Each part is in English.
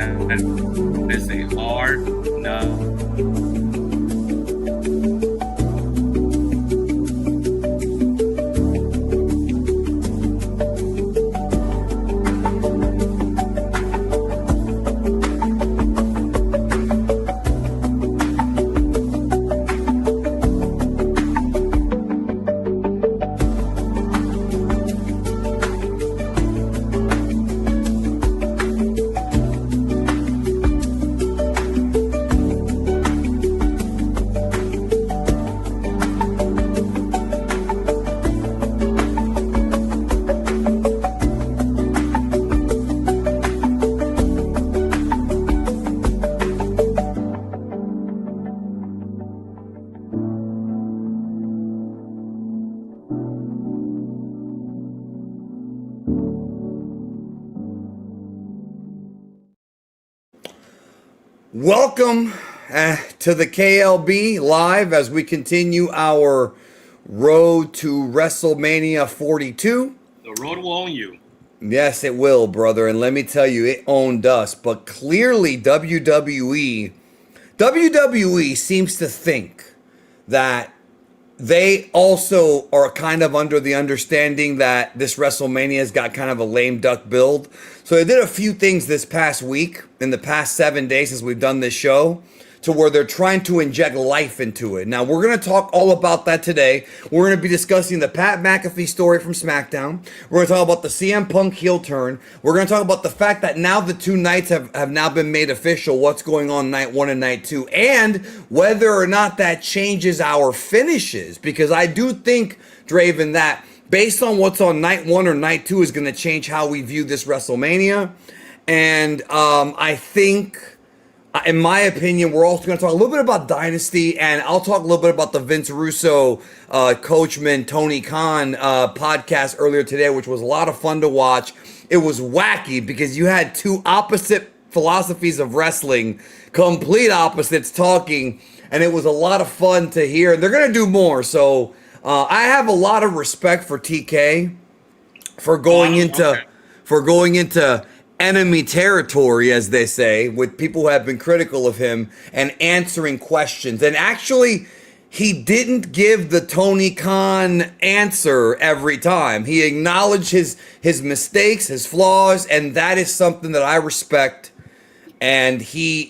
That is a hard no. Welcome to the KLB live as we continue our road to Wrestlemania 42. The road will own you. Yes, it will, brother. And let me tell you, it owned us. But clearly, WWE seems to think that they also are kind of under the understanding that this WrestleMania has got kind of a lame duck build. So they did a few things this past week, in the past 7 days since we've done this show, to where they're trying to inject life into it. Now, we're going to talk all about that today. We're going to be discussing the Pat McAfee story from SmackDown. We're going to talk about the CM Punk heel turn. We're going to talk about the fact that now the two nights have now been made official, what's going on night one and night two, and whether or not that changes our finishes. Because I do think, Draven, that based on what's on night one or night two is going to change how we view this WrestleMania. And I think, in my opinion, we're also going to talk a little bit about Dynasty, and I'll talk a little bit about the Vince Russo, Coachman, Tony Khan podcast earlier today, which was a lot of fun to watch. It was wacky because you had two opposite philosophies of wrestling, complete opposites talking, and it was a lot of fun to hear. They're going to do more, so I have a lot of respect for TK for going into enemy territory, as they say, with people who have been critical of him and answering questions. And actually, he didn't give the Tony Khan answer every time. He acknowledged his mistakes, his flaws, and that is something that I respect. And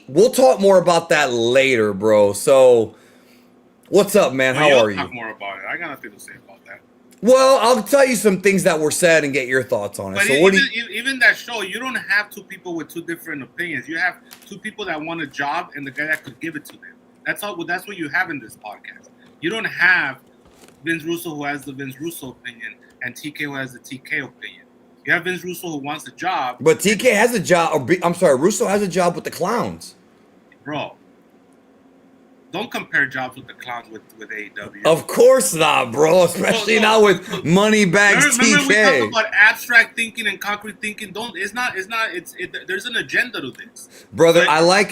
we'll talk more about that later, bro. So, what's up, man? How are you? Talk more about it. I got nothing to say about that. Well, I'll tell you some things that were said and get your thoughts on it. But So even that show, you don't have two people with two different opinions. You have two people that want a job and the guy that could give it to them. That's all. That's what you have in this podcast. You don't have Vince Russo who has the Vince Russo opinion and TK who has the TK opinion. You have Vince Russo who wants a job. But TK has a job. Russo has a job with the clowns. Bro. Don't compare jobs with the clowns with AEW. Of course not, bro. Especially not with Moneybags TK. Remember we talk about abstract thinking and concrete thinking. There's an agenda to this, brother. But I like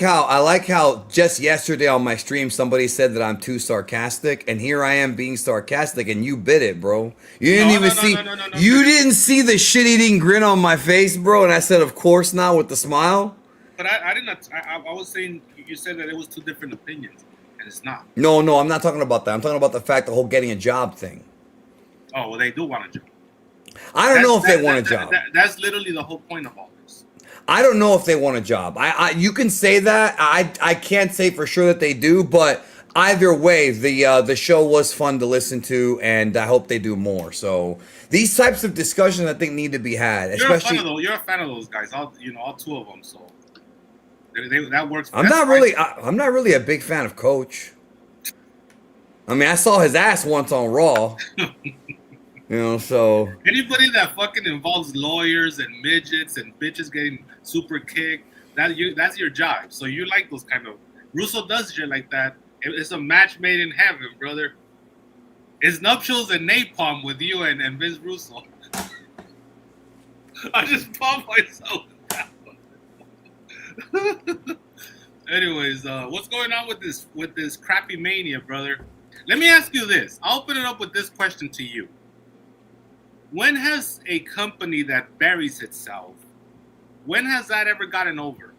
how just yesterday on my stream somebody said that I'm too sarcastic, and here I am being sarcastic, and you bit it, bro. You didn't see the shit-eating grin on my face, bro. And I said, of course not, with the smile. But I didn't. I was saying you said that it was two different opinions. And it's not. No, I'm not talking about that. I'm talking about the fact the whole getting a job thing. Oh, well, they do want a job. I don't know if they want a job. That's literally the whole point of all this. I don't know if they want a job. You can say that. I can't say for sure that they do, but either way, the show was fun to listen to, and I hope they do more. So these types of discussions, I think, need to be had. You're a fan of those guys. All two of them. So. That works. I'm not really a big fan of Coach. I mean, I saw his ass once on Raw. So anybody that fucking involves lawyers and midgets and bitches getting super kicked, that's your job. So you like those kind of. Russo does shit like that. It's a match made in heaven, brother. It's nuptials and napalm with you and Vince Russo. I just popped myself. Anyways, what's going on with this crappy Mania, brother? Let me ask you this. I'll open it up with this question to you. When has a company that buries itself, when has that ever gotten over?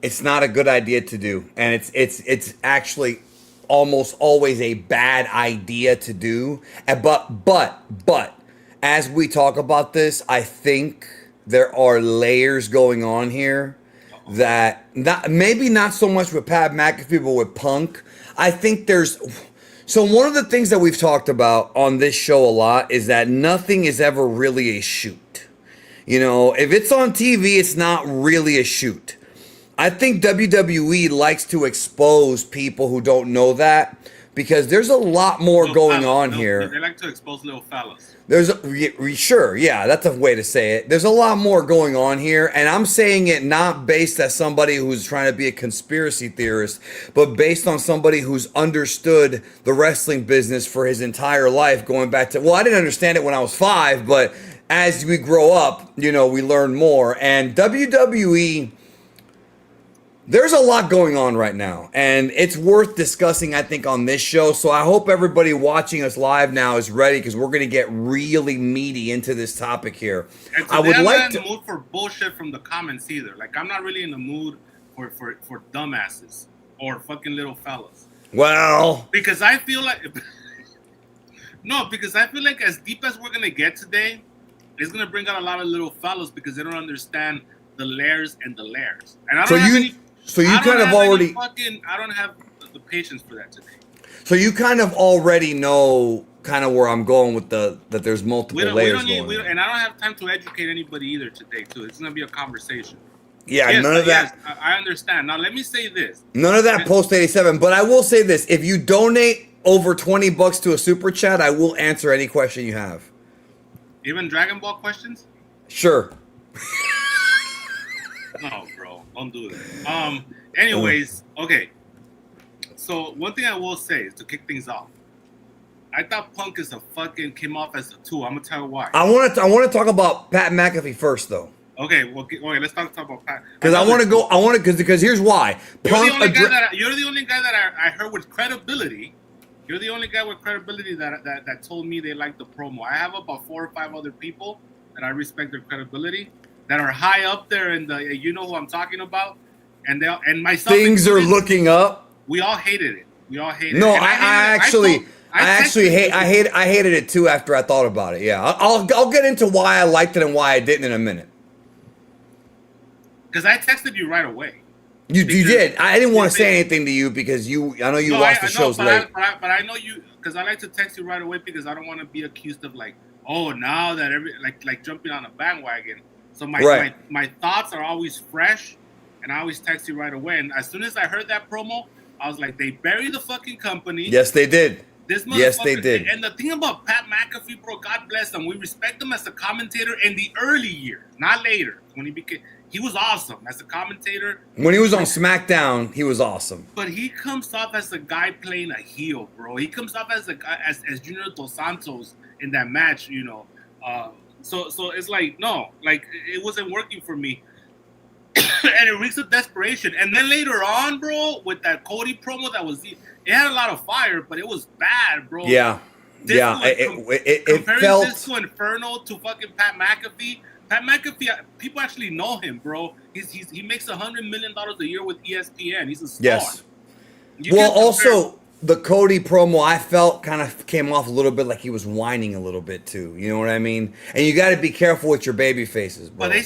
it's not a good idea to do, and it's actually almost always a bad idea to do. But as we talk about this, I think there are layers going on here that maybe not so much with Pat McAfee, but with Punk. I think there's so one of the things that we've talked about on this show a lot is that nothing is ever really a shoot. You know, if it's on TV, it's not really a shoot. I think WWE likes to expose people who don't know that because there's a lot more going on here. They like to expose little fellas. Sure, yeah, that's a way to say it. There's a lot more going on here, and I'm saying it not based as somebody who's trying to be a conspiracy theorist, but based on somebody who's understood the wrestling business for his entire life, going back to, well, I didn't understand it when I was 5, but as we grow up, you know, we learn more. And WWE, there's a lot going on right now, and it's worth discussing, I think, on this show. So I hope everybody watching us live now is ready because we're going to get really meaty into this topic here. And I would like not in the mood for bullshit from the comments either. Like, I'm not really in the mood for dumbasses or fucking little fellas. Well, because I feel like because I feel like as deep as we're going to get today, it's going to bring out a lot of little fellas because they don't understand the layers and the layers. And I don't have any. So you kind of already I don't have the patience for that today. So you kind of already know kind of where I'm going with that there's multiple layers going on. And I don't have time to educate anybody either today, too. It's going to be a conversation. Yeah, yes, none of that. Yes, I understand. Now, let me say this. None of that post 87, but I will say this. If you donate over $20 to a super chat, I will answer any question you have. Even Dragon Ball questions? Sure. No, bro. Don't do that. Anyways, okay. So one thing I will say is to kick things off. I thought Punk came off as a 2. I'm gonna tell you why. I want to talk about Pat McAfee first, though. Okay, well, let's talk about Pat. Because here's why. You're the only guy that I heard with credibility. You're the only guy with credibility that told me they liked the promo. I have about 4 or 5 other people that I respect their credibility, that are high up there in the, you know who I'm talking about, and myself. Things are looking up. We all hated it. No, I hated it too after I thought about it. Yeah, I'll get into why I liked it and why I didn't in a minute. Because I texted you right away. You did. I didn't want to say anything to you because I know you watched the shows late. But I know you, because I like to text you right away because I don't want to be accused of like, oh, now that like jumping on a bandwagon. So my thoughts are always fresh, and I always text you right away. And as soon as I heard that promo, I was like, they buried the fucking company. Yes, they did. Yes, they did. And the thing about Pat McAfee, bro, God bless him. We respect him as a commentator in the early years, not later. When he was awesome as a commentator. When he was on SmackDown, he was awesome. But he comes off as a guy playing a heel, bro. He comes off as a guy as Junior Dos Santos in that match, you know. So it's like, no, like it wasn't working for me. And it reeks of desperation. And then later on, bro, with that Cody promo it had a lot of fire, but it was bad, bro. Yeah. It felt Disco Inferno to fucking Pat McAfee. Pat McAfee, people actually know him, bro. He makes $100 million a year with ESPN. He's a star. Yes. Well, also the Cody promo, I felt kind of came off a little bit like he was whining a little bit too. You know what I mean? And you got to be careful with your baby faces, bro. But they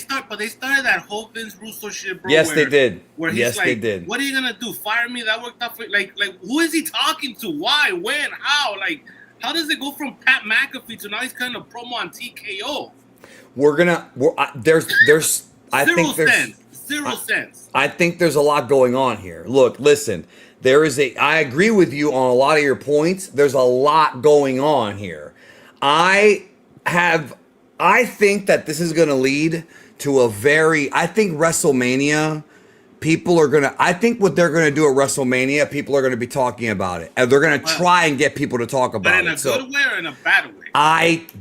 started that whole Vince Russo shit, bro. Yes, they did. Where he's like, they did. What are you gonna do? Fire me? That worked out for like who is he talking to? Why? When? How? Like, how does it go from Pat McAfee to now he's kind of promo on TKO? There's zero sense. I think there's a lot going on here. Look, listen. I agree with you on a lot of your points. There's a lot going on here. I think that this is going to lead to I think WrestleMania, I think what they're going to do at WrestleMania, people are going to be talking about it. And they're going to try and get people to talk about it. But in a good way or in a bad way?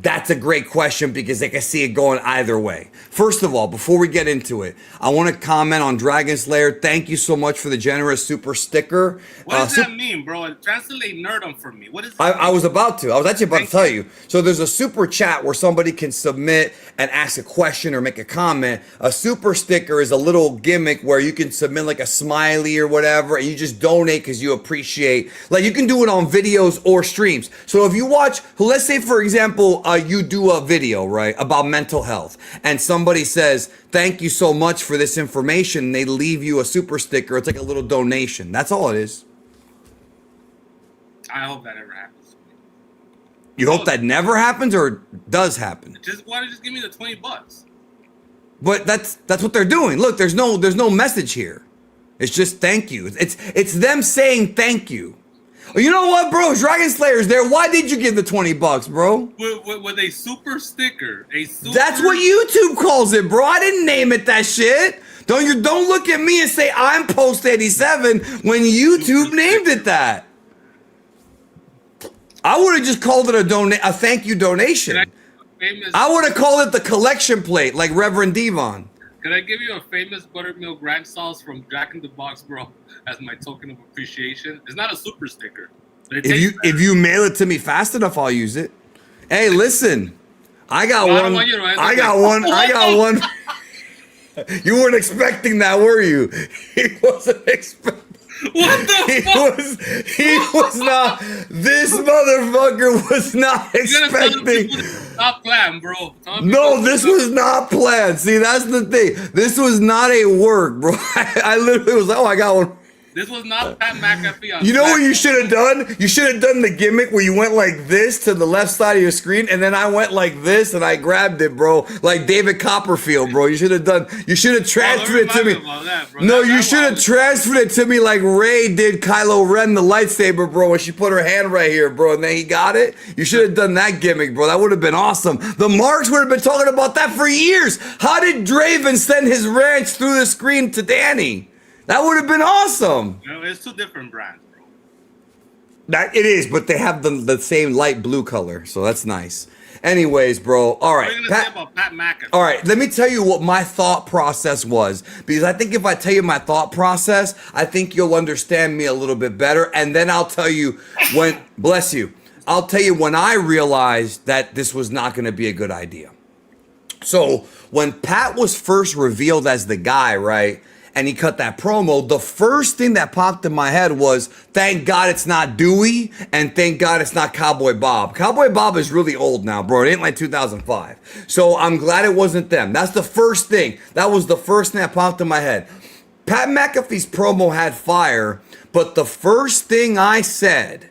That's a great question because they can see it going either way. First of all, before we get into it, I want to comment on Dragon Slayer. Thank you so much for the generous super sticker. What does that mean, bro? Translate nerdum for me. What is that? I was actually about to tell you. So there's a super chat where somebody can submit and ask a question or make a comment. A super sticker is a little gimmick where you can can submit like a smiley or whatever, and you just donate because you appreciate. Like you can do it on videos or streams. So if you watch, let's say for example, you do a video right about mental health, and somebody says thank you so much for this information, and they leave you a super sticker. It's like a little donation. That's all it is. I hope that never happens. You hope that never happens or does happen? Why don't you just give me the $20? But that's what they're doing. Look, there's no message here. It's just thank you. It's them saying thank you. You know what, bro? Dragon Slayer's there. Why did you give the $20, bro? With a super sticker. That's what YouTube calls it, bro. I didn't name it that shit. Don't look at me and say I'm Post 87 when YouTube named it that. I would have just called it a thank you donation. I would have called it the collection plate, like Reverend Devon. Can I give you a famous buttermilk ranch sauce from Jack in the Box, bro, as my token of appreciation? It's not a super sticker. If you mail it to me fast enough, I'll use it. Hey, listen, I got one. You weren't expecting that, were you? He wasn't expecting. What the fuck? He was not. This motherfucker was not expecting. Not planned, bro. No, this was not planned. See, that's the thing. This was not a work, bro. I literally was like, oh, I got one. This was not Pat McAfee. You know what you should have done? You should have done the gimmick where you went like this to the left side of your screen, and then I went like this and I grabbed it, bro. Like David Copperfield, bro. You should have transferred it to me. No, you should have transferred it to me like Rey did Kylo Ren, the lightsaber, bro, when she put her hand right here, bro, and then he got it. You should have done that gimmick, bro. That would have been awesome. The Marks would have been talking about that for years. How did Draven send his ranch through the screen to Danny? That would have been awesome. No, it's two different brands, bro. It is, but they have the same light blue color, so that's nice. Anyways, bro. All right. What are you gonna say about Pat McAfee? All right, let me tell you what my thought process was, because I think if I tell you my thought process, I think you'll understand me a little bit better, and then I'll tell you when. Bless you. I'll tell you when I realized that this was not going to be a good idea. So when Pat was first revealed as the guy, right? And he cut that promo, the first thing that popped in my head was, thank God it's not Dewey, and thank God it's not Cowboy Bob. Cowboy Bob is really old now, bro. It ain't like 2005. So I'm glad it wasn't them. That's the first thing. That was the first thing that popped in my head. Pat McAfee's promo had fire, but the first thing I said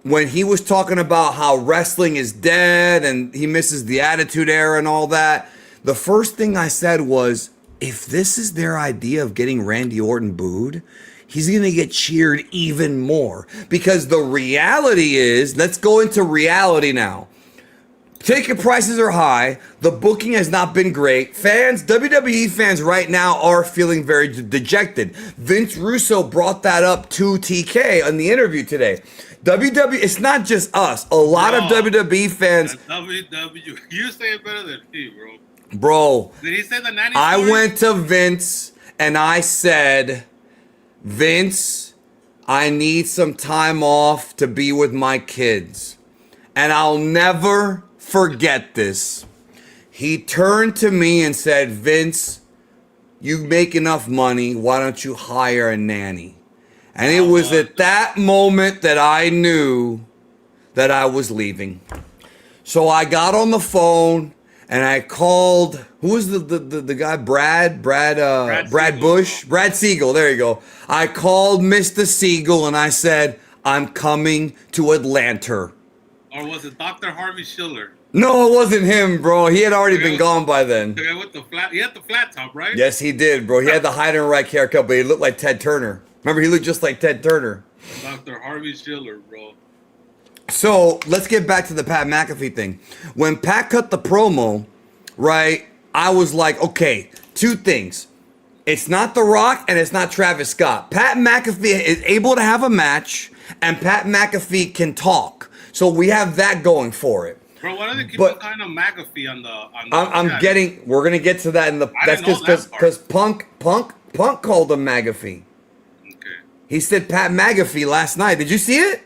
when he was talking about how wrestling is dead and he misses the Attitude Era and all that, the first thing I said was, if this is their idea of getting Randy Orton booed, he's going to get cheered even more. Because the reality is, let's go into reality now. Ticket prices are high. The booking has not been great. Fans, WWE fans right now are feeling very dejected. Vince Russo brought that up to TK on the interview today. WWE, it's not just us. A lot of WWE fans. You say it better than me, bro. Bro, did he say the nanny I story? went to Vince and I said, Vince, I need some time off to be with my kids. And I'll never forget this. He turned to me and said, Vince, you make enough money. Why don't you hire a nanny? And it was at that moment that I knew that I was leaving. So I got on the phone. And I called, who was the guy? Brad Bush? Brad Siegel, there you go. I called Mr. Siegel and I said, I'm coming to Atlanta. Or was it Dr. Harvey Schiller? No, it wasn't him, bro. He had already been gone by then. The guy with the flat, he had the flat top, right? Yes, he did, bro. He had the Heidenreich haircut, but he looked like Ted Turner. Remember, he looked just like Ted Turner. Dr. Harvey Schiller, bro. So let's get back to the Pat McAfee thing. When Pat cut the promo, right, I was like, okay, two things. It's not The Rock and it's not Travis Scott. Pat McAfee is able to have a match and Pat McAfee can talk. So we have that going for it. Bro, why do they keep on kind of McAfee on the we're going to get to that in the, that's because Punk called him McAfee. Okay. He said Pat McAfee last night. Did you see it?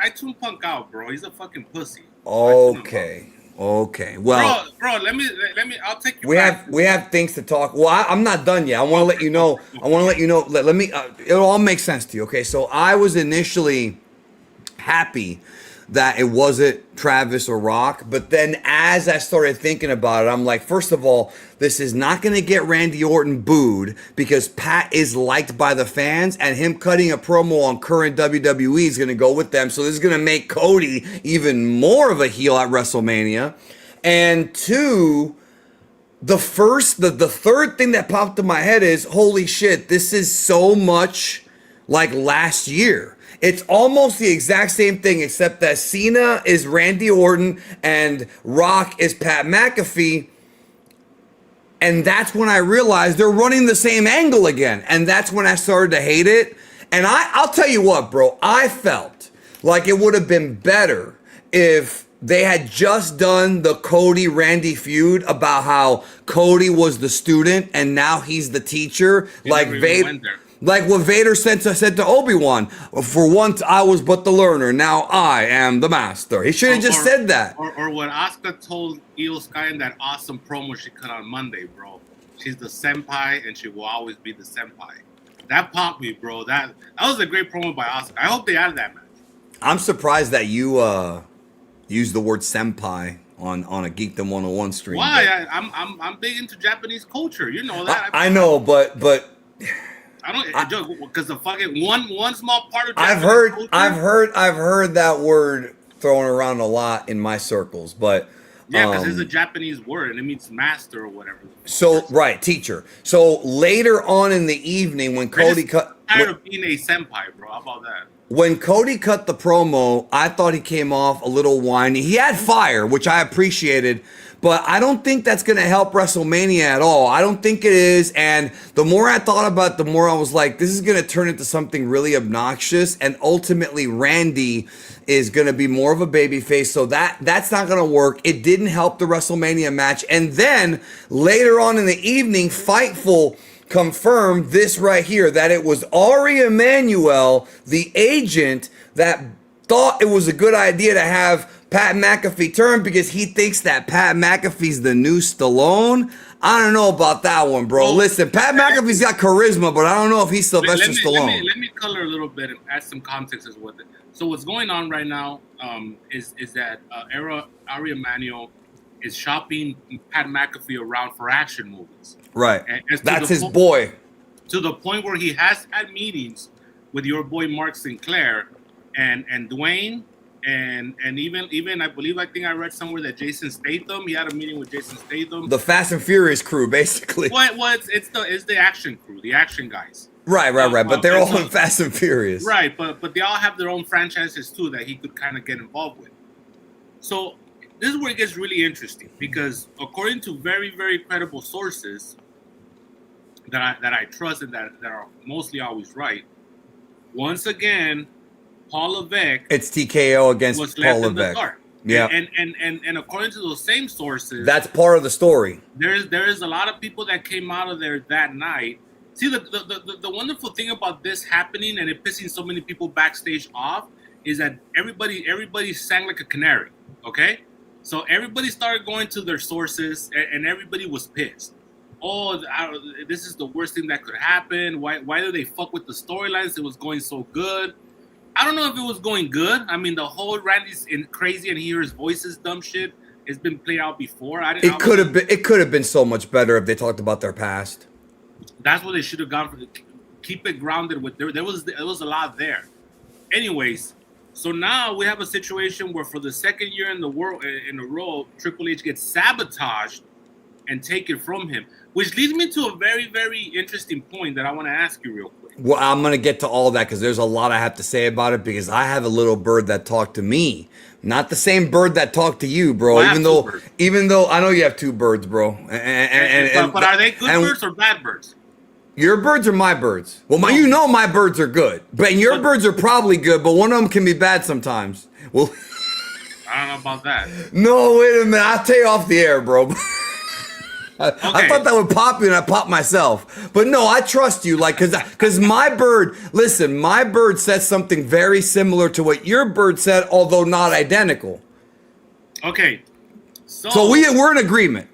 I tuned Punk out, bro. He's a fucking pussy. Okay. Okay. Well, bro, let me. I'll take you. we have things to talk. Well, I'm not done yet. I want to let you know. I want to let you know. Let me. It'll all make sense to you. Okay. So I was initially happy that it wasn't Travis or Rock, but then as I started thinking about it, I'm like, first of all, this is not going to get Randy Orton booed because Pat is liked by the fans, and him cutting a promo on current WWE is going to go with them. So this is going to make Cody even more of a heel at WrestleMania. And two, the third thing that popped in my head is, holy shit, this is so much like last year. It's almost the exact same thing, except that Cena is Randy Orton and Rock is Pat McAfee. And that's when I realized they're running the same angle again. And that's when I started to hate it. And I'll tell you what, bro, I felt like it would have been better if they had just done the Cody Randy feud about how Cody was the student and now he's the teacher. Like Vader. Like what Vader said to Obi-Wan, for once I was but the learner, now I am the master. He should have just said that. Or what Asuka told Io Sky in that awesome promo she cut on Monday, bro. She's the senpai and she will always be the senpai. That popped me, bro. That was a great promo by Asuka. I hope they added that match. I'm surprised that you used the word senpai on a Geekdom 101 stream. Why? I'm big into Japanese culture. You know that. I know, but I don't joke because the fucking one small part of I've heard that word thrown around a lot in my circles, but yeah, because it's a Japanese word and it means master or whatever. So right, teacher. So later on in the evening, when Cody cut, tired of being a senpai, bro. How about that? When Cody cut the promo, I thought he came off a little whiny. He had fire, which I appreciated. But I don't think that's going to help WrestleMania at all. I don't think it is. And the more I thought about it, the more I was like, this is going to turn into something really obnoxious. And ultimately, Randy is going to be more of a babyface. So that's not going to work. It didn't help the WrestleMania match. And then later on in the evening, Fightful confirmed this right here, that it was Ari Emanuel, the agent, that thought it was a good idea to have Pat McAfee turn because he thinks that Pat McAfee's the new Stallone. I don't know about that one, bro. Listen, Pat McAfee's got charisma, but I don't know if he's Sylvester Stallone. Let me color a little bit and add some context as well. So what's going on right now is that Ari Emanuel is shopping Pat McAfee around for action movies. Right. That's his boy. To the point where he has had meetings with your boy Mark Sinclair and Dwayne. And even I think I read somewhere that Jason Statham, he had a meeting with Jason Statham. The Fast and Furious crew, basically. Well, it's the action crew, the action guys. Right. But they're all in Fast and Furious. Right, but they all have their own franchises too that he could kind of get involved with. So this is where it gets really interesting because according to very, very credible sources that I trust and that are mostly always right, once again, Paul Levesque. It's TKO against Paul Levesque. Yeah, and according to those same sources, that's part of the story. There is a lot of people that came out of there that night. See, the wonderful thing about this happening and it pissing so many people backstage off is that everybody sang like a canary. Okay, so everybody started going to their sources and everybody was pissed. Oh, this is the worst thing that could happen. Why do they fuck with the storylines? It was going so good. I don't know if it was going good. I mean, the whole Randy's crazy and he hears voices, dumb shit, has been played out before. It could have been so much better if they talked about their past. That's what they should have gone for. Keep it grounded with there was a lot there. Anyways, so now we have a situation where for the second year in a row, Triple H gets sabotaged and taken from him, which leads me to a very, very interesting point that I want to ask you real quick. Well, I'm going to get to all that because there's a lot I have to say about it because I have a little bird that talked to me. Not the same bird that talked to you, bro. Well, even though I know you have two birds, bro. But are they good birds or bad birds? Your birds are my birds. Well, my birds are good. But your birds are probably good, but one of them can be bad sometimes. Well, I don't know about that. No, wait a minute. I'll tell you off the air, bro. Okay. I thought that would pop you and I popped myself. But no, I trust you. Like, cause my bird said something very similar to what your bird said, although not identical. Okay. So we're in agreement.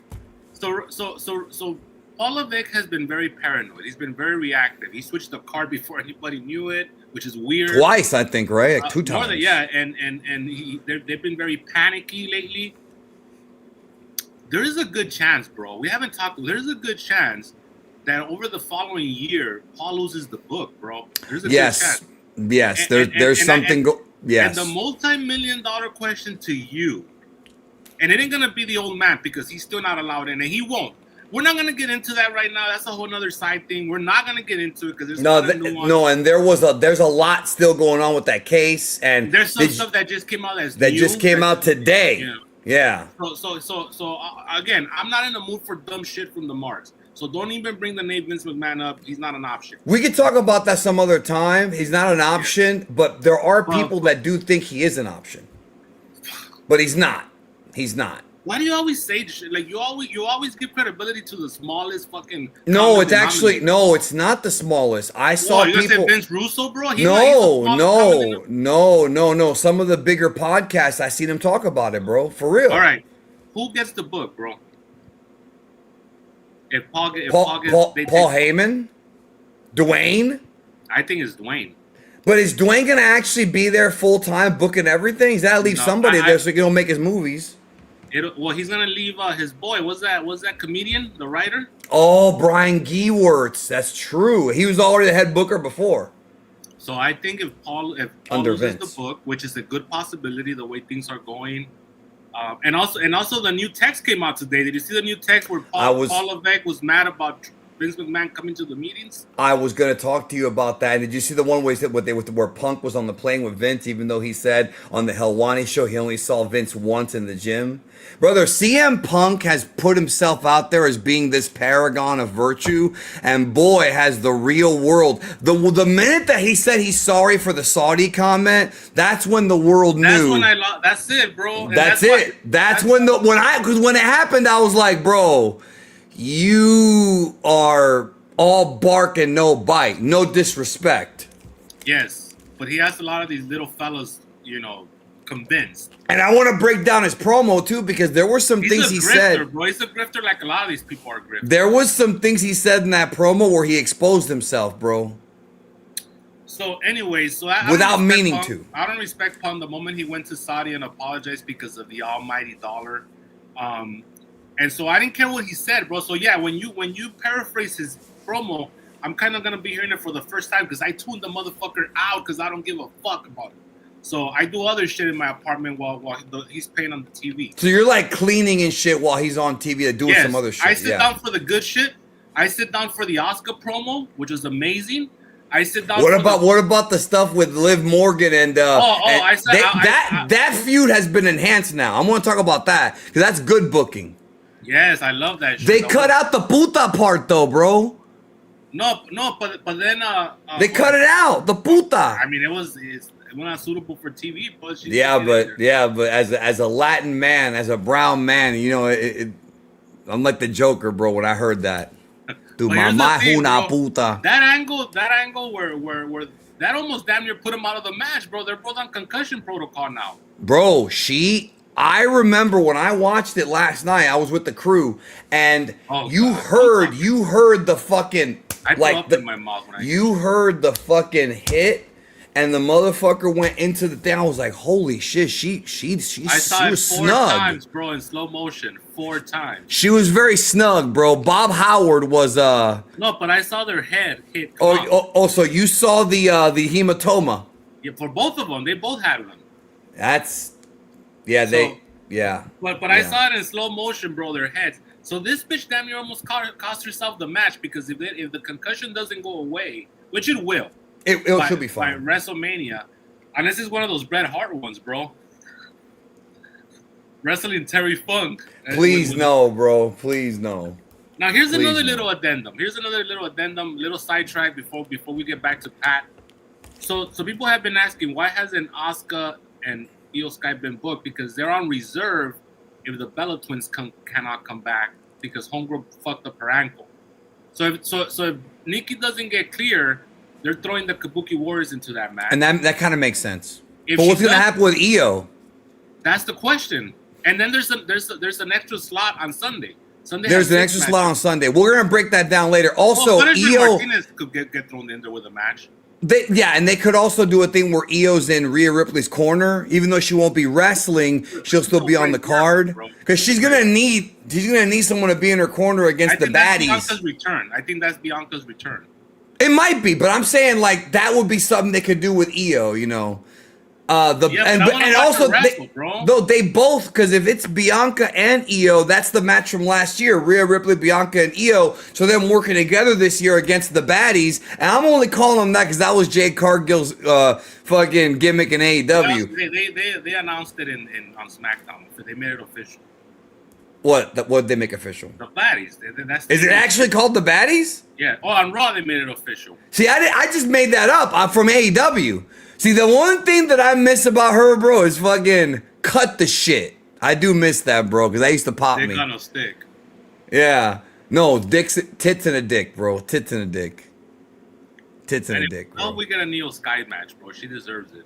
So Paul Levesque has been very paranoid. He's been very reactive. He switched the card before anybody knew it, which is weird. Twice, I think, right? Like 2 times. They've been very panicky lately. There is a good chance, bro. We haven't talked. There's a good chance that over the following year, Paul loses the book, bro. There's a good chance. Yes, there's something. Yes. And the multi-million-dollar question to you, and it ain't gonna be the old man because he's still not allowed in, and he won't. We're not gonna get into that right now. That's a whole other side thing. We're not gonna get into it because there's and there's a lot still going on with that case, and there's some stuff that just came out just came out today. Yeah. So again, I'm not in the mood for dumb shit from the marks. So don't even bring the name Vince McMahon up. He's not an option. We could talk about that some other time. He's not an option, but there are people that do think he is an option. But he's not. He's not. Why do you always say this shit? Like you always give credibility to the smallest fucking. No, it's actually it's not the smallest. I saw people. You said Vince Russo, bro? No. Some of the bigger podcasts, I seen him talk about it, bro. For real. All right, who gets the book, bro? If Paul Heyman, Dwayne. I think it's Dwayne. But is Dwayne gonna actually be there full time, booking everything? He's gotta leave somebody there so he can make his movies. He's gonna leave his boy. Was that comedian, the writer? Oh, Brian Gewirtz. That's true. He was already the head booker before. So I think if Paul loses the book, which is a good possibility, the way things are going, and also the new text came out today. Did you see the new text where Paul Levesque was mad about Vince McMahon coming to the meetings? I was going to talk to you about that. Did you see the one where he said where Punk was on the plane with Vince, even though he said on the Helwani show he only saw Vince once in the gym? Brother, CM Punk has put himself out there as being this paragon of virtue, and boy, has the real world. The minute that he said he's sorry for the Saudi comment, that's when the world knew. That's it, bro. That's it. Because when it happened, I was like, bro, you are all bark and no bite. No disrespect. Yes, but he has a lot of these little fellas, convinced. And I want to break down his promo too, because there were some things he said. Bro. He's a grifter like a lot of these people are grifters. There was some things he said in that promo where he exposed himself, bro. So anyways, without meaning to. I don't respect Punk the moment he went to Saudi and apologized because of the almighty dollar. And so I didn't care what he said, bro. So yeah, when you paraphrase his promo, I'm kind of gonna be hearing it for the first time because I tuned the motherfucker out because I don't give a fuck about it. So I do other shit in my apartment while he's playing on the TV. So you're like cleaning and shit while he's on TV, doing some other shit. I sit down for the good shit. I sit down for the Oscar promo, which was amazing. I sit down. What about the stuff with Liv Morgan and that feud has been enhanced now. I'm going to talk about that because that's good booking. Yes, I love that shit. They cut out the puta part though, bro. No, but then they cut it out. The puta. I mean, it's not suitable for TV, but but as a Latin man, as a brown man, I'm like the Joker, bro. When I heard that, dude, mamá una puta. That angle where that almost damn near put him out of the match, bro. They're both on concussion protocol now, bro. I remember when I watched it last night. I was with the crew, and you heard the fucking in my mouth when you heard the fucking hit. And the motherfucker went into the thing. I was like, "Holy shit!" She was four snug. Times, bro, in slow motion, 4 times. She was very snug, bro. Bob Howard was No, but I saw their head hit. So you saw the hematoma? Yeah, for both of them, they both had them. But I saw it in slow motion, bro. Their heads. So this bitch damn near almost cost herself the match because if the concussion doesn't go away, which it will. It should be fine. By WrestleMania. And this is one of those Bret Hart ones, bro. Wrestling Terry Funk. Please no, bro. Please no. Now here's another little addendum. Little sidetrack before we get back to Pat. So people have been asking, why hasn't Asuka and Io Sky been booked? Because they're on reserve if the Bella Twins cannot come back because Homegirl fucked up her ankle. So if Nikki doesn't get clear, they're throwing the Kabuki Warriors into that match. And that kind of makes sense. But what's going to happen with Io? That's the question. And then there's an extra slot on Sunday. There's an extra slot on Sunday. We're gonna break that down later. Also, Io Martinez could get thrown in there with a match. And they could also do a thing where Io's in Rhea Ripley's corner, even though she won't be wrestling, she'll still be on the card because she's gonna need someone to be in her corner against the baddies. That's Bianca's return. I think that's Bianca's return. It might be, but I'm saying like that would be something they could do with Io, you know. And also they both, because if it's Bianca and Io, that's the match from last year, Rhea Ripley, Bianca, and Io. So them working together this year against the baddies, and I'm only calling them that because that was Jade Cargill's fucking gimmick in AEW. They announced it on SmackDown. They made it official. What did they make official? The baddies. Is it actually called the baddies? Yeah. Oh, on Raw they made it official. See, I just made that up. I'm from AEW. See, the one thing that I miss about her, bro, is fucking cut the shit. I do miss that, bro, because I used to pop Dick me. on a stick. Yeah. No, tits and a dick, bro. Tits and a dick. Tits and a dick, bro. Oh, we get a Neo Sky match, bro. She deserves it.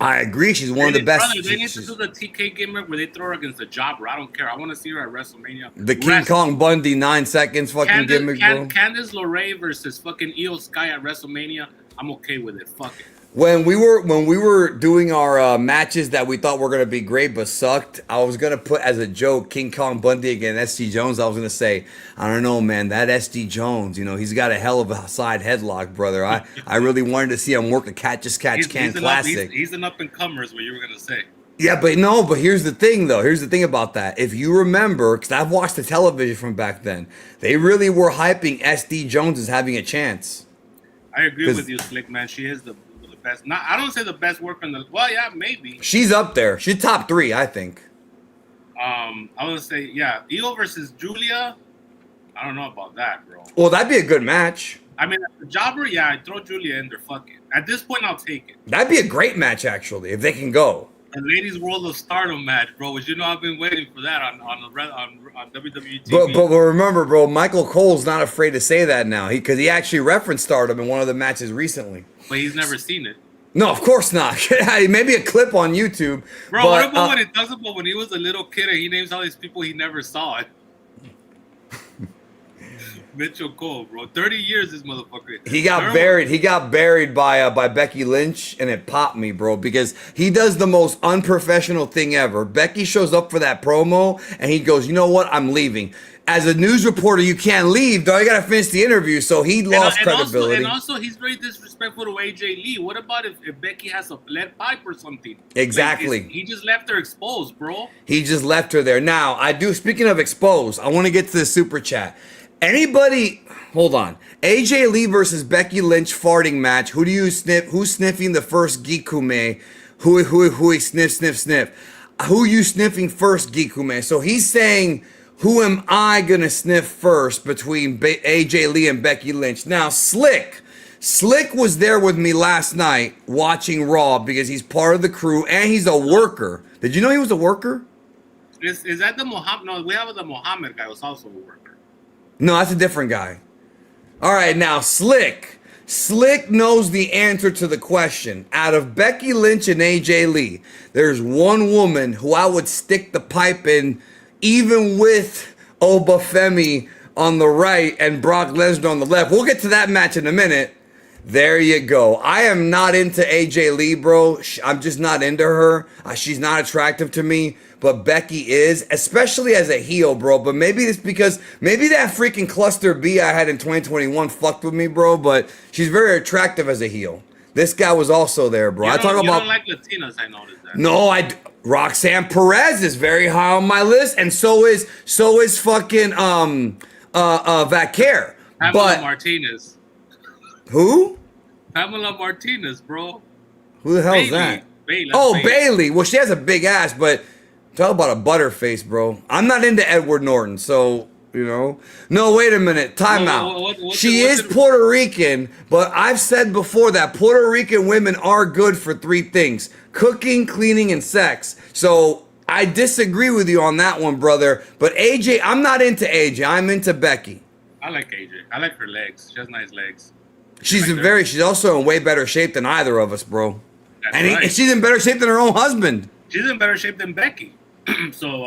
I agree. She's one of the best. Brother, they need to do the TK gimmick where they throw her against the jobber. I don't care. I want to see her at WrestleMania. The King Kong Bundy 9 seconds fucking gimmick, bro. Candice LeRae versus fucking Io Sky at WrestleMania. I'm okay with it. Fuck it. When we were doing our matches that we thought were gonna be great but sucked, I was gonna put as a joke King Kong Bundy against SD Jones. I was gonna say, I don't know, man, that SD Jones, you know, he's got a hell of a side headlock, brother. I really wanted to see him work a catch can classic. He's an up and comer, is what you were gonna say. Yeah, but here's the thing, though. Here's the thing about that. If you remember, because I've watched the television from back then, they really were hyping SD Jones as having a chance. I agree with you, Slick, man. She is the best. I don't say the best worker in the. Well, yeah, maybe. She's up there. She's top 3, I think. I would say, yeah, Io versus Julia. I don't know about that, bro. Well, that'd be a good match. I mean, the jobber, yeah, I'd throw Julia in there. Fuck it. At this point, I'll take it. That'd be a great match, actually, if they can go. The Ladies World of Stardom match, bro. Which you know I've been waiting for that on WWE TV. But remember, bro, Michael Cole's not afraid to say that now. Because he actually referenced Stardom in one of the matches recently. But he's never seen it. No, of course not. Maybe a clip on YouTube. Bro, what about when it talks about when he was a little kid and he names all these people he never saw it? Mitchell Cole, bro. 30 years this motherfucker. He got buried. He got buried by Becky Lynch, and it popped me, bro, because he does the most unprofessional thing ever. Becky shows up for that promo, and he goes, "You know what? I'm leaving." As a news reporter, you can't leave, though. You got to finish the interview, so he lost credibility. Also, he's very disrespectful to AJ Lee. What about if Becky has a lead pipe or something? Exactly. Like, he just left her exposed, bro. He just left her there. Now, speaking of exposed, I want to get to the super chat. Anybody, hold on. AJ Lee versus Becky Lynch farting match. Who do you sniff? Who's sniffing the first Gikume? Who sniff? Who you sniffing first, Gikume? So he's saying, who am I gonna sniff first between AJ Lee and Becky Lynch? Now, Slick was there with me last night watching Raw because he's part of the crew and he's a worker. Did you know he was a worker? Is that the Muhammad? No, we have the Muhammad guy who's also a worker. No, that's a different guy. All right, now Slick knows the answer to the question. Out of Becky Lynch and AJ Lee, there's one woman who I would stick the pipe in, even with Obafemi on the right and Brock Lesnar on the left. We'll get to that match in a minute. There you go. I am not into AJ Lee, bro. I'm just not into her. She's not attractive to me. But Becky is, especially as a heel, bro. But maybe it's because maybe that freaking cluster B I had in 2021 fucked with me, bro. But she's very attractive as a heel. This guy was also there, bro. You don't like Latinas, I noticed that. No, Roxanne Perez is very high on my list, and so is fucking Vaquer. Pamela Martinez. Who? Pamela Martinez, bro. Who the hell is that? Bailey. Well, she has a big ass, but talk about a butterface, bro. I'm not into Edward Norton, so, you know. No, wait a minute. Time out. She is Puerto Rican, but I've said before that Puerto Rican women are good for 3 things: cooking, cleaning, and sex. So I disagree with you on that one, brother. But AJ, I'm not into AJ. I'm into Becky. I like AJ. I like her legs. She has nice legs. She's also in way better shape than either of us, bro. And she's in better shape than her own husband. She's in better shape than Becky. So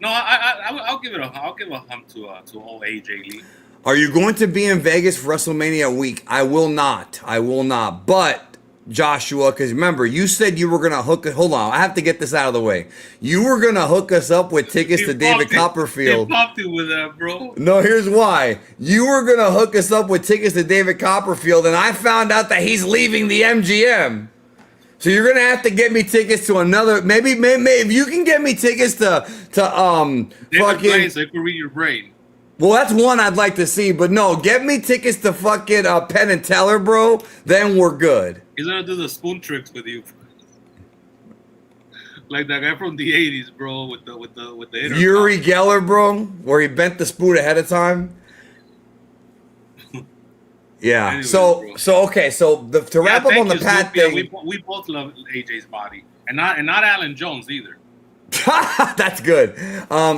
no, I'll give it a hump to old AJ Lee. Are you going to be in Vegas for WrestleMania week? I will not. I will not. But Joshua, because remember, you said you were gonna hook. Hold on, I have to get this out of the way. You were gonna hook us up with tickets to David Copperfield. He popped it with that, bro. No, here's why. You were gonna hook us up with tickets to David Copperfield, and I found out that he's leaving the MGM. So you're gonna have to get me tickets to another. Maybe if you can get me tickets to David fucking. Blaine, so I can read your brain. Well, that's one I'd like to see, but no, get me tickets to fucking Penn and Teller, bro. Then we're good. He's gonna do the spoon tricks with you, like that guy from the '80s, bro, with the intercom. Uri Geller, bro, where he bent the spoon ahead of time. Yeah. Anyways, so bro. okay. So to wrap up on the Pat thing, we both love AJ's body, and not Alan Jones either. that's good.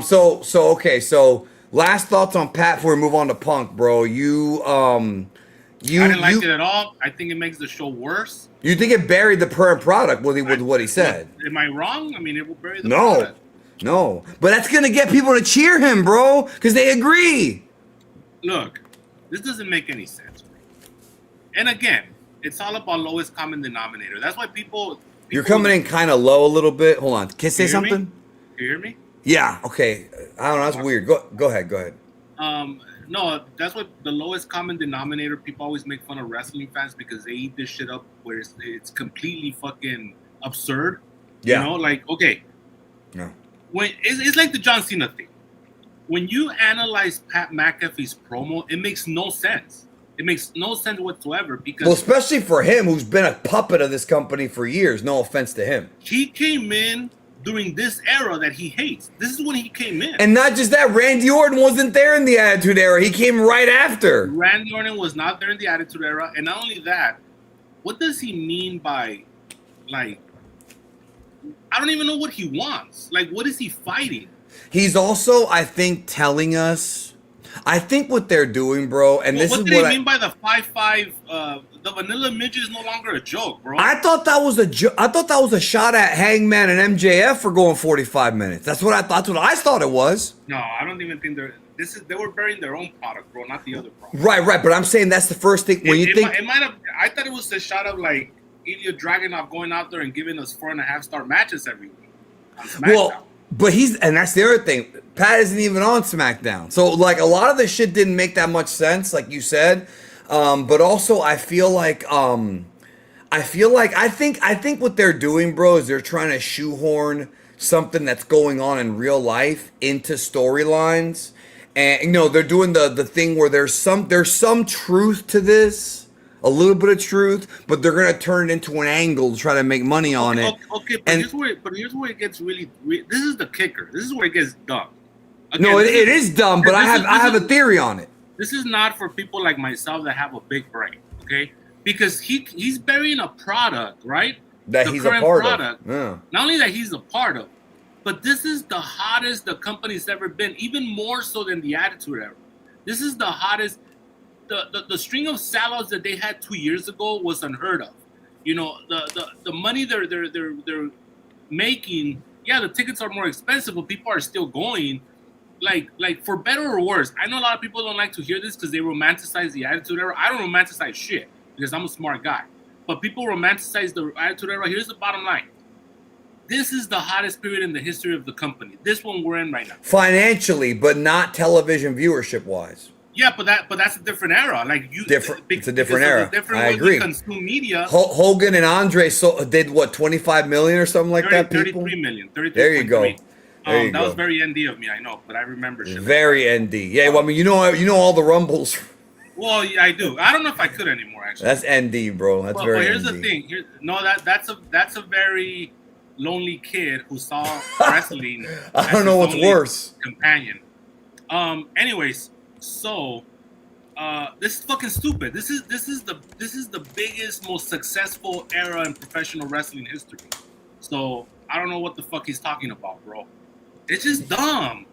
So okay. So last thoughts on Pat before we move on to Punk, bro. I didn't like it at all. I think it makes the show worse. You think it buried the current product with what he said? Am I wrong? I mean, it will bury the product. No. But that's gonna get people to cheer him, bro, because they agree. Look, this doesn't make any sense, bro. And again, it's all about lowest common denominator. That's why people You're coming in kind of low a little bit. Hold on. Can I say something? Can you hear me? Yeah. Okay. I don't know. That's weird. Go ahead. No, that's what the lowest common denominator. People always make fun of wrestling fans because they eat this shit up where it's completely fucking absurd. Yeah. You know, like, okay. No. When it's like the John Cena thing. When you analyze Pat McAfee's promo, it makes no sense. It makes no sense whatsoever because... Well, especially for him, who's been a puppet of this company for years. No offense to him. He came in during this era that he hates. This is when he came in. And not just that, Randy Orton wasn't there in the Attitude Era. He came right after. Randy Orton was not there in the Attitude Era. And not only that, what does he mean by, like, I don't even know what he wants. Like, what is he fighting? He's also, I think, telling us, I think what they're doing, bro, and this is what do they mean by the 5'5", the vanilla midget is no longer a joke, bro. I thought that was I thought that was a shot at Hangman and MJF for going 45 minutes. That's what I thought. That's what I thought it was. No, I don't even think they were burying their own product, bro, not the other product. Right. But I'm saying that's the first thing when you think it might have. I thought it was a shot of like Ilya Dragunov going out there and giving us 4.5-star matches every week on SmackDown. Well, but and that's the other thing. Pat isn't even on SmackDown, so like a lot of the shit didn't make that much sense, like you said. But also, I think what they're doing, bro, is they're trying to shoehorn something that's going on in real life into storylines, and you know they're doing the thing where there's some truth to this, a little bit of truth, but they're gonna turn it into an angle to try to make money on it. Okay, but here's where it gets really. This is the kicker. This is where it gets dumb. Again, no, it is dumb, but I have a theory on it. This is not for people like myself that have a big brain, okay? Because he's burying a product, right? That he's a part of. Yeah. Not only that he's a part of, but this is the hottest the company's ever been, even more so than the Attitude Era. This is the hottest. The string of sellouts that they had 2 years ago was unheard of. You know, the money they're making. Yeah, the tickets are more expensive, but people are still going. Like for better or worse, I know a lot of people don't like to hear this because they romanticize the Attitude Era. I don't romanticize shit because I'm a smart guy. But people romanticize the Attitude Era. Here's the bottom line. This is the hottest period in the history of the company. This one we're in right now. Financially, but not television viewership wise. Yeah, but that's a different era. Like it's a different era. I agree. Consume media. Hogan and Andre did what, 25 million or something like that. 33 million. 33. There you go. That was very ND of me, I know, but I remember shit. Very ND. Yeah, well, I mean, you know all the rumbles. Well, yeah, I do. I don't know if I could anymore, actually. That's ND, bro. That's very. But here's ND. the thing. That's a very lonely kid who saw wrestling. I don't know what's worse. Companion. Anyways, so this is fucking stupid. This is the biggest, most successful era in professional wrestling history. So I don't know what the fuck he's talking about, bro. It's just dumb.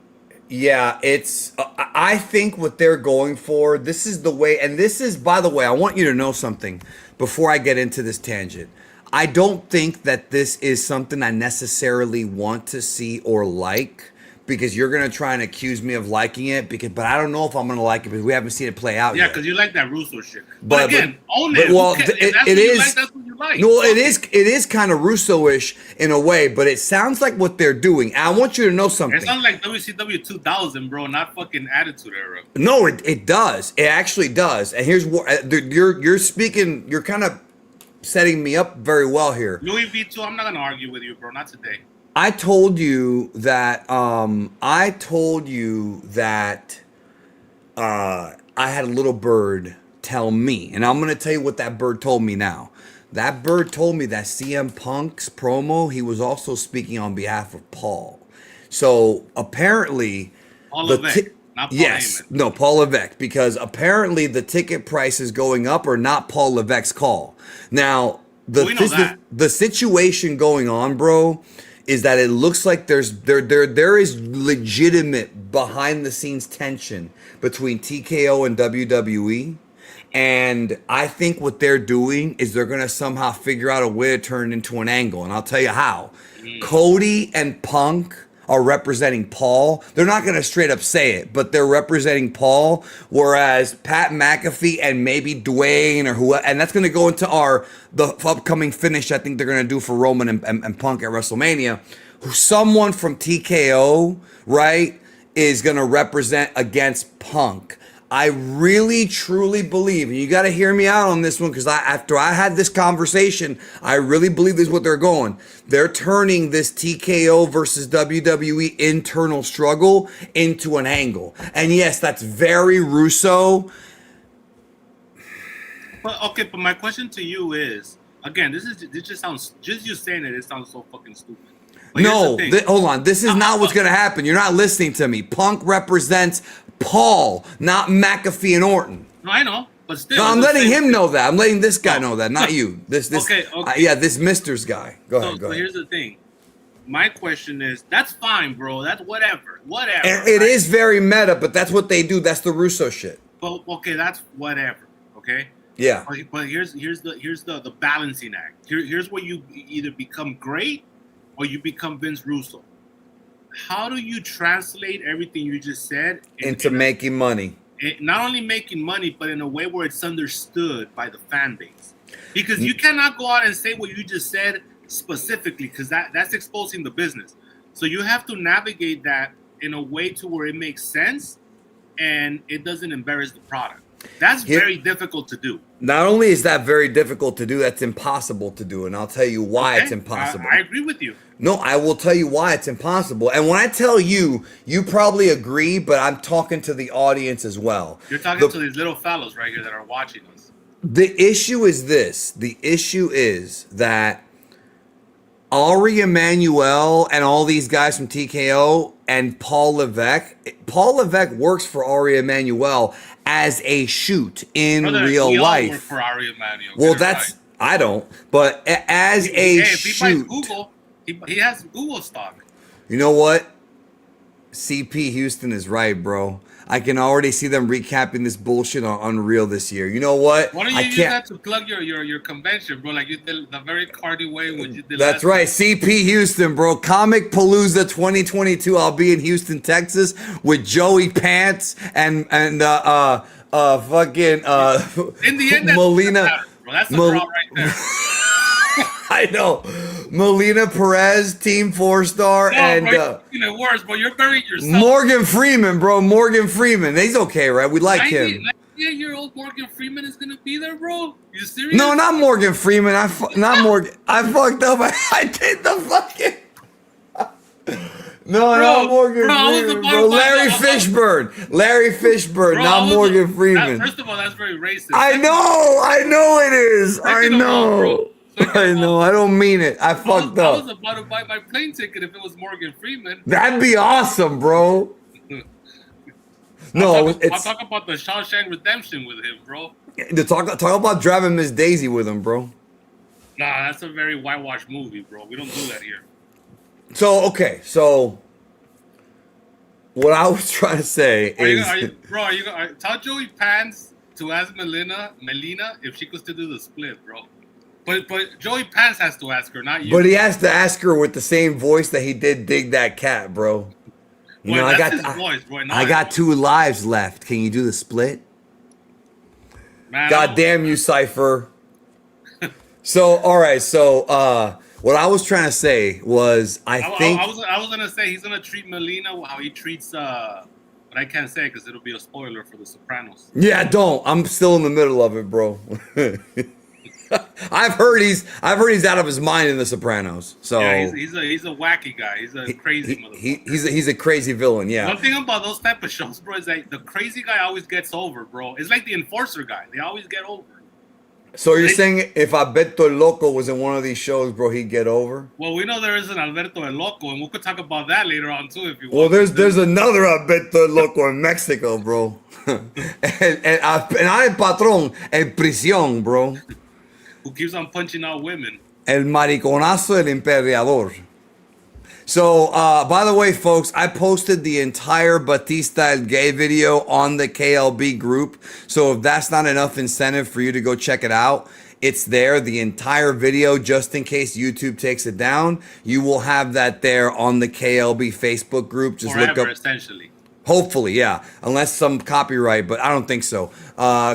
Yeah, it's. I think what they're going for. This is the way, and this is, by the way, I want you to know something before I get into this tangent. I don't think that this is something I necessarily want to see or like, because you're gonna try and accuse me of liking it. But I don't know if I'm gonna like it because we haven't seen it play out Yeah, yet. because you like that Russo shit. But again, own but it. well, If that's what it you is. like, that's what you like. No, it is kind of Russo-ish in a way, but it sounds like what they're doing. I want you to know something. It sounds like WCW 2000, bro, not fucking Attitude Era. No, it does. It actually does. And here's what you're speaking. You're kind of setting me up very well here. Louis V2, I'm not gonna argue with you, bro. Not today. I told you that. I had a little bird tell me, and I'm gonna tell you what that bird told me now. That bird told me that CM Punk's promo, he was also speaking on behalf of Paul. So apparently, Paul Levesque, not Paul Heyman. No, Paul Levesque, because apparently the ticket prices going up are not Paul Levesque's call. Now, the situation going on, bro, is that it looks like there is legitimate behind the scenes tension between TKO and WWE. And I think what they're doing is they're going to somehow figure out a way to turn it into an angle. And I'll tell you how. Cody and Punk are representing Paul. They're not going to straight up say it, but they're representing Paul. Whereas Pat McAfee and maybe Dwayne or whoever, and that's going to go into the upcoming finish I think they're going to do for Roman and Punk at WrestleMania. Someone from TKO, right, is going to represent against Punk. I really, truly believe, and you got to hear me out on this one, because after I had this conversation, I really believe this is what they're going. They're turning this TKO versus WWE internal struggle into an angle. And yes, that's very Russo. But my question to you is, again, this just sounds, just you saying it sounds so fucking stupid. But no, hold on. This is not what's going to happen. You're not listening to me. Punk represents Paul, not McAfee and Orton. No, I know, but still. No, I'm letting him know that. I'm letting this guy know that, not you. This. Okay. Yeah, this Mister's guy. Go ahead. So here's the thing. My question is, that's fine, bro. That's whatever. It is very meta, but that's what they do. That's the Russo shit. But okay, that's whatever. Okay. Yeah. But here's the balancing act. Here's where you either become great or you become Vince Russo. How do you translate everything you just said into making money? Not only making money, but in a way where it's understood by the fan base. Because you cannot go out and say what you just said specifically, because that's exposing the business. So you have to navigate that in a way to where it makes sense and it doesn't embarrass the product. That's very difficult to do. Not only is that very difficult to do, that's impossible to do. And I'll tell you why it's impossible. I agree with you. No, I will tell you why it's impossible. And when I tell you, you probably agree, but I'm talking to the audience as well. You're talking to these little fellows right here that are watching us. The issue is this. The issue is that Ari Emanuel and all these guys from TKO and Paul Levesque works for Ari Emanuel as a shoot in real life. Work for Ari Emanuel. Well, that's right. I don't, but as a shoot. If he buys Google, he has Google stock. You know what? CP Houston is right, bro. I can already see them recapping this bullshit on Unreal this year. You know what? Why don't you use that to plug your convention, bro? Like you did the very Cardi way when you did. That's right, CP Houston, bro. Comic Palooza 2022. I'll be in Houston, Texas, with Joey Pants and fucking in the end, Melina. That's the draw right there. I know. Melina Perez, Team 4-Star, and bro, you're worse, bro. You're burying yourself. Morgan Freeman, bro. Morgan Freeman. He's okay, right? We like him. 98-year-old Morgan Freeman is gonna be there, bro. You serious? No, not Morgan Freeman. Not Morgan. I fucked up. I did the fucking. Not Morgan Freeman, bro. Larry Fishburne. Larry Fishburne, not Morgan Freeman. First of all, that's very racist. I know it is. I know. I know. I don't mean it. I fucked up. I was about to buy my plane ticket if it was Morgan Freeman. That'd be awesome, bro. I'll talk about the Shawshank Redemption with him, bro. Talk about driving Miss Daisy with him, bro. Nah, that's a very whitewashed movie, bro. We don't do that here. So what I was trying to say is, are you gonna tell Joey Pants to ask Melina if she could still do the split, bro? But Joey Pants has to ask her, not you. But he has to ask her with the same voice that he did dig that cat, bro. You know, that's his voice, boy. I got 2 lives left. Can you do the split? Man, God damn you, Cypher. So, all right. So, what I was trying to say was, I was gonna say he's gonna treat Melina how he treats but I can't say because it'll be a spoiler for The Sopranos. Yeah, don't. I'm still in the middle of it, bro. I've heard he's out of his mind in The Sopranos. So yeah, he's a wacky guy. He's a crazy motherfucker. He's a crazy villain. Yeah. One thing about those type of shows, bro, is that the crazy guy always gets over, bro. It's like the enforcer guy. They always get over. So you're saying if Alberto El Loco was in one of these shows, bro, he'd get over? Well, we know there is an Alberto El Loco, and we could talk about that later on too if you want. Well, there's another Alberto El Loco in Mexico, bro. and I patron en prisión, bro. Who keeps on punching out women. El mariconazo del imperiador. So, by the way, folks, I posted the entire Batista El Gay video on the KLB group. So if that's not enough incentive for you to go check it out, it's there, the entire video, just in case YouTube takes it down. You will have that there on the KLB Facebook group. Just forever, look up. Essentially. Hopefully, yeah. Unless some copyright, but I don't think so.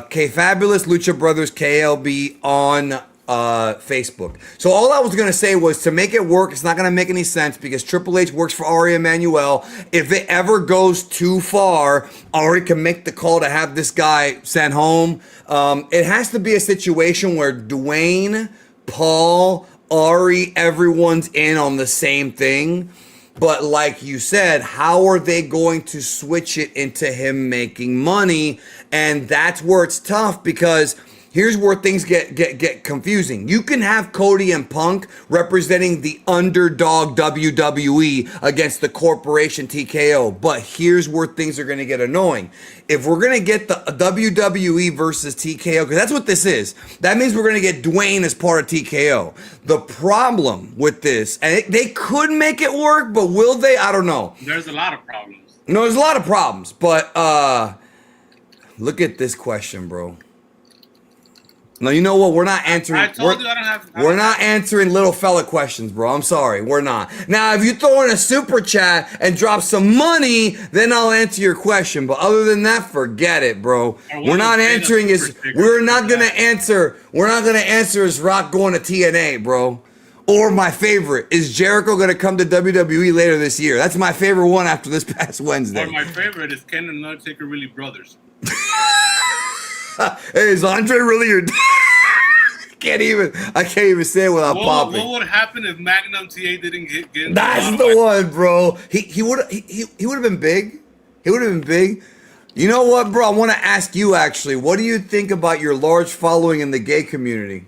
K-Fabulous, Lucha Brothers, KLB on Facebook. So all I was going to say was to make it work, it's not going to make any sense because Triple H works for Ari Emanuel. If it ever goes too far, Ari can make the call to have this guy sent home. It has to be a situation where Dwayne, Paul, Ari, everyone's in on the same thing. But like you said, how are they going to switch it into him making money? And that's where it's tough because here's where things get confusing. You can have Cody and Punk representing the underdog WWE against the corporation TKO, but here's where things are going to get annoying. If we're going to get the WWE versus TKO, because that's what this is, that means we're going to get Dwayne as part of TKO. The problem with this, and they could make it work, but will they? I don't know. There's a lot of problems. No, there's a lot of problems, but look at this question, bro. No, you know what? We're not answering. I told you I don't have. We're not answering little fella questions, bro. I'm sorry, we're not. Now, if you throw in a super chat and drop some money, then I'll answer your question. But other than that, forget it, bro. We're not answering his. We're not gonna answer. We're not gonna answer his Rock going to TNA, bro. Or my favorite, is Jericho gonna come to WWE later this year? That's my favorite one after this past Wednesday. Or my favorite is Ken and Undertaker really brothers. Hey, is Andre really your dad? I can't even say it without popping. What would happen if Magnum TA didn't get That's the one, bro. He would have been big. He would have been big. You know what, bro? I want to ask you actually. What do you think about your large following in the gay community?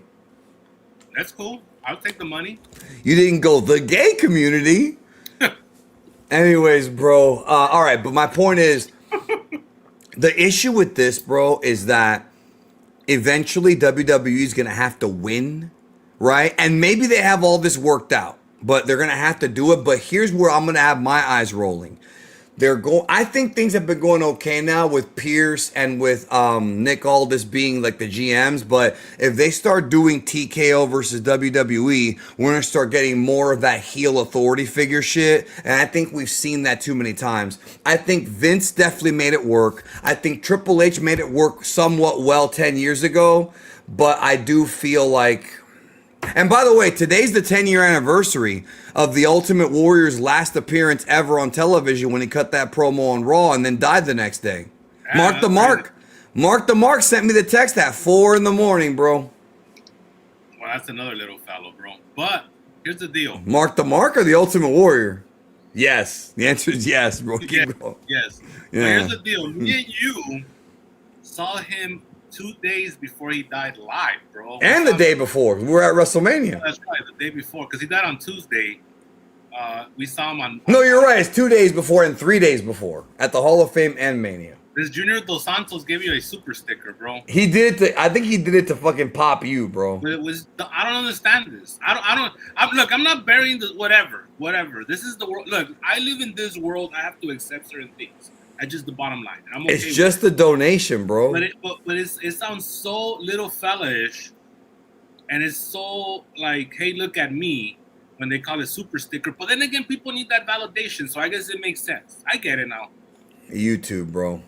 That's cool. I'll take the money. You didn't go the gay community. Anyways, bro. All right, but my point is, the issue with this, bro, is that eventually WWE is going to have to win, right? And maybe they have all this worked out, but they're going to have to do it. But here's where I'm going to have my eyes rolling. I think things have been going okay now with Pierce and with Nick Aldis being like the GMs. But if they start doing TKO versus WWE, we're going to start getting more of that heel authority figure shit. And I think we've seen that too many times. I think Vince definitely made it work. I think Triple H made it work somewhat well 10 years ago. But I do feel like... And by the way, today's the 10-year anniversary of the Ultimate Warrior's last appearance ever on television when he cut that promo on Raw and then died the next day. Yeah, Mark the Mark. Mark the Mark sent me the text at 4 a.m, bro. Well, that's another little fellow, bro. But here's the deal. Mark the Mark or the Ultimate Warrior? Yes. The answer is yes, bro. Yes. Yes. Yeah. But here's the deal. Me and you saw him 2 days before he died live, bro. And the day before. We were at WrestleMania. That's right, the day before. Because he died on Tuesday. We saw him on... No, you're right. It's 2 days before and 3 days before. At the Hall of Fame and Mania. This Junior Dos Santos gave you a super sticker, bro. He did it to... I think he did it to fucking pop you, bro. But it was... I don't understand this. Look, I'm not burying the... Whatever. This is the world... Look, I live in this world. I have to accept certain things. That's just the bottom line. I'm okay it's just a donation, bro. But it sounds so little fella-ish and it's so like, hey, look at me, when they call it super sticker. But then again, people need that validation, so I guess it makes sense. I get it now. YouTube, bro.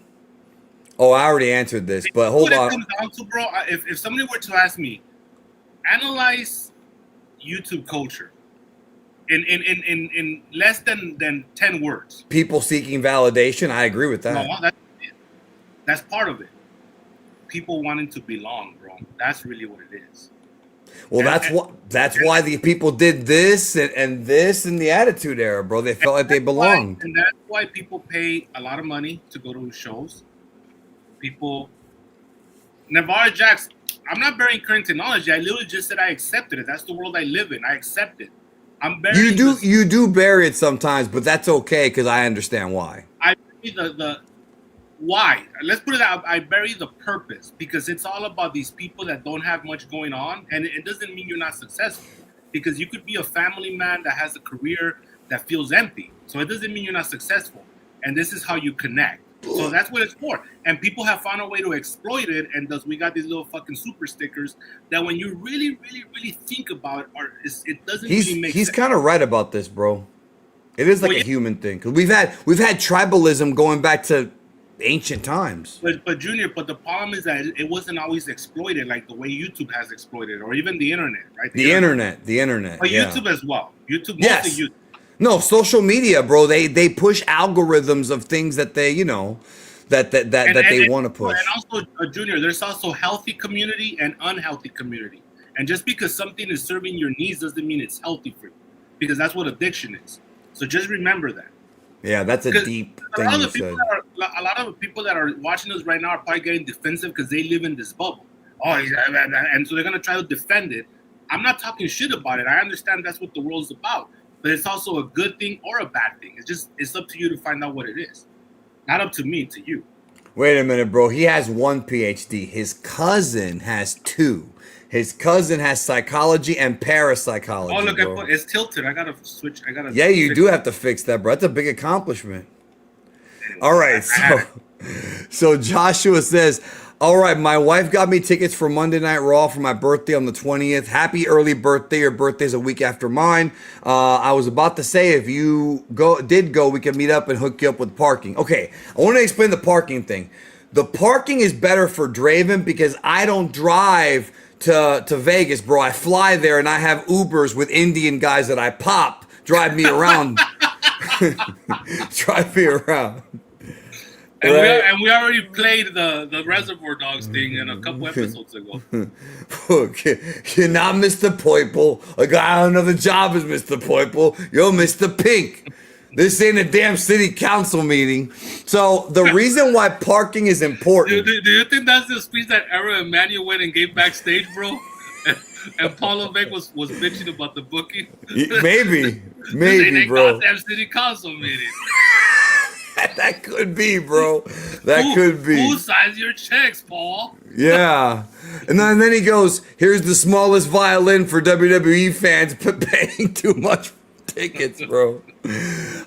Oh, I already answered this, but hold What it on. comes down to, bro, if somebody were to ask me, analyze YouTube culture in less than 10 words. People seeking validation. I agree with that. No, that's part of it. People wanting to belong, bro. That's really what it is. Well, that's why the people did this and this in the Attitude Era, bro. They felt like they belonged. And that's why people pay a lot of money to go to shows. People, Navarre Jax, I'm not burying current technology. I literally just said I accepted it. That's the world I live in. I accept it. I'm burying you do bury it sometimes, but that's okay because I understand why. I bury the why. Let's put it out. I bury the purpose because it's all about these people that don't have much going on, and it doesn't mean you're not successful because you could be a family man that has a career that feels empty. So it doesn't mean you're not successful, and this is how you connect. So that's what it's for. And people have found a way to exploit it, and thus we got these little fucking super stickers that when you really, really, really think about it, it doesn't really make sense. He's kind of right about this, bro. It is like a human thing because we've had tribalism going back to ancient times. But Junior, the problem is that it wasn't always exploited like the way YouTube has exploited, or even the internet, right? The internet. But yeah. YouTube as well. YouTube, yes. Mostly YouTube. No, social media, bro. They push algorithms of things that they, that they want to push. And also, Junior, there's also healthy community and unhealthy community. And just because something is serving your needs doesn't mean it's healthy for you, because that's what addiction is. So just remember that. Yeah, that's a deep thing you said. A lot of the people that are watching us right now are probably getting defensive because they live in this bubble. And so they're gonna try to defend it. I'm not talking shit about it. I understand that's what the world's about. But it's also a good thing or a bad thing. It's up to you to find out what it is. Not up to me, to you. Wait a minute, bro. He has 1 PhD. His cousin has 2. His cousin has psychology and parapsychology. Oh, look, bro. It's tilted. I gotta switch. Yeah, you do have to fix that, bro. That's a big accomplishment. All right, so Joshua says, all right, my wife got me tickets for Monday Night Raw for my birthday on the 20th. Happy early birthday. Your birthday's a week after mine. I was about to say, if you did go, we can meet up and hook you up with parking. Okay, I want to explain the parking thing. The parking is better for Draven because I don't drive to Vegas, bro. I fly there and I have Ubers with Indian guys that I pop, drive me around. Drive me around. And we already played the Reservoir Dogs thing in a couple episodes ago. Okay. You're not Mr. Poiple. A guy on another job is Mr. Poiple. You're Mr. Pink. This ain't a damn city council meeting. So the reason why parking is important. Do you think that's the speech that Era Emanuel went and gave backstage, bro? And Paul Levesque was bitching about the booking? Maybe, bro. Goddamn city council meeting. That could be, bro. That could be. Who signs your checks, Paul? Yeah. And then he goes, here's the smallest violin for WWE fans paying too much tickets, bro.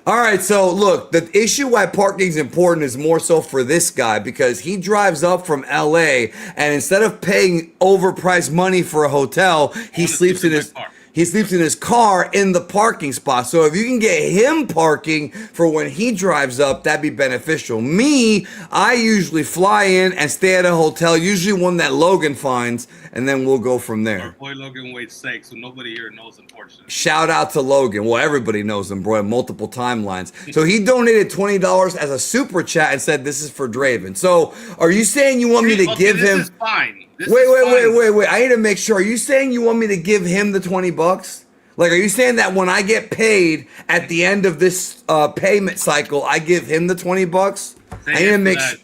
All right, so look, the issue why parking is important is more so for this guy because he drives up from LA and instead of paying overpriced money for a hotel, he sleeps in his car in the parking spot. So if you can get him parking for when he drives up, that'd be beneficial. Me, I usually fly in and stay at a hotel, usually one that Logan finds, and then we'll go from there. Our boy Logan Wade's sake, so nobody here knows, unfortunately. Shout out to Logan. Well, everybody knows him, bro, in multiple timelines. So he donated $20 as a super chat and said this is for Draven. So are you saying you want me to give him... This is fine. Wait. I need to make sure. Are you saying you want me to give him the $20? Like, are you saying that when I get paid at the end of this payment cycle, I give him the $20? I need to make sure.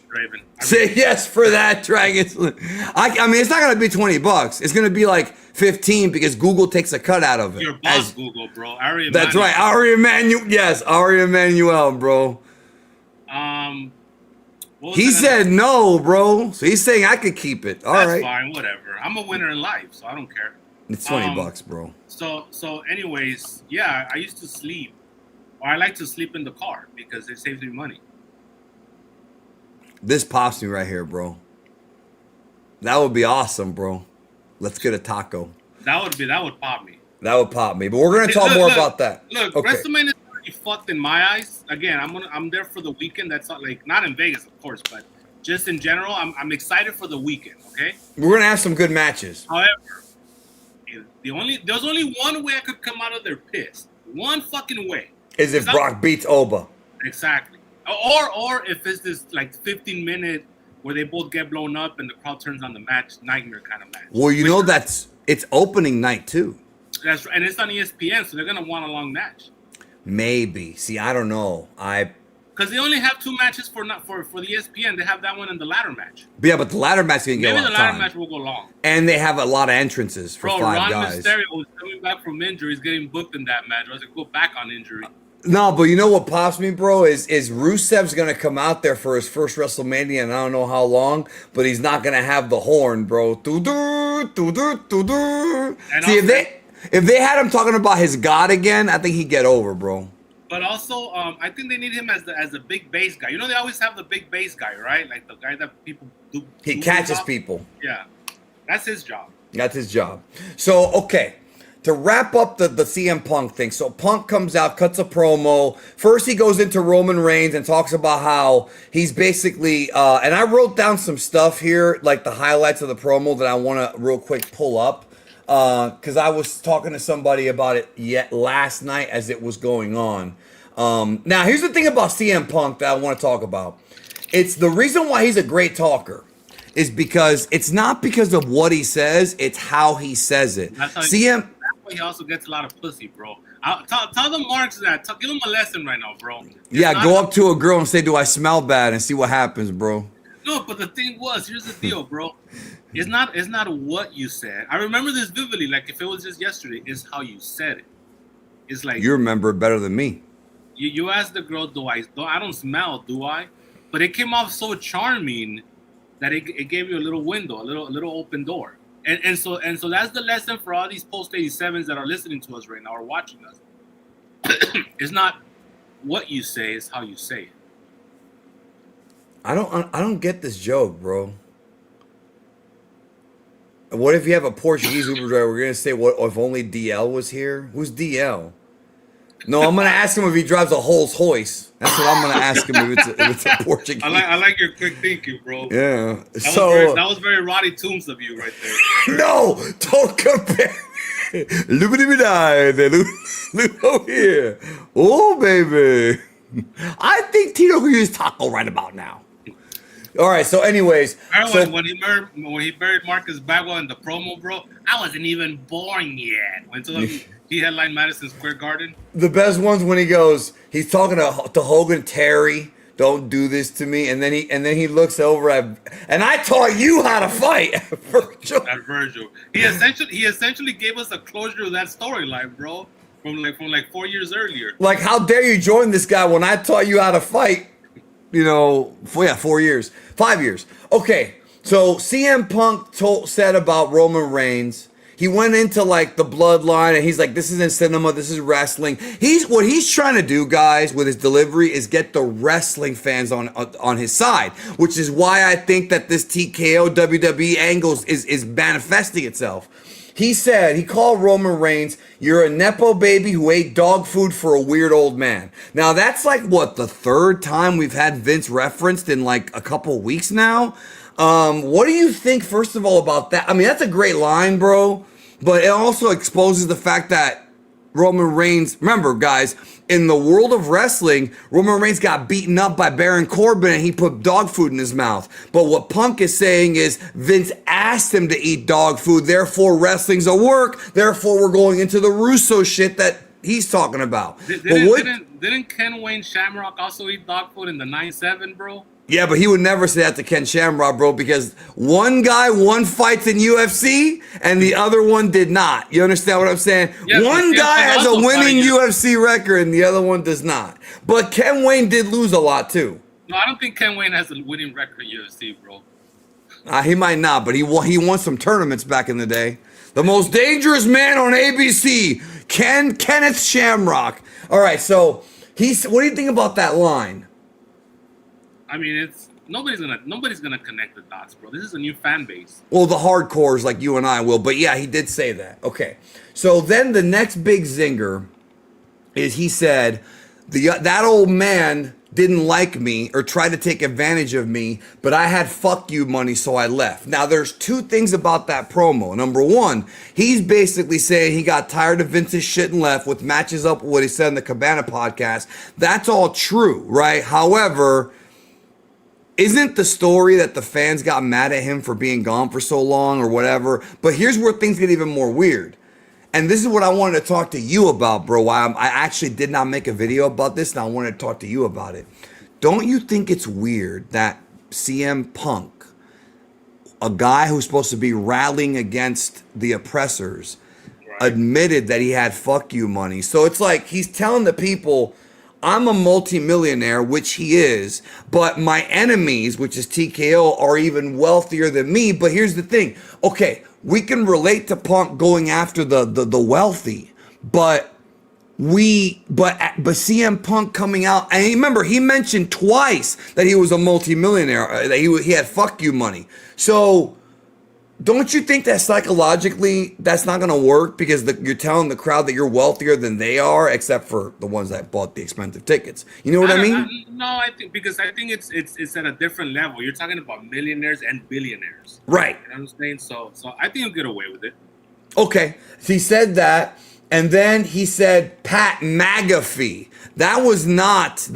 Say yes for that, Dragon. I mean, it's not gonna be $20. It's gonna be like 15 because Google takes a cut out of it. Your boss, Google, bro. That's right, Ari Emanuel. Yes, Ari Emanuel, bro. He said no, bro. So he's saying I could keep it. All right. That's fine, whatever. I'm a winner in life, so I don't care. It's $20, bro. So anyways, yeah, I used to sleep. Or I like to sleep in the car because it saves me money. This pops me right here, bro. That would be awesome, bro. Let's get a taco. That would pop me. That would pop me. But we're gonna talk more about that. Look, okay. WrestleMania is already fucked in my eyes. Again, I'm there for the weekend. That's not like not in Vegas, of course, but just in general, I'm excited for the weekend. Okay. We're gonna have some good matches. However, there's only one way I could come out of there pissed. One fucking way. Is if Brock beats Oba. Exactly. Or if it's this like 15-minute where they both get blown up and the crowd turns on the match, nightmare kind of match. Well, you know it's opening night too. That's right, and it's on ESPN, so they're gonna want a long match. Maybe. See, I don't know. Because they only have 2 matches for the ESPN. They have that one and the ladder match. Yeah, but the ladder match is gonna get a lot of time. Maybe the ladder match will go long. And they have a lot of entrances for 5 Ron guys. Mysterio was coming back from injury. He's getting booked in that match. I was like, go back on injury. No, but you know what pops me, bro, is Rusev's gonna come out there for his first WrestleMania, and I don't know how long, but he's not gonna have the horn, bro. See, if they had him talking about his God again, I think he'd get over, bro. But also, I think they need him as the big bass guy. You know, they always have the big bass guy, right? Like the guy that people do. He catches people. Yeah, that's his job. That's his job. So, okay. To wrap up the CM Punk thing, so Punk comes out, cuts a promo. First, he goes into Roman Reigns and talks about how he's basically, and I wrote down some stuff here, like the highlights of the promo that I want to real quick pull up, because I was talking to somebody about it last night as it was going on. Now, here's the thing about CM Punk that I want to talk about. It's the reason why he's a great talker is because it's not because of what he says, it's how he says it. CM... He also gets a lot of pussy, bro. Tell the Marks that. Give him a lesson right now, bro. Yeah, go up to a girl and say, "Do I smell bad?" and see what happens, bro. No, but the thing was, here's the deal, bro. It's not what you said. I remember this vividly, like if it was just yesterday. It's how you said it. It's like you remember it better than me. You asked the girl, I don't smell, do I? But it came off so charming that it gave you a little window, a little open door. And so that's the lesson for all these post 87s that are listening to us right now or watching us. It's not what you say, it's how you say it. I don't get this joke, bro. What if you have a Portuguese Uber driver? We're gonna say, what if only DL was here? Who's DL? No, I'm gonna ask him if he drives a Rolls Royce. That's what I'm gonna ask him if it's a Portuguese. I like your quick thinking, bro. Yeah. That was very Roddy Toombs of you right there. No, don't compare. Look at me, look over here. Oh, baby. I think Tito could use taco right about now. All right. So, anyways, when he buried Marcus Bagwell in the promo, bro, I wasn't even born yet. He headlined Madison Square Garden. The best ones when he's talking to Hogan, Terry, don't do this to me, and then he looks over and I taught you how to fight, Virgil. At Virgil, he essentially gave us a closure of that storyline, bro, from 4 years earlier. Like, how dare you join this guy when I taught you how to fight? 4 years, 5 years. Okay, so CM Punk said about Roman Reigns. He went into like the bloodline and he's like, this isn't cinema, this is wrestling. What he's trying to do, guys, with his delivery is get the wrestling fans on his side, which is why I think that this TKO WWE angle is manifesting itself. He called Roman Reigns, you're a Nepo baby who ate dog food for a weird old man. Now that's like what, the 3rd time we've had Vince referenced in like a couple weeks now? What do you think, first of all, about that? I mean, that's a great line, bro, but it also exposes the fact that Roman Reigns, remember, guys, in the world of wrestling, Roman Reigns got beaten up by Baron Corbin and he put dog food in his mouth. But what Punk is saying is Vince asked him to eat dog food, therefore wrestling's a work, therefore we're going into the Russo shit that he's talking about. Didn't Ken Wayne Shamrock also eat dog food in the 9-7, bro? Yeah, but he would never say that to Ken Shamrock, bro, because one guy won fights in UFC and the other one did not. You understand what I'm saying? Yeah, one guy has a winning UFC record and the other one does not. But Ken Wayne did lose a lot, too. No, I don't think Ken Wayne has a winning record in UFC, bro. He might not, but he won some tournaments back in the day. The most dangerous man on ABC, Kenneth Shamrock. All right, so what do you think about that line? I mean, nobody's gonna connect the dots, bro. This is a new fan base. Well, the hardcores like you and I will, but yeah, he did say that. Okay, so then the next big zinger is he said that old man didn't like me or tried to take advantage of me, but I had fuck you money, so I left. Now, there's two things about that promo. Number one, he's basically saying he got tired of Vince's shit and left, which matches up with what he said in the Cabana podcast. That's all true, right? However, isn't the story that the fans got mad at him for being gone for so long or whatever? But here's where things get even more weird. And this is what I wanted to talk to you about, bro. I actually did not make a video about this, and I wanted to talk to you about it. Don't you think it's weird that CM Punk, a guy who's supposed to be rallying against the oppressors, admitted that he had fuck you money? So it's like he's telling the people, I'm a multimillionaire, which he is, but my enemies, which is TKO, are even wealthier than me. But here's the thing. Okay, we can relate to Punk going after the wealthy, but CM Punk coming out, and remember, he mentioned twice that he was a multimillionaire, that he had fuck you money. So don't you think that psychologically that's not going to work, because you're telling the crowd that you're wealthier than they are, except for the ones that bought the expensive tickets? You know what I mean? No, I think it's at a different level. You're talking about millionaires and billionaires, right? You know what I'm saying? So I think you'll get away with it. Okay, so he said that, and then he said Pat McAfee. That was not. He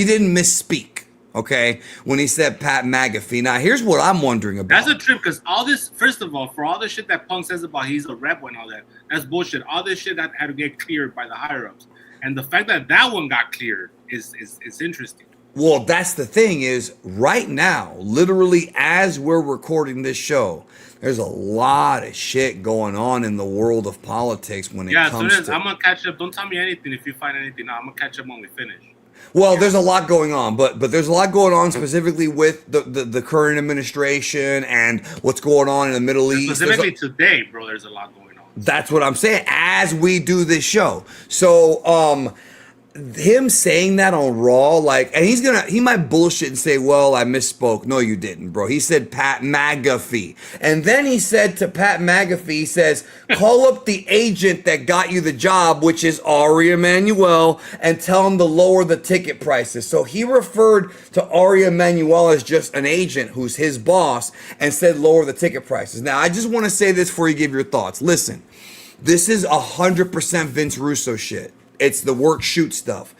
didn't misspeak. Okay, when he said Pat McAfee. Now, here's what I'm wondering about. That's a trip, because all this, first of all, for all the shit that Punk says about he's a rebel and all that, that's bullshit. All this shit that had to get cleared by the higher-ups. And the fact that that one got cleared is interesting. Well, that's the thing is, right now, literally as we're recording this show, there's a lot of shit going on in the world of politics when it comes to... I'm going to catch up. Don't tell me anything if you find anything out. I'm going to catch up when we finish. Well, there's a lot going on, but there's a lot going on specifically with the current administration and what's going on in the Middle East. Specifically today, bro, there's a lot going on. That's what I'm saying as we do this show. So, him saying that on Raw, like, and he might bullshit and say, well, I misspoke. No, you didn't, bro. He said Pat McAfee. And then he said to Pat McAfee, he says, call up the agent that got you the job, which is Ari Emanuel, and tell him to lower the ticket prices. So he referred to Ari Emanuel as just an agent who's his boss and said lower the ticket prices. Now, I just want to say this before you give your thoughts. Listen, this is 100% Vince Russo shit. It's the work shoot stuff.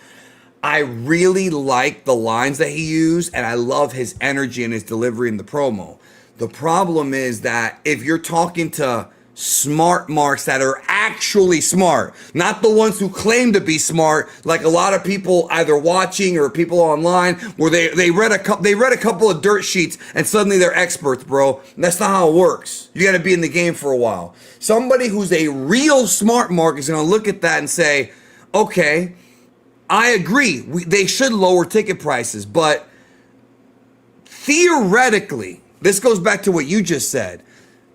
I really like the lines that he used, and I love his energy and his delivery in the promo. The problem is that if you're talking to smart marks that are actually smart, not the ones who claim to be smart, like a lot of people either watching or people online, where they read a couple of dirt sheets and suddenly they're experts, bro. And that's not how it works. You got to be in the game for a while. Somebody who's a real smart mark is going to look at that and say, okay, I agree. They should lower ticket prices, but theoretically, this goes back to what you just said.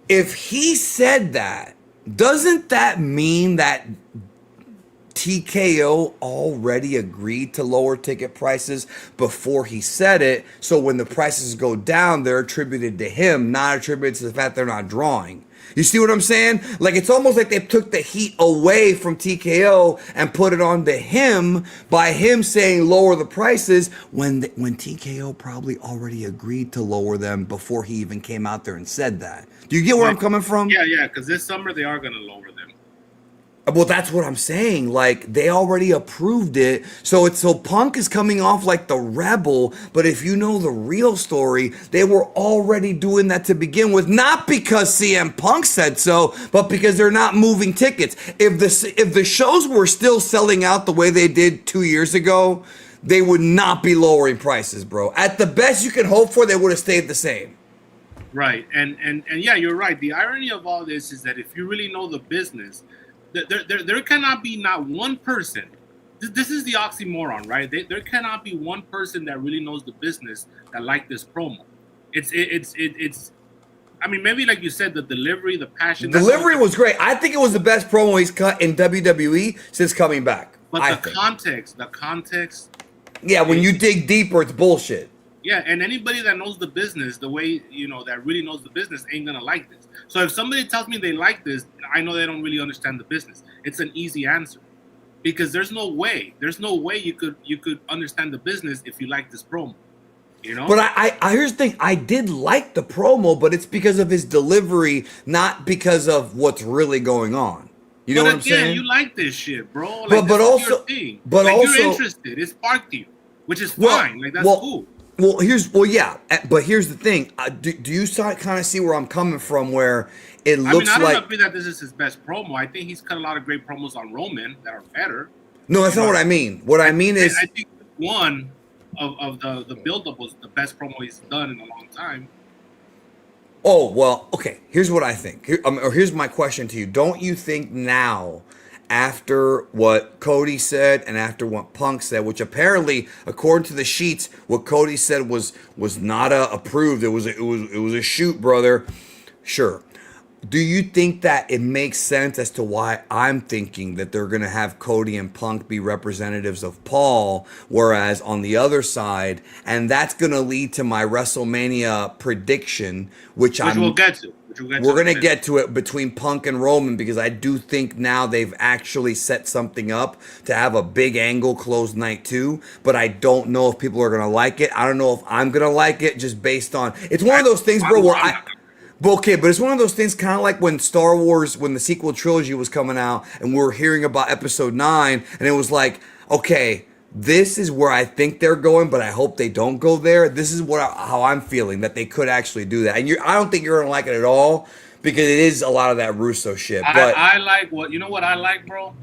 If he said that, doesn't that mean that TKO already agreed to lower ticket prices before he said it? So when the prices go down, they're attributed to him, not attributed to the fact they're not drawing. You see what I'm saying? Like, it's almost like they took the heat away from TKO and put it on to him by him saying lower the prices when TKO probably already agreed to lower them before he even came out there and said that. Do you get where I'm coming from? Yeah, because this summer they are going to lower them. Well, that's what I'm saying. Like, they already approved it. So Punk is coming off like the rebel. But if you know the real story, they were already doing that to begin with. Not because CM Punk said so, but because they're not moving tickets. If the shows were still selling out the way they did 2 years ago, they would not be lowering prices, bro. At the best you can hope for, they would have stayed the same. Right. And yeah, you're right. The irony of all this is that if you really know the business, there cannot be not one person. This is the oxymoron, right? There cannot be one person that really knows the business that liked this promo. It's. I mean, maybe like you said, the delivery, the passion. Delivery was great. I think it was the best promo he's cut in WWE since coming back. But the context Yeah, when you dig deeper, it's bullshit. Yeah, and anybody that knows the business, the way, that really knows the business ain't gonna like this. So if somebody tells me they like this, I know they don't really understand the business. It's an easy answer. Because there's no way you could understand the business if you like this promo. But I here's the thing. I did like the promo, but it's because of his delivery, not because of what's really going on. You know what I'm saying? You like this shit, bro. Like, but this also, is your thing. but like, also, you're interested. It sparked you, which is fine. Like, that's cool. Well, yeah, but here's the thing. Do you kind of see where I'm coming from? Where it looks like, I don't agree that this is his best promo. I think he's cut a lot of great promos on Roman that are better. No, that's not what I mean. What I mean is, I think one of the build-up was the best promo he's done in a long time. Oh, well, okay. Here's what I think. Here's my question to you. Don't you think now, after what Cody said and after what Punk said, which apparently, according to the sheets, what Cody said was not approved. It was a shoot, brother. Sure. Do you think that it makes sense as to why I'm thinking that they're going to have Cody and Punk be representatives of Paul, whereas on the other side, and that's going to lead to my WrestleMania prediction, which we'll get to. We're going to get to it between Punk and Roman, because I do think now they've actually set something up to have a big angle closed night 2, but I don't know if people are going to like it. I don't know if I'm going to like it, just based on, it's one of those things, bro, where okay, but it's one of those things kind of like when Star Wars, when the sequel trilogy was coming out and we were hearing about episode 9, and it was like, okay, this is where I think they're going, but I hope they don't go there. This is how I'm feeling, that they could actually do that. And I don't think you're going to like it at all, because it is a lot of that Russo shit. But I like what I like, bro?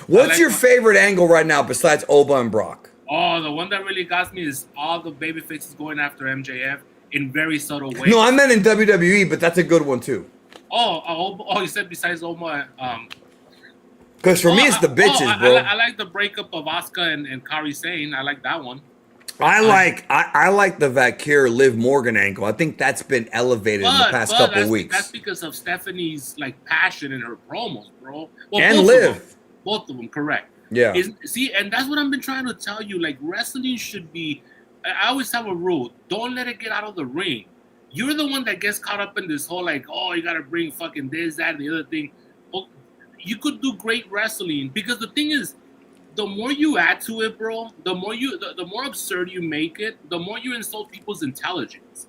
What's your favorite angle right now besides Oba and Brock? Oh, the one that really got me is all the baby faces going after MJF. In very subtle ways. No, I meant in WWE, but that's a good one too. Oh, you said besides Oma. Because for me, it's the bitches, bro. I like the breakup of Asuka and Kairi Sane. I like that one. I like the Vakir Liv Morgan angle. I think that's been elevated in the past couple weeks. That's because of Stephanie's passion in her promos, bro. Well, and Liv. Both of them, correct. Yeah. See, and that's what I've been trying to tell you. Like, wrestling should be. I always have a rule: don't let it get out of the ring. You're the one that gets caught up in this whole you gotta bring fucking this, that, and the other thing. Well, you could do great wrestling, because the thing is, the more you add to it, bro, the more absurd you make it, the more you insult people's intelligence,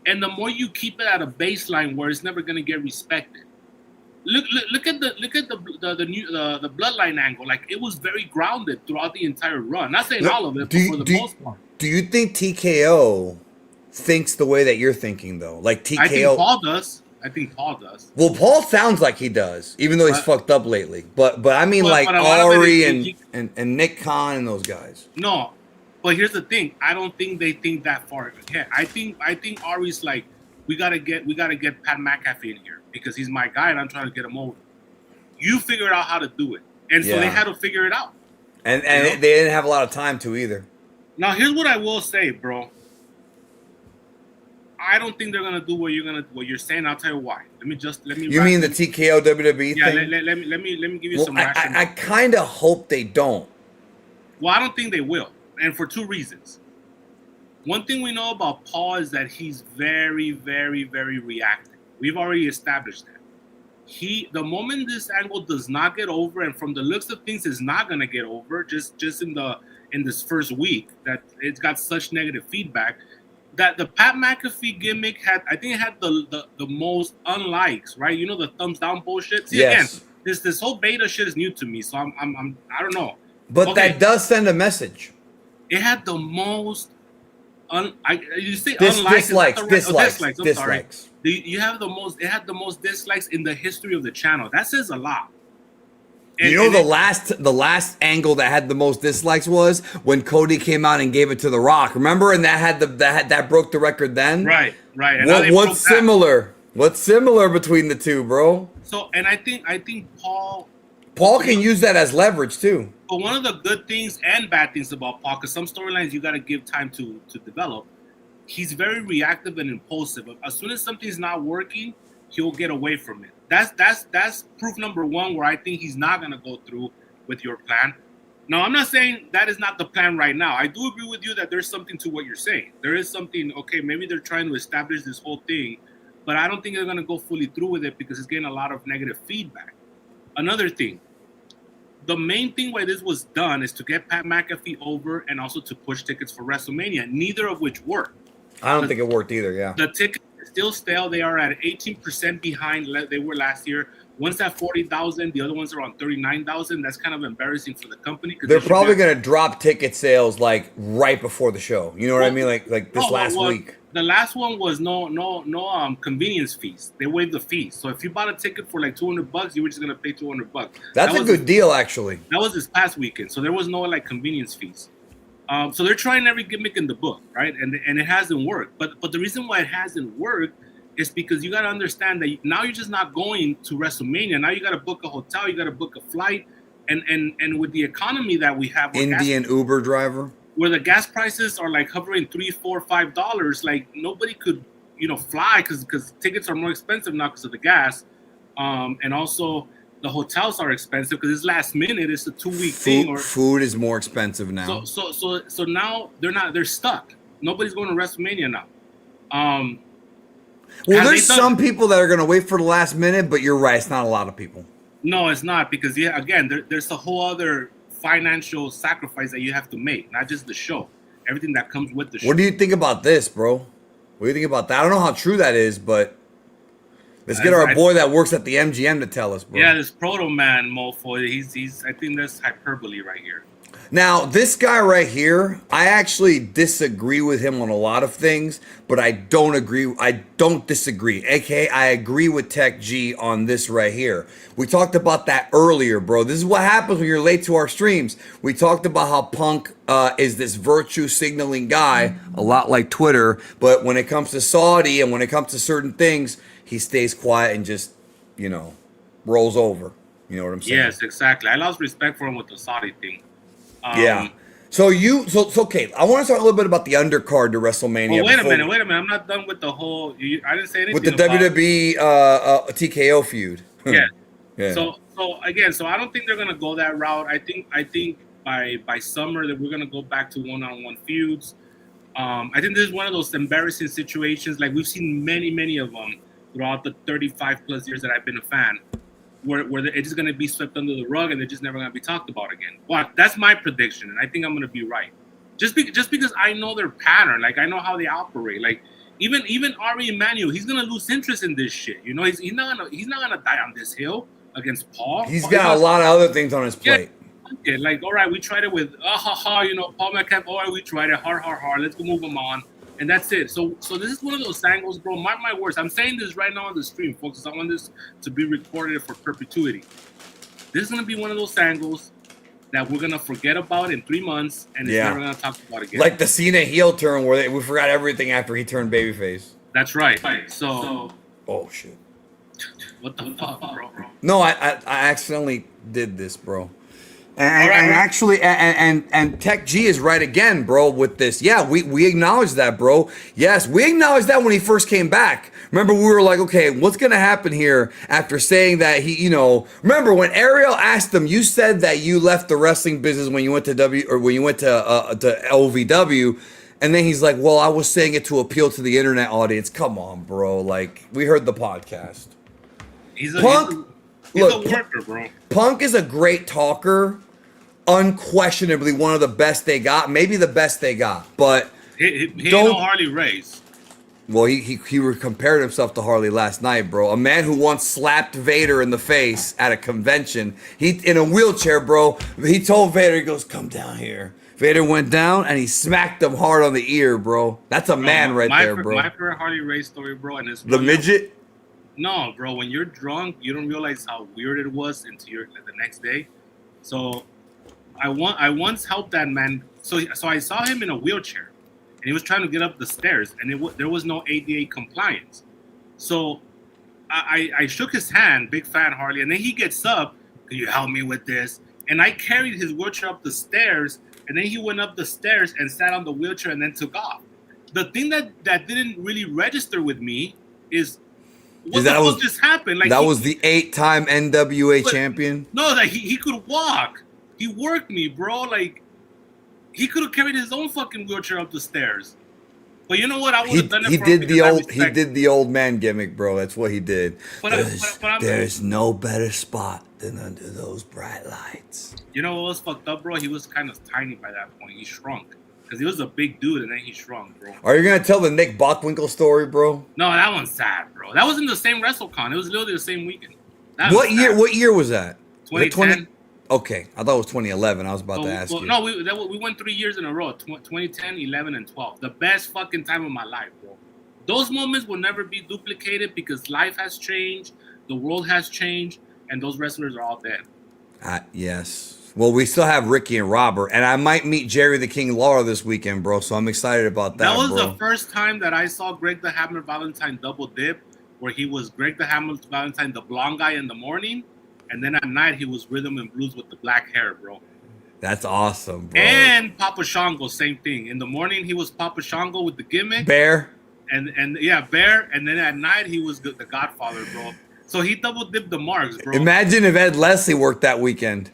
and the more you keep it at a baseline where it's never gonna get respected. Look at the bloodline angle. Like, it was very grounded throughout the entire run. Not saying all of it, but for the most part. Do you think TKO thinks the way that you're thinking, though? Like, TKO. I think Paul does. Well, Paul sounds like he does, even though he's fucked up lately. But I mean, Ari and Nick Khan and those guys. No, but here's the thing. I don't think they think that far ahead. I think Ari's like, we gotta get Pat McAfee in here, because he's my guy and I'm trying to get him over. You figured out how to do it, and so they had to figure it out. And they didn't have a lot of time to either. Now, here's what I will say, bro. I don't think they're gonna do what you're saying. I'll tell you why. Let me. You mean the TKO WWE thing? Yeah. Let me give you some rationale. I kind of hope they don't. Well, I don't think they will, and for 2 reasons. One thing we know about Paul is that he's very, very, very reactive. We've already established that. The moment this angle does not get over, and from the looks of things, is not gonna get over. Just in this first week, that it's got such negative feedback, that the Pat McAfee gimmick had the most unlikes, right? You know, the thumbs down bullshit. See, yes. Again, this whole beta shit is new to me, so I don't know. But that does send a message. It had the most dislikes. I'm sorry. It had the most dislikes in the history of the channel. That says a lot. The last angle that had the most dislikes was when Cody came out and gave it to The Rock. Remember? And that broke the record then. Right. And what's similar? What's similar between the two, bro? So, and I think Paul can use that as leverage too. But one of the good things and bad things about Paul, because some storylines you got to give time to develop, he's very reactive and impulsive. As soon as something's not working, he'll get away from it. That's proof number 1 where I think he's not gonna go through with your plan. No, I'm not saying that is not the plan right now. I do agree with you that there's something to what you're saying. There is something, okay, maybe they're trying to establish this whole thing, but I don't think they're going to go fully through with it because it's getting a lot of negative feedback. Another thing, the main thing why this was done is to get Pat McAfee over and also to push tickets for WrestleMania, neither of which worked. I don't think it worked either, yeah. The tickets are still stale. They are at 18% behind they were last year. One's at 40,000. The other ones are on 39,000. That's kind of embarrassing for the company. They're probably going to drop ticket sales like right before the show. You know what I mean? Like this last week. The last one was no convenience fees. They waived the fees. So if you bought a ticket for like $200, you were just going to pay $200. That's a good deal, actually. That was this past weekend. So there was no like convenience fees. So they're trying every gimmick in the book, right? And it hasn't worked. But the reason why it hasn't worked is because you got to understand that now you're just not going to WrestleMania. Now you got to book a hotel, you got to book a flight, and with the economy that we have, Indian Uber driver, where the gas prices are like hovering $3, $4, $5, like nobody could fly because tickets are more expensive now because of the gas, and also the hotels are expensive because it's last minute. It's a 2-week thing. Food is more expensive now. So now they're stuck. Nobody's going to WrestleMania now. Well, there's some people that are going to wait for the last minute, but you're right. It's not a lot of people. No, it's not because, again, there's a whole other financial sacrifice that you have to make, not just the show. Everything that comes with the show. What do you think about this, bro? What do you think about that? I don't know how true that is, but let's get our boy that works at the MGM to tell us, bro. Yeah, this Proto Man mofo, he's I think that's hyperbole right here. Now, this guy right here, I actually disagree with him on a lot of things, but I don't disagree. AKA, I agree with Tech G on this right here. We talked about that earlier, bro. This is what happens when you're late to our streams. We talked about how Punk is this virtue signaling guy, a lot like Twitter, but when it comes to Saudi and when it comes to certain things, he stays quiet and just, rolls over. You know what I'm saying? Yes, exactly. I lost respect for him with the Saudi thing. Yeah. So okay. I want to talk a little bit about the undercard to WrestleMania. Well, wait a minute. I'm not done with the whole. I didn't say anything with the WWE TKO feud. Yeah. Yeah. So I don't think they're gonna go that route. I think by summer that we're gonna go back to one-on-one feuds. I think this is one of those embarrassing situations. Like we've seen many of them throughout the 35 plus years that I've been a fan. Where it's just going to be swept under the rug and they're just never going to be talked about again. Well, that's my prediction, and I think I'm going to be right. Just because I know their pattern, like I know how they operate. Like even Ari Emanuel, he's going to lose interest in this shit. He's not gonna die on this hill against Paul. He's got a lot of other things on his plate. Yeah, like all right, we tried it with Paul McAfee. All right, we tried it hard. Let's go move him on. And that's it. So this is one of those angles, bro. Mark my words. I'm saying this right now on the stream, folks. I want this to be recorded for perpetuity. This is going to be one of those angles that we're going to forget about in 3 months, and it's never going to talk about again. Like the Cena heel turn where we forgot everything after he turned babyface. That's right. So. Oh, shit. What the fuck, bro? No, I accidentally did this, bro. And Tech G is right again, bro, with this. Yeah, we acknowledge that, bro. Yes, we acknowledged that when he first came back. Remember, we were like, okay, what's going to happen here after saying that he, remember when Ariel asked him, you said that you left the wrestling business when you went to LVW. And then he's like, well, I was saying it to appeal to the internet audience. Come on, bro. Like, we heard the podcast. He's a worker, bro. Punk is a great talker. Unquestionably one of the best they got, maybe the best they got, but he ain't no Harley Race. Well, he compared himself to Harley last night, bro. A man who once slapped Vader in the face at a convention. He in a wheelchair, bro. He told Vader, he goes, "Come down here." Vader went down and he smacked him hard on the ear, bro. That's a man right there, bro. My favorite Harley Race story, bro, and it's the midget. No, bro. When you're drunk, you don't realize how weird it was until the next day. So. I once helped that man. So I saw him in a wheelchair, and he was trying to get up the stairs, and there was no ADA compliance. So I shook his hand, big fan Harley, and then he gets up. Can you help me with this? And I carried his wheelchair up the stairs, and then he went up the stairs and sat on the wheelchair and then took off. The thing that didn't really register with me is what the fuck just happened. Like that was the 8-time NWA champion. No, that he could walk. He worked me, bro. Like, he could have carried his own fucking wheelchair up the stairs. But you know what? I would have done it for him he did the old man gimmick, bro. That's what he did. There's no better spot than under those bright lights. You know what was fucked up, bro? He was kind of tiny by that point. He shrunk. Because he was a big dude, and then he shrunk, bro. Are you going to tell the Nick Bockwinkel story, bro? No, that one's sad, bro. That wasn't the same WrestleCon. It was literally the same weekend. What year was that? 2010. Okay, I thought it was 2011. I was about to ask you. No, we went 3 years in a row. 2010, 11, and 12. The best fucking time of my life, bro. Those moments will never be duplicated because life has changed, the world has changed, and those wrestlers are all dead. Yes. Well, we still have Ricky and Robert, and I might meet Jerry the King Lawler this weekend, bro. So I'm excited about that. That was the first time that I saw Greg the Hammer Valentine double dip, where he was Greg the Hammer Valentine, the blonde guy in the morning, and then at night he was Rhythm and Blues with the black hair, bro. That's awesome, bro. And Papa Shango, same thing. In the morning he was Papa Shango with the gimmick, Bear, and yeah, Bear, and then at night he was the Godfather, bro. So he double dipped the marks, bro. Imagine if Ed Leslie worked that weekend.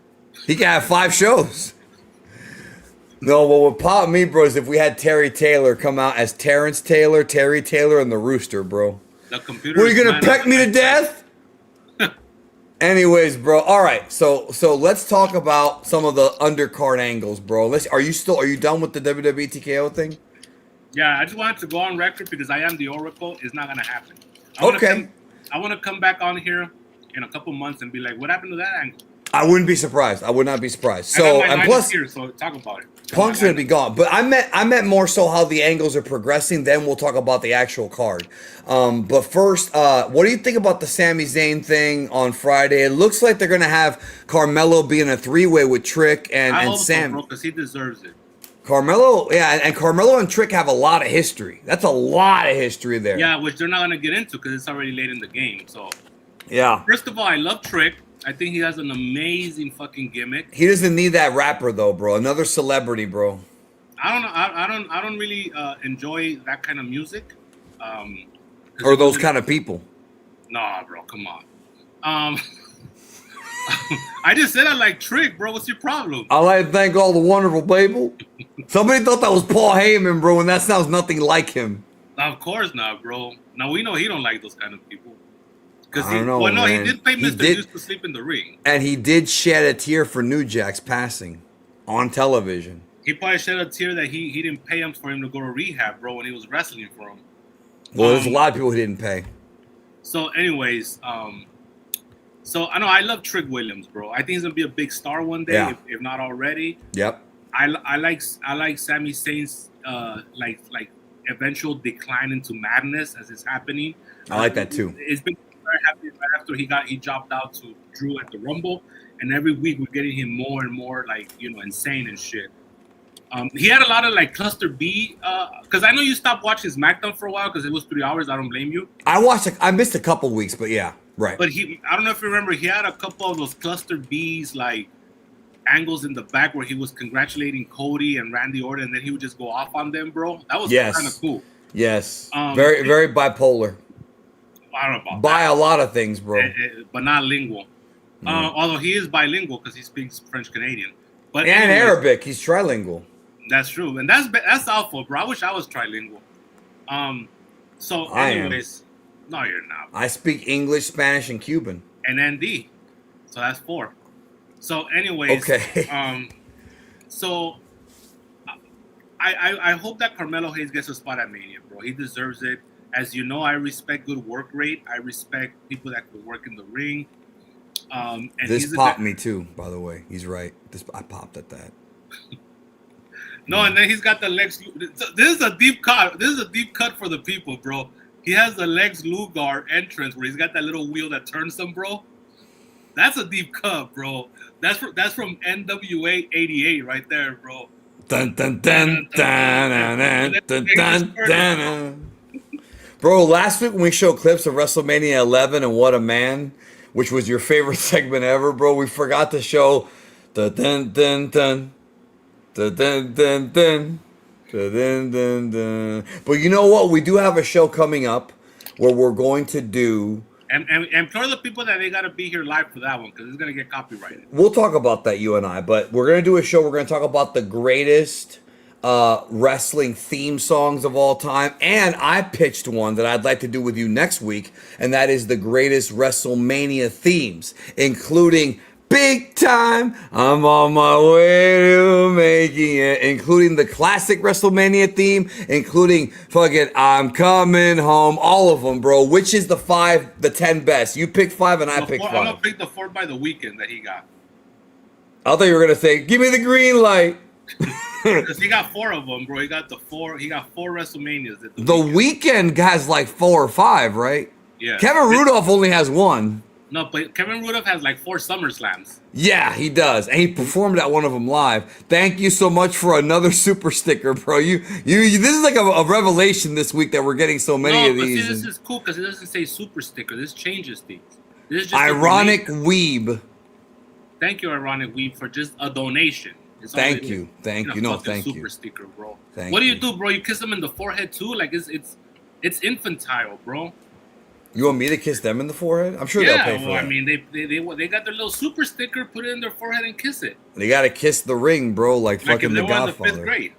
He could have 5 shows. No, what would pop me, bro, is if we had Terry Taylor come out as Terrence Taylor, Terry Taylor, and the Rooster, bro. The computer. Were you gonna peck me to death? Anyways, bro. All right, so let's talk about some of the undercard angles, bro. Are you done with the WWE TKO thing? Yeah, I just wanted to go on record because I am the Oracle. It's not gonna happen. I want to come back on here in a couple months and be like, what happened to that angle? I wouldn't be surprised. I would not be surprised. So and plus, here, so talk about it. Punk's gonna be gone. But I meant more so how the angles are progressing. Then we'll talk about the actual card. But first, what do you think about the Sami Zayn thing on Friday? It looks like they're gonna have Carmelo be in a 3-way with Trick and Sam. Because he deserves it. Carmelo, yeah, and Carmelo and Trick have a lot of history. That's a lot of history there. Yeah, which they're not gonna get into because it's already late in the game. So yeah. First of all, I love Trick. I think he has an amazing fucking gimmick. He doesn't need that rapper though, bro. Another celebrity, bro. I don't know. I don't really enjoy that kind of music. Or those kind of people. Nah, bro. Come on. I just said I like Trick, bro. What's your problem? I like to thank all the wonderful people. Somebody thought that was Paul Heyman, bro, and that sounds nothing like him. Of course not, bro. Now we know he don't like those kind of people. I don't know, man. He did pay Mr. Used to sleep in the ring. And he did shed a tear for New Jack's passing on television. He probably shed a tear that he didn't pay him for him to go to rehab, bro, when he was wrestling for him. Well, there's a lot of people who didn't pay. So, anyways, so I know I love Trick Williams, bro. I think he's gonna be a big star one day, if not already. Yep. I like Sami Zayn's like eventual decline into madness as it's happening. I like that too. It's been very happy right after he dropped out to Drew at the Rumble, and every week we're getting him more and more like insane and shit. He had a lot of like cluster B because I know you stopped watching SmackDown for a while because it was 3 hours. I don't blame you. I missed a couple weeks, but yeah, right. But I don't know if you remember, he had a couple of those cluster B's like angles in the back where he was congratulating Cody and Randy Orton, and then he would just go off on them, bro. That was kind of cool. Yes, very very bipolar. I don't know about a lot of things, bro, but not lingual. Although he is bilingual because he speaks French Canadian, but and Arabic, he's trilingual. That's true, and that's awful, bro. I wish I was trilingual. So anyways, no, you're not. I speak English, Spanish, and Cuban, and ND, so that's 4. So anyways, okay. So I hope that Carmelo Hayes gets a spot at Mania, bro. He deserves it. As you know, I respect good work rate. I respect people that could work in the ring. And this popped me too, by the way. He's right. I popped at that. No, and then he's got the Lex. This is a deep cut. This is a deep cut for the people, bro. He has the Lex Luger entrance where he's got that little wheel that turns them, bro. That's a deep cut, bro. That's from NWA '88 right there, bro. Dun dun dun dun dun dun dun dun. Bro, last week when we showed clips of WrestleMania 11 and What a Man, which was your favorite segment ever, bro, we forgot to show the dun dun dun dun dun dun dun dun dun dun. But you know what? We do have a show coming up where we're going to do And for the people that they gotta be here live for that one because it's gonna get copyrighted. We'll talk about that, you and I. But we're gonna do a show. We're gonna talk about the greatest wrestling theme songs of all time, and I pitched one that I'd like to do with you next week, and that is the greatest WrestleMania themes, including Big Time, I'm on my way to making it, including the classic WrestleMania theme, including fucking I'm coming home, all of them, bro. Which is the 10 best? You pick 5 and I pick 5. I'm gonna pick the 4 by the weekend that he got. I thought you were gonna say, give me the green light. Because he got 4 of them, bro. He got 4 WrestleManias. The weekend has like 4 or 5, right? Yeah. Kevin Rudolph only has 1. No, but Kevin Rudolph has like 4 SummerSlams. Yeah, he does, and he performed at one of them live. Thank you so much for another super sticker, bro. You this is like a revelation this week that we're getting so many of these. See, this is cool because it doesn't say super sticker. This changes things. This is just Ironic Weeb. Thank you, Ironic Weeb, for just a donation. Thank you. No, thank you. Super sticker, bro. Thank what do you you do, bro? You kiss them in the forehead too? Like it's infantile, bro. You want me to kiss them in the forehead? I'm sure they'll pay for that. I mean, they got their little super sticker, put it in their forehead and kiss it. They gotta kiss the ring, bro, like fucking The Godfather. Godfather. In the 5th grade.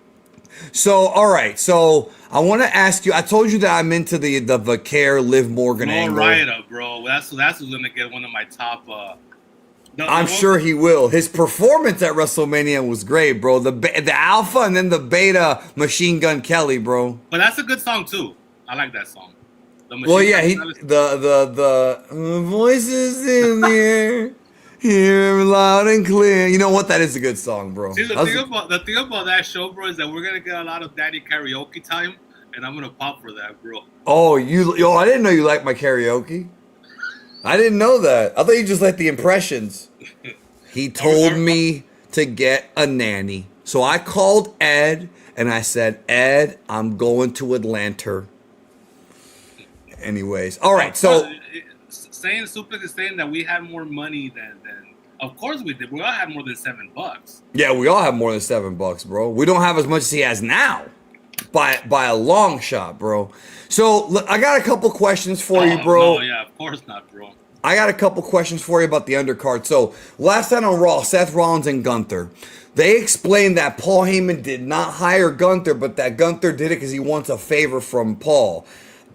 So, all right. So, I want to ask you. I told you that I'm into the Vaquer Liv Morgan angle. Right up, bro. That's who's gonna get one of my top. I'm sure he will. His performance at WrestleMania was great, bro. The Alpha and then the Beta Machine Gun Kelly, bro. But that's a good song too. I like that song. Well, yeah, the voices in the air, hear him loud and clear. You know what? That is a good song, bro. See, the thing about that show, bro, is that we're gonna get a lot of Daddy karaoke time, and I'm gonna pop for that, bro. Oh, I didn't know you liked my karaoke. I didn't know that. I thought you just liked the impressions. He told me to get a nanny, so I called Ed and I said, Ed, I'm going to Atlanta. Anyways, all right. So saying Suplex is saying that we had more money than of course we did. We all had more than $7. Yeah, we all have more than $7, bro. We don't have as much as he has now, by a long shot, bro. So look, I got a couple questions for you, bro. No, yeah, of course not, bro. I got a couple questions for you about the undercard. So last night on Raw, Seth Rollins and Gunther, they explained that Paul Heyman did not hire Gunther, but that Gunther did it because he wants a favor from Paul.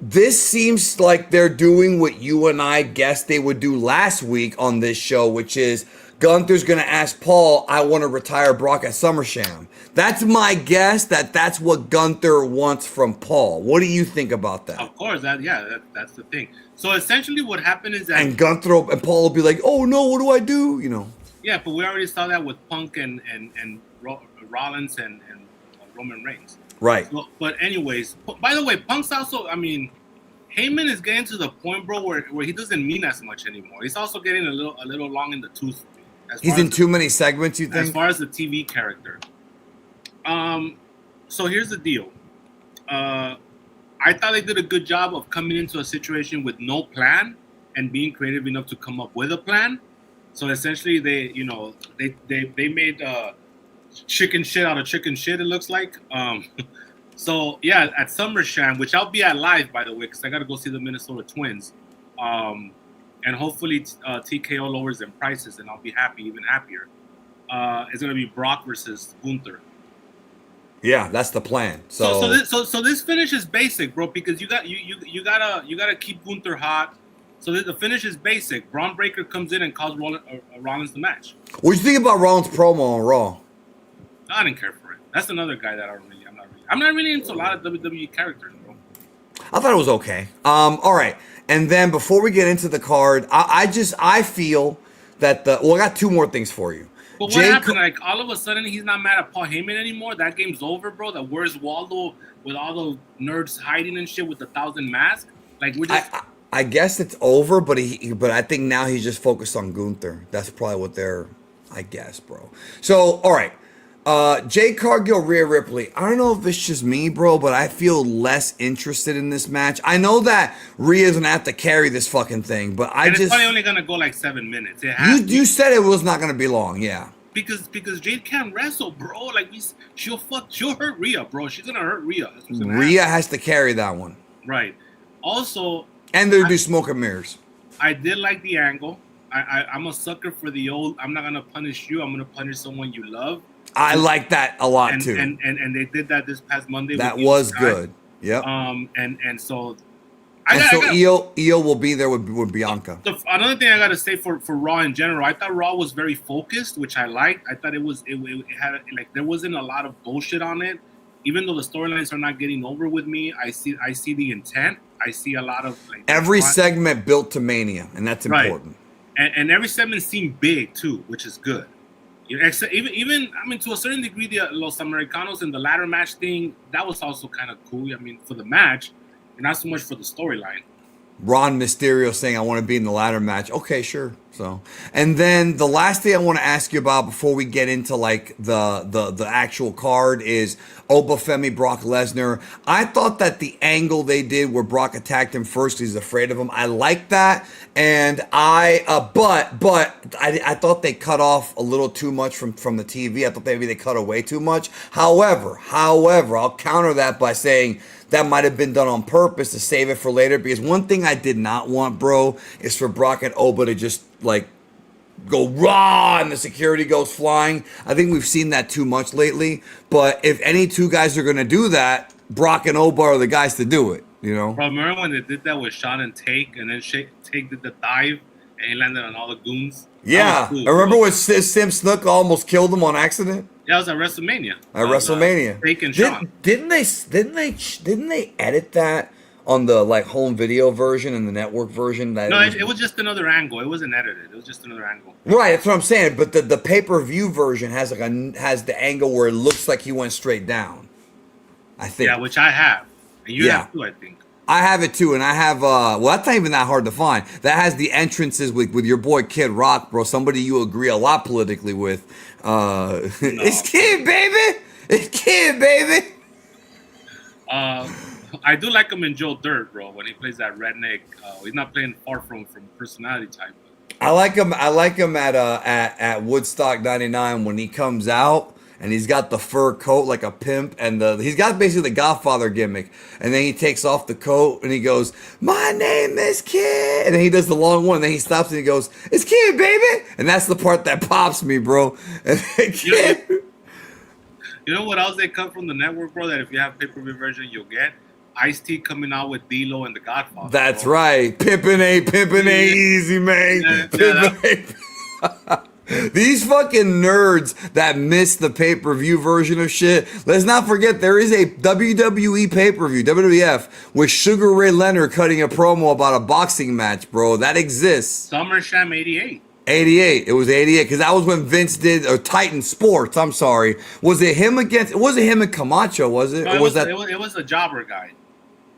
This seems like they're doing what you and I guessed they would do last week on this show, which is Gunther's going to ask Paul, I want to retire Brock at SummerSlam. That's my guess that's what Gunther wants from Paul. What do you think about that? Of course, that's the thing. So essentially what happened is that... And Gunther and Paul will be like, oh no, what do I do? You know. Yeah, but we already saw that with Punk and Rollins and Roman Reigns. Right. So, but anyways, by the way, Punk's also, I mean, Heyman is getting to the point, bro, where he doesn't mean as much anymore. He's also getting a little long in the tooth. He's in too many segments, you think? As far as the TV character. So here's the deal. I thought they did a good job of coming into a situation with no plan and being creative enough to come up with a plan. So essentially, they made chicken shit out of chicken shit, it looks like. So yeah, at SummerSlam, which I'll be at live, by the way, because I got to go see the Minnesota Twins. And hopefully TKO lowers their prices, and I'll be happy, even happier. It's gonna be Brock versus Gunther. Yeah, that's the plan. So this finish is basic, bro, because you gotta keep Gunther hot. So the finish is basic. Braun Breaker comes in and calls Rollins the match. What do you think about Rollins' promo on Raw? I didn't care for it. That's another guy that I'm not really into a lot of WWE characters, bro. I thought it was okay. All right. And then before we get into the card, I feel that I got 2 more things for you. But what happened? Like all of a sudden, he's not mad at Paul Heyman anymore. That game's over, bro. That where's Waldo with all those nerds hiding and shit with 1,000 masks? Like we're just. I guess it's over, but I think now he's just focused on Gunther. That's probably what they're. I guess, bro. So all right. Jade Cargill, Rhea Ripley. I don't know if it's just me, bro, but I feel less interested in this match. I know that Rhea's gonna have to carry this fucking thing, but it's probably only gonna go like 7 minutes. You said it was not gonna be long, yeah. Because Jade can't wrestle, bro. Like she'll hurt Rhea, bro. She's gonna hurt Rhea. Rhea has to carry that one. Right. Also. And they do smoke and mirrors. I did like the angle. I'm a sucker for the old. I'm not gonna punish you. I'm gonna punish someone you love. I like that a lot too. And they did that this past Monday. That was good. Yep. And so. Io will be there with Bianca. Another thing I gotta say for Raw in general, I thought Raw was very focused, which I liked. I thought it had like there wasn't a lot of bullshit on it. Even though the storylines are not getting over with me, I see the intent. I see a lot of like every segment built to Mania, and that's important. And every segment seemed big too, which is good. Even I mean, to a certain degree, the Los Americanos and the ladder match thing, that was also kind of cool. I mean, for the match, and not so much for the storyline. Ron Mysterio saying, I want to be in the ladder match. Okay, sure. So, and then the last thing I want to ask you about before we get into like the actual card is Obafemi Brock Lesnar. I thought that the angle they did where Brock attacked him first, he's afraid of him. I like that. And but I thought they cut off a little too much from the TV. I thought maybe they cut away too much. However, I'll counter that by saying that might have been done on purpose to save it for later, because one thing I did not want, bro, is for Brock and Oba to just like go raw and the security goes flying. I think we've seen that too much lately. But if any two guys are gonna do that, Brock and Oba are the guys to do it. You know. Bro, remember when they did that with Shawn and Take, and then Take did the dive and he landed on all the goons? Yeah, cool, I remember when Sim Snook almost killed him on accident. Yeah, it was at WrestleMania. WrestleMania. Take and Shawn. Didn't they edit that on the like home video version and the network version? No, it was just another angle. It wasn't edited. It was just another angle. Right, that's what I'm saying. But the pay-per-view version has has the angle where it looks like he went straight down. I think. Yeah, which I have. And you have too, I think. I have it too, and I have well, that's not even that hard to find. That has the entrances with your boy Kid Rock, bro. Somebody you agree a lot politically with. No. It's Kid, baby. It's Kid, baby. I do like him in Joe Dirt, bro. When he plays that redneck, he's not playing far from personality type. I like him at Woodstock '99 when he comes out. And he's got the fur coat like a pimp, and he's got basically the Godfather gimmick. And then he takes off the coat and he goes, "My name is Kid," and then he does the long one. And then he stops and he goes, "It's Kid, baby," and that's the part that pops me, bro. You know what else they cut from the network, bro? That if you have pay-per-view version, you'll get Ice-T coming out with D-Lo and the Godfather. That's bro. Right, pimpin' A, easy man. These fucking nerds that miss the pay-per-view version of shit. Let's not forget there is a WWE pay-per-view, WWF, with Sugar Ray Leonard cutting a promo about a boxing match, bro. That exists. SummerSlam 88. 88. It was 88 because that was when Vince did Titan Sports. I'm sorry. Was it him and Camacho? Was it? No, or was that? It was a jobber guy.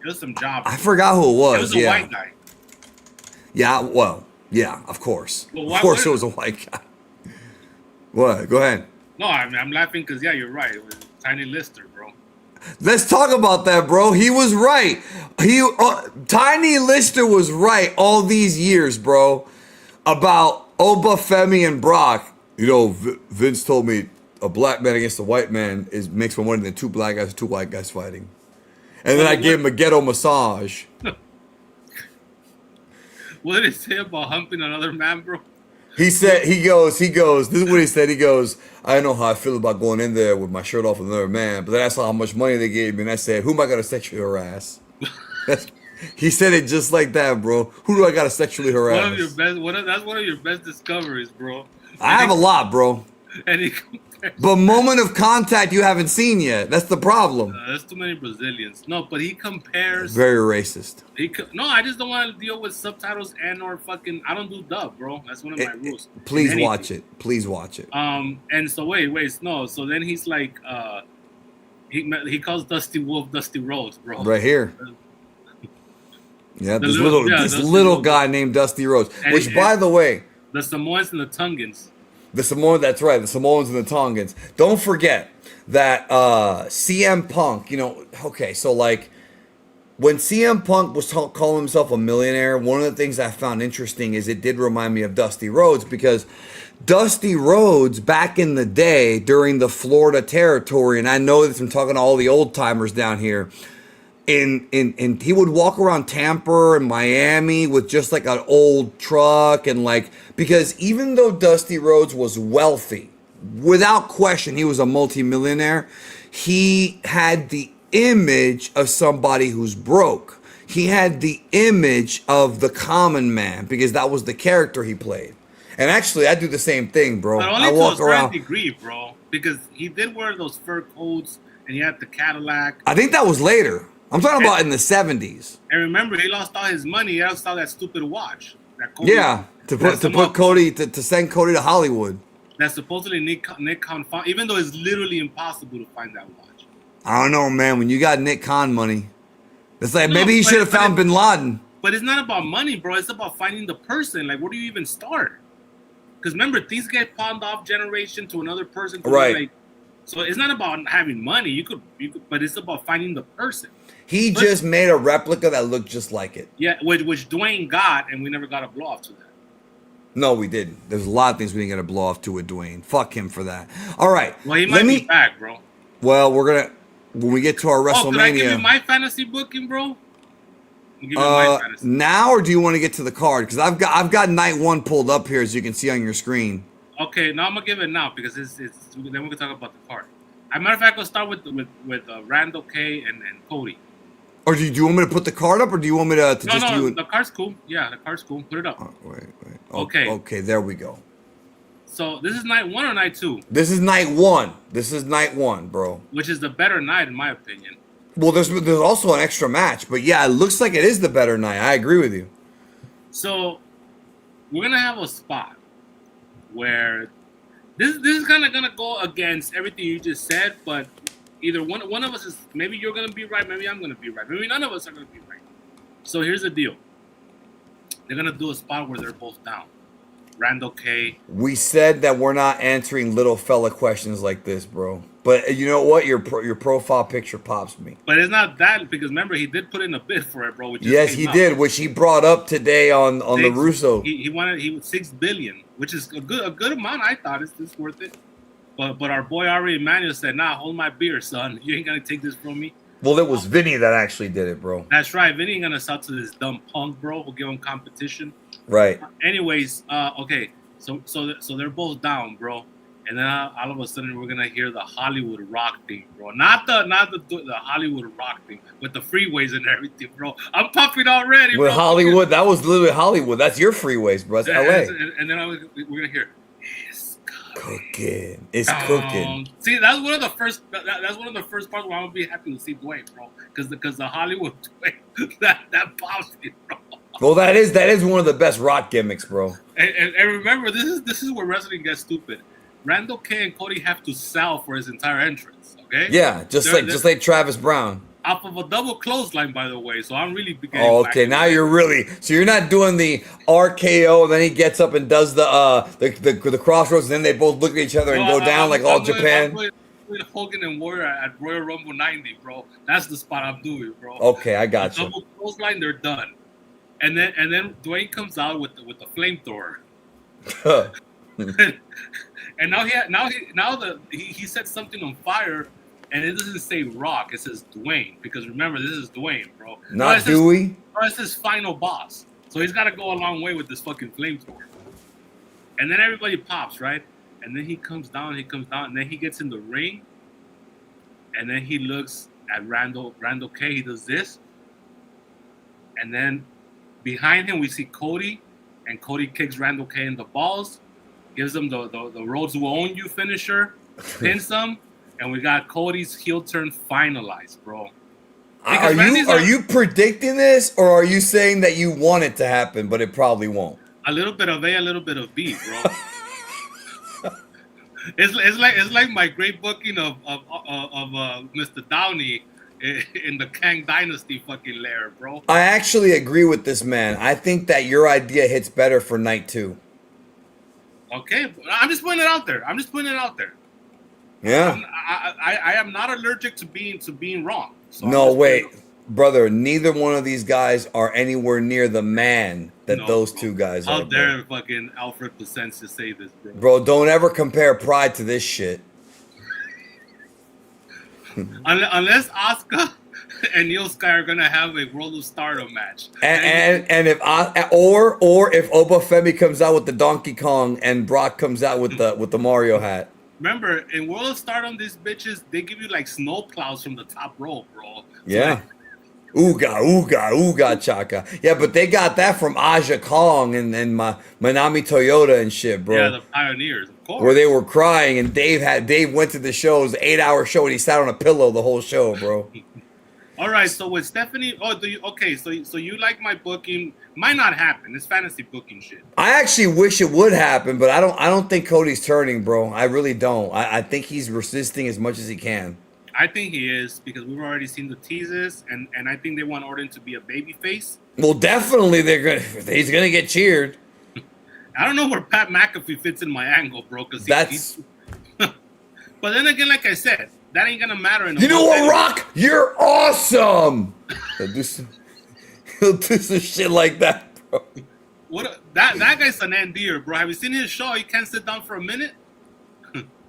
It was some jobber. I forgot who it was. It was a white guy. Yeah. Well. Yeah. Of course. Well, of course, it was a white guy. What? Go ahead. No, I'm laughing because, yeah, you're right. It was Tiny Lister, bro. Let's talk about that, bro. He was right. Tiny Lister was right all these years, bro, about Oba, Femi, and Brock. You know, Vince told me a black man against a white man makes more money than two black guys and two white guys fighting. And then I gave him a ghetto massage. What did it say about humping another man, bro? He said, he goes, this is what he said. He goes, I know how I feel about going in there with my shirt off with another man, but then I saw how much money they gave me, and I said, who am I going to sexually harass? He said it just like that, bro. Who do I got to sexually harass? That's one of your best discoveries, bro. I have a lot, bro. And he But moment of contact you haven't seen yet. That's the problem. There's too many Brazilians. No, but he compares. Very racist. No, I just don't want to deal with subtitles and or fucking. I don't do dub, bro. That's one of my rules. Please watch it. Please watch it. And so wait, no. So then he's like, he calls Dusty Wolf Dusty Rhodes, bro. Right here. Yeah, this little guy named Dusty Rhodes. Which, by the way, the Samoans and the Tongans. That's right. The Samoans and the Tongans. Don't forget that CM Punk, okay, so like when CM Punk was calling himself a millionaire, one of the things I found interesting is it did remind me of Dusty Rhodes, because Dusty Rhodes back in the day during the Florida territory, and I know this from talking to all the old timers down here, in he would walk around Tampa and Miami with just like an old truck and like, because even though Dusty Rhodes was wealthy, without question, he was a multimillionaire, he had the image of somebody who's broke. He had the image of the common man because that was the character he played. And actually, I do the same thing, bro. But only I walk to a around. certain degree, bro, because he did wear those fur coats and he had the Cadillac. I think that was later. I'm talking about in the 70s. And remember, he lost all his money. He lost all that stupid watch. That Cody, Yeah, to send Cody to Hollywood. That supposedly Nick Khan found, even though it's literally impossible to find that watch. I don't know, man. When you got Nick Khan money, it's like maybe he should have found Bin Laden. But it's not about money, bro. It's about finding the person. Like, where do you even start? Because remember, things get pawned off generation to another person. Right. Like, so it's not about having money. You could, but it's about finding the person. He just made a replica that looked just like it. Yeah, which Dwayne got, and we never got a blow off to that. No, we didn't. There's a lot of things we didn't get a blow off to with Dwayne. Fuck him for that. All right. Well, he might be back, bro. When we get to our WrestleMania. Can I give you my fantasy booking, bro? My fantasy. Now, or do you want to get to the card? Because I've got night one pulled up here, as you can see on your screen. Okay, now I'm gonna give it now because it's then we can talk about the card. As a matter of fact, we'll start with Randall K and Cody. Or do you want me to put the card up, or do you want me to just do it? The card's cool. Yeah, the card's cool. Put it up. Oh, wait. Okay. Okay, there we go. So this is night one or night two? This is night one. This is night one, bro. Which is the better night, in my opinion. Well, there's also an extra match, but yeah, it looks like it is the better night. I agree with you. So we're gonna have a spot where this is kind of gonna go against everything you just said, but either one of us is, maybe you're gonna be right, maybe I'm gonna be right, maybe none of us are gonna be right. So here's the deal: they're gonna do a spot where they're both down. Randall K. We said that we're not answering little fella questions like this, bro. But you know what? Your profile picture pops me. But it's not that, because remember, he did put in a bid for it, bro. Yes, he did, which he brought up today on the Russo. He wanted $6 billion, which is a good amount. I thought it's worth it. But our boy Ari Emanuel said, "Nah, hold my beer, son. You ain't gonna take this from me." Well, it was Vinny that actually did it, bro. That's right. Vinny ain't gonna sell to this dumb punk, bro. We'll give him competition. Right. Anyways, okay. So they're both down, bro. And then all of a sudden we're gonna hear the Hollywood Rock thing, bro. Not the Hollywood Rock thing, with the freeways and everything, bro. I'm pumping already. With bro. Hollywood, that was literally Hollywood. That's your freeways, bro. That's LA. And then we're gonna hear it's cooking. It's cooking. See, that's one of the first. That's one of the first parts where I'm gonna be happy to see Dwayne, bro. Because the Hollywood Dwayne that pops me, bro. Well, that is one of the best rock gimmicks, bro. And remember, this is where wrestling gets stupid. Randall K and Cody have to sell for his entire entrance. Okay. Yeah, just like Travis Brown. Off of a double clothesline, by the way. So I'm really beginning. Oh, okay. Now you're really, so you're not doing the RKO, and then he gets up and does the crossroads, and then they both look at each other and go down like all Japan. I'm Hogan and Warrior at Royal Rumble 90, bro. That's the spot I'm doing, bro. Okay, I got you. Double clothesline, they're done. And then Dwayne comes out with the flamethrower. And he set something on fire, and it doesn't say Rock, it says Dwayne, because remember, this is Dwayne, bro. Not Dewey. It's his final boss, so he's got to go a long way with this fucking flamethrower. And then everybody pops, right? And then he comes down, and then he gets in the ring, and then he looks at Randall K. He does this, and then behind him we see Cody, and Cody kicks Randall K in the balls. Gives him the Rhodes Will Own You finisher, pins him, and we got Cody's heel turn finalized, bro. Are you predicting this, or are you saying that you want it to happen, but it probably won't? A little bit of A, a little bit of B, bro. it's like my great booking of Mr. Downey in the Kang Dynasty fucking lair, bro. I actually agree with this man. I think that your idea hits better for night two. Okay, I'm just putting it out there. Yeah. I am not allergic to being wrong. So no, wait, brother. Neither one of these guys are anywhere near the man that those two guys are. How dare fucking Alfred Placencia say this, bro? Bro, don't ever compare Pride to this shit. Unless Asuka and Neil Sky are gonna have a World of Stardom match. And if or if Obafemi comes out with the Donkey Kong and Brock comes out with the Mario hat. Remember, in World of Stardom, these bitches, they give you like snow plows from the top rope, bro. So Yeah. Ooga, ooga, ooga, chaka. Yeah, but they got that from Aja Kong and Manami Toyota and shit, bro. Yeah, the Pioneers, of course. Where they were crying and Dave went to the show. It was an 8-hour show and he sat on a pillow the whole show, bro. All right, so with Stephanie, so you like my booking? Might not happen. It's fantasy booking shit. I actually wish it would happen, but I don't think Cody's turning, bro. I really don't. I think he's resisting as much as he can. I think he is, because we've already seen the teases, and I think they want Orton to be a baby face. Well, definitely he's gonna get cheered. I don't know where Pat McAfee fits in my angle, bro. Because That's. but then again, like I said, that ain't gonna matter. You know what, Rock? You're awesome. He'll do some shit like that, bro. That guy's an NDer, bro. Have you seen his show? He can't sit down for a minute.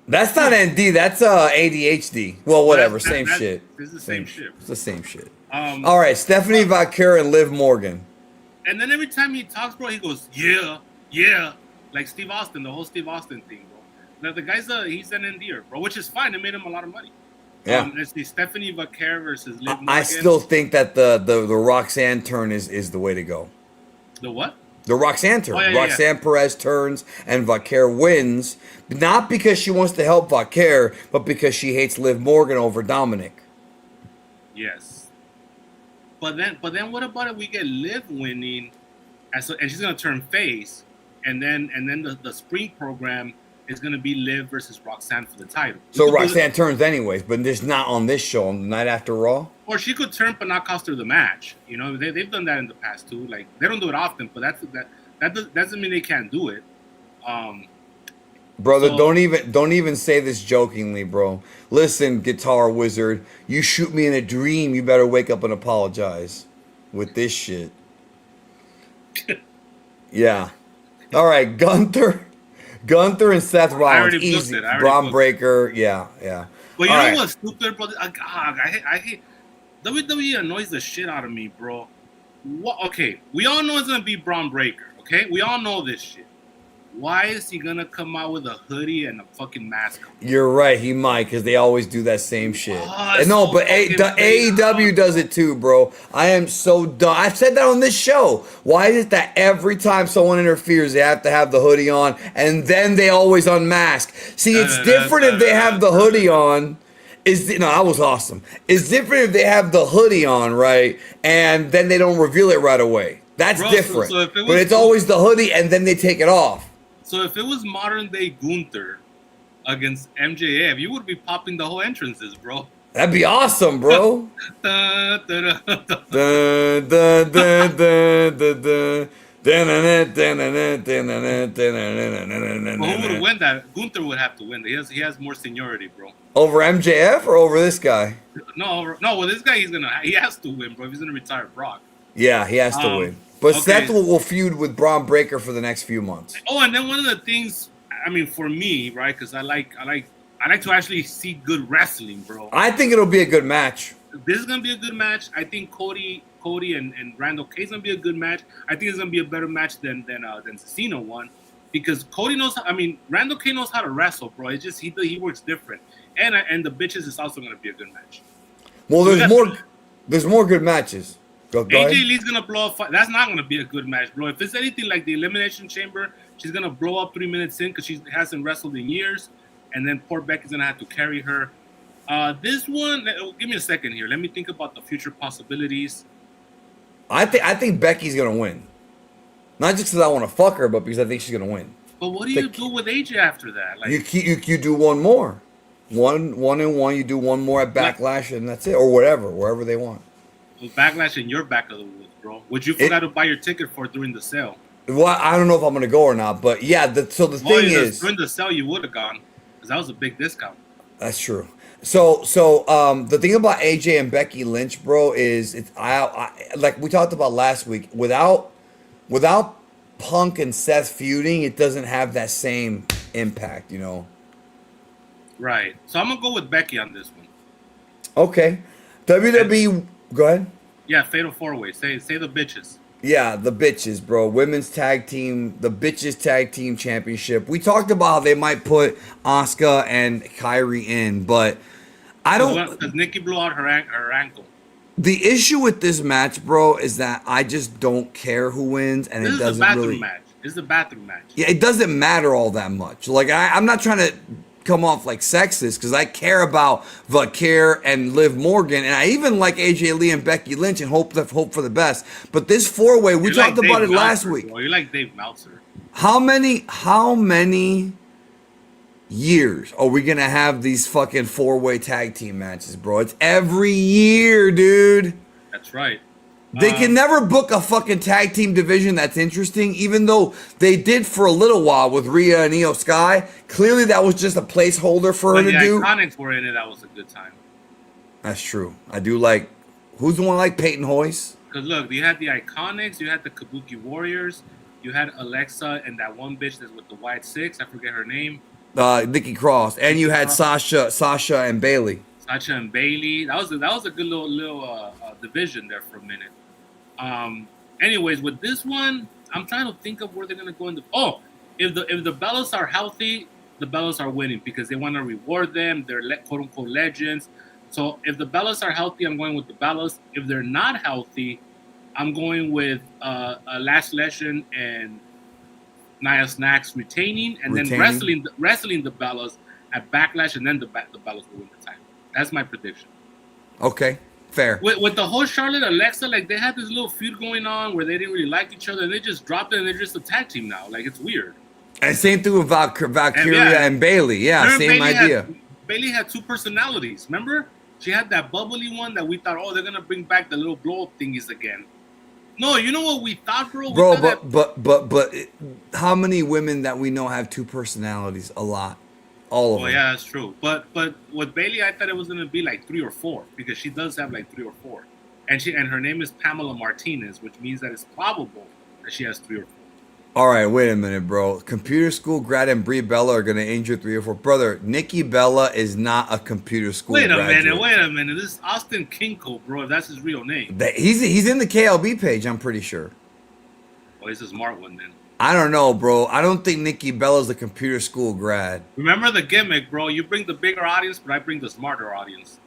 That's not ND. That's ADHD. Well, whatever. Same shit. It's the same shit. It's the same shit. All right, Stephanie Vaquer and Liv Morgan. And then every time he talks, bro, he goes, yeah, like Steve Austin, the whole Steve Austin thing, bro. Now, the guy's he's an NDer, bro, which is fine. It made him a lot of money. Yeah. Let's see, Stephanie Vaquer versus Liv Morgan. I still think that the Roxanne turn is the way to go. The what? The Roxanne turn. Roxanne Perez turns and Vaquer wins, not because she wants to help Vaquer, but because she hates Liv Morgan over Dominic. Yes. But then what about if we get Liv winning, and she's gonna turn face, and then the spring program is gonna be Liv versus Roxanne for the title. So Roxanne turns anyways, but just not on this show, on the night after Raw. Or she could turn but not cost her the match. You know, they've done that in the past too. Like, they don't do it often, but that doesn't mean they can't do it. Brother, don't even say this jokingly, bro. Listen, Guitar Wizard, you shoot me in a dream, you better wake up and apologize with this shit. Yeah. All right, Gunther and Seth Rollins, easy. Braun Breaker, yeah. But you know what's stupid, brother? I hate WWE annoys the shit out of me, bro. Okay, we all know it's gonna be Braun Breaker. Okay, we all know this shit. Why is he gonna come out with a hoodie and a fucking mask on? You're right, he might, because they always do that same shit. No, but the AEW does it too, bro. I am so done. I've said that on this show. Why is it that every time someone interferes, they have to have the hoodie on, and then they always unmask? See, it's different if they have the hoodie on. That was awesome. It's different if they have the hoodie on, right? And then they don't reveal it right away. That's different. But it's always the hoodie and then they take it off. So if it was modern day Gunther against MJF, you would be popping the whole entrances, bro. That'd be awesome, bro. Who would win that? Gunther would have to win. He has more seniority, bro. Over MJF or over this guy? No. Well, this guy he has to win, bro. If he's gonna retire Brock. Yeah, he has to win. But Seth will feud with Braun Breaker for the next few months. Oh, and then one of the things, I mean, for me, right? Because I like to actually see good wrestling, bro. I think it'll be a good match. This is gonna be a good match. I think Cody and Randall K is gonna be a good match. I think it's gonna be a better match than Cena one, because Cody knows. Randall K knows how to wrestle, bro. It's just he works different, and the bitches is also gonna be a good match. Well, there's more good matches. Go AJ ahead. Lee's gonna blow up. That's not gonna be a good match, bro. If it's anything like the Elimination Chamber, she's gonna blow up 3 minutes in because she hasn't wrestled in years, and then poor Becky's gonna have to carry her. This one, give me a second here. Let me think about the future possibilities. I think Becky's gonna win, not just because I want to fuck her, but because I think she's gonna win. But what do you do with AJ after that? Like, you do one more, one and one. You do one more at Backlash, and that's it, or wherever they want. Backlash in your back of the woods, bro. Would you forgot to buy your ticket for during the sale? Well, I don't know if I'm gonna go or not, but yeah. The thing is, during the sale you would have gone, because that was a big discount. That's true. So the thing about AJ and Becky Lynch, bro, is I like we talked about last week. Without Punk and Seth feuding, it doesn't have that same impact, you know. Right. So I'm gonna go with Becky on this one. Okay. WWE. Go ahead. Yeah, Fatal 4-Way. Say the bitches. Yeah, the bitches, bro. Women's tag team, the bitches tag team championship. We talked about how they might put Asuka and Kyrie in, but I don't. Because Nikki blew out her ankle. The issue with this match, bro, is that I just don't care who wins, and This it is the doesn't bathroom really. match. This is the bathroom match. Yeah, it doesn't matter all that much. Like I'm not trying to come off like sexist because I care about Vakir and Liv Morgan, and I even like AJ Lee and Becky Lynch and hope for the best. But this 4-way, we talked about it last week. Bro. You're like Dave Meltzer. How many years are we gonna have these fucking 4-way tag team matches, bro? It's every year, dude. That's right. They can never book a fucking tag team division that's interesting, even though they did for a little while with Rhea and Io Sky. Clearly, that was just a placeholder for her to do. The Iconics were in it. That was a good time. That's true. I do like. Who's the one like Peyton Hoyce? Because look, you had the Iconics, you had the Kabuki Warriors, you had Alexa and that one bitch that's with the white six. I forget her name. Nikki Cross, and you had Sasha and Bailey. Sasha and Bailey. That was a good little division there for a minute. Anyways, with this one, I'm trying to think of where they're gonna go in the. Oh, if the Bellas are healthy, the Bellas are winning because they want to reward them. They're quote unquote legends. So if the Bellas are healthy, I'm going with the Bellas. If they're not healthy, I'm going with Lash Legend and Nia Snax retaining, and then wrestling the Bellas at Backlash, and then the Bellas will win the title. That's my prediction. Okay. Fair. With the whole Charlotte Alexa, like they had this little feud going on where they didn't really like each other, and they just dropped it, and they're just a tag team now. Like it's weird. And same thing with Valkyria and Bailey. Yeah, same Bailey idea. Bailey had two personalities. Remember, she had that bubbly one that we thought, oh, they're gonna bring back the little blow up thingies again. No, you know what we thought, bro? But how many women that we know have two personalities? A lot. All of them. Oh yeah, that's true. But with Bailey, I thought it was gonna be like 3 or 4 because she does have like 3 or 4, and her name is Pamela Martinez, which means that it's probable that she has 3 or 4. All right, wait a minute, bro. Computer school grad and Brie Bella are gonna injure 3 or 4. Brother, Nikki Bella is not a computer school graduate. Wait a minute. This is Austin Kinko, bro. If that's his real name. He's in the KLB page. I'm pretty sure. Oh, he's a smart one then. I don't know, bro. I don't think Nikki Bella's a computer school grad. Remember the gimmick, bro. You bring the bigger audience, but I bring the smarter audience.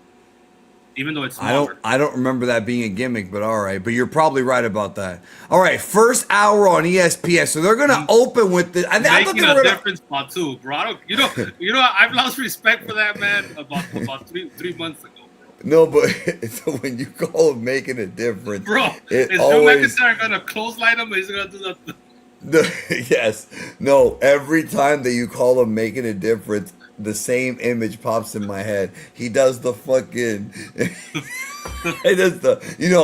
Even though it's smaller. I don't remember that being a gimmick, but all right. But you're probably right about that. All right, first hour on ESPN. So they're gonna open with the. I thought they were different spot too, bro. You know, I've lost respect for that man about three months ago. No, but so when you call him making a difference, bro, is Drew McIntyre gonna clothesline him? Or he's gonna do that. Yes. No, every time that you call him making a difference, the same image pops in my head. He does the fucking he does the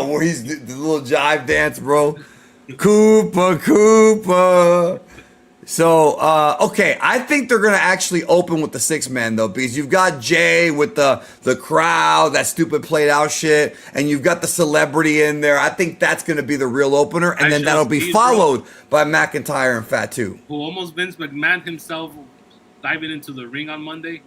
where he's the little jive dance, bro. Koopa. So okay, I think they're gonna actually open with the 6-man though, because you've got Jay with the crowd, that stupid played out shit, and you've got the celebrity in there. I think that's gonna be the real opener, and then that'll be followed by McIntyre and Fatu, who almost Vince McMahon himself diving into the ring on Monday.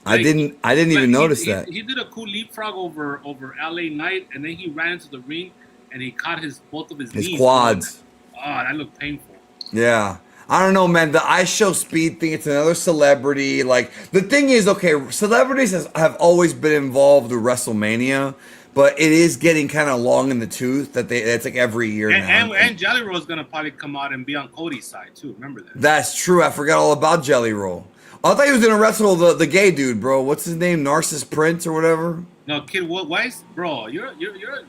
Like, I didn't even notice that. He did a cool leapfrog over LA Knight, and then he ran into the ring and he caught both of his knees. Quads. Oh, that looked painful. Yeah. I don't know, man. The I Show Speed thing, it's another celebrity. Like, the thing is, okay, celebrities have always been involved with WrestleMania, but it is getting kind of long in the tooth it's like every year now. And Jelly Roll's going to probably come out and be on Cody's side, too. Remember that? That's true. I forgot all about Jelly Roll. I thought he was going to wrestle the gay dude, bro. What's his name? Narcissus Prince or whatever? No, Kid Weiss? Bro, you're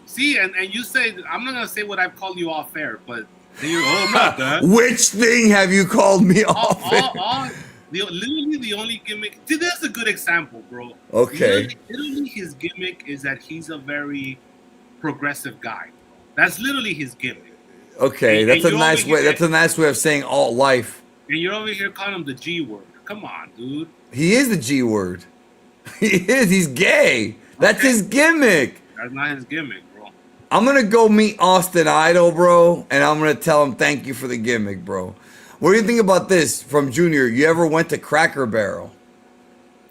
see, and you say, I'm not going to say what I've called you off air, but... not that. Which thing have you called me off? Literally the only gimmick. See, that's a good example, bro. Okay. Literally his gimmick is that he's a very progressive guy. That's literally his gimmick. Okay, that's a nice way. That's a nice way of saying alt life. And you're over here calling him the G word. Come on, dude. He is the G word. He is. He's gay. That's his gimmick. That's not his gimmick. I'm going to go meet Austin Idol, bro, and I'm going to tell him thank you for the gimmick, bro. What do you think about this from Junior? You ever went to Cracker Barrel?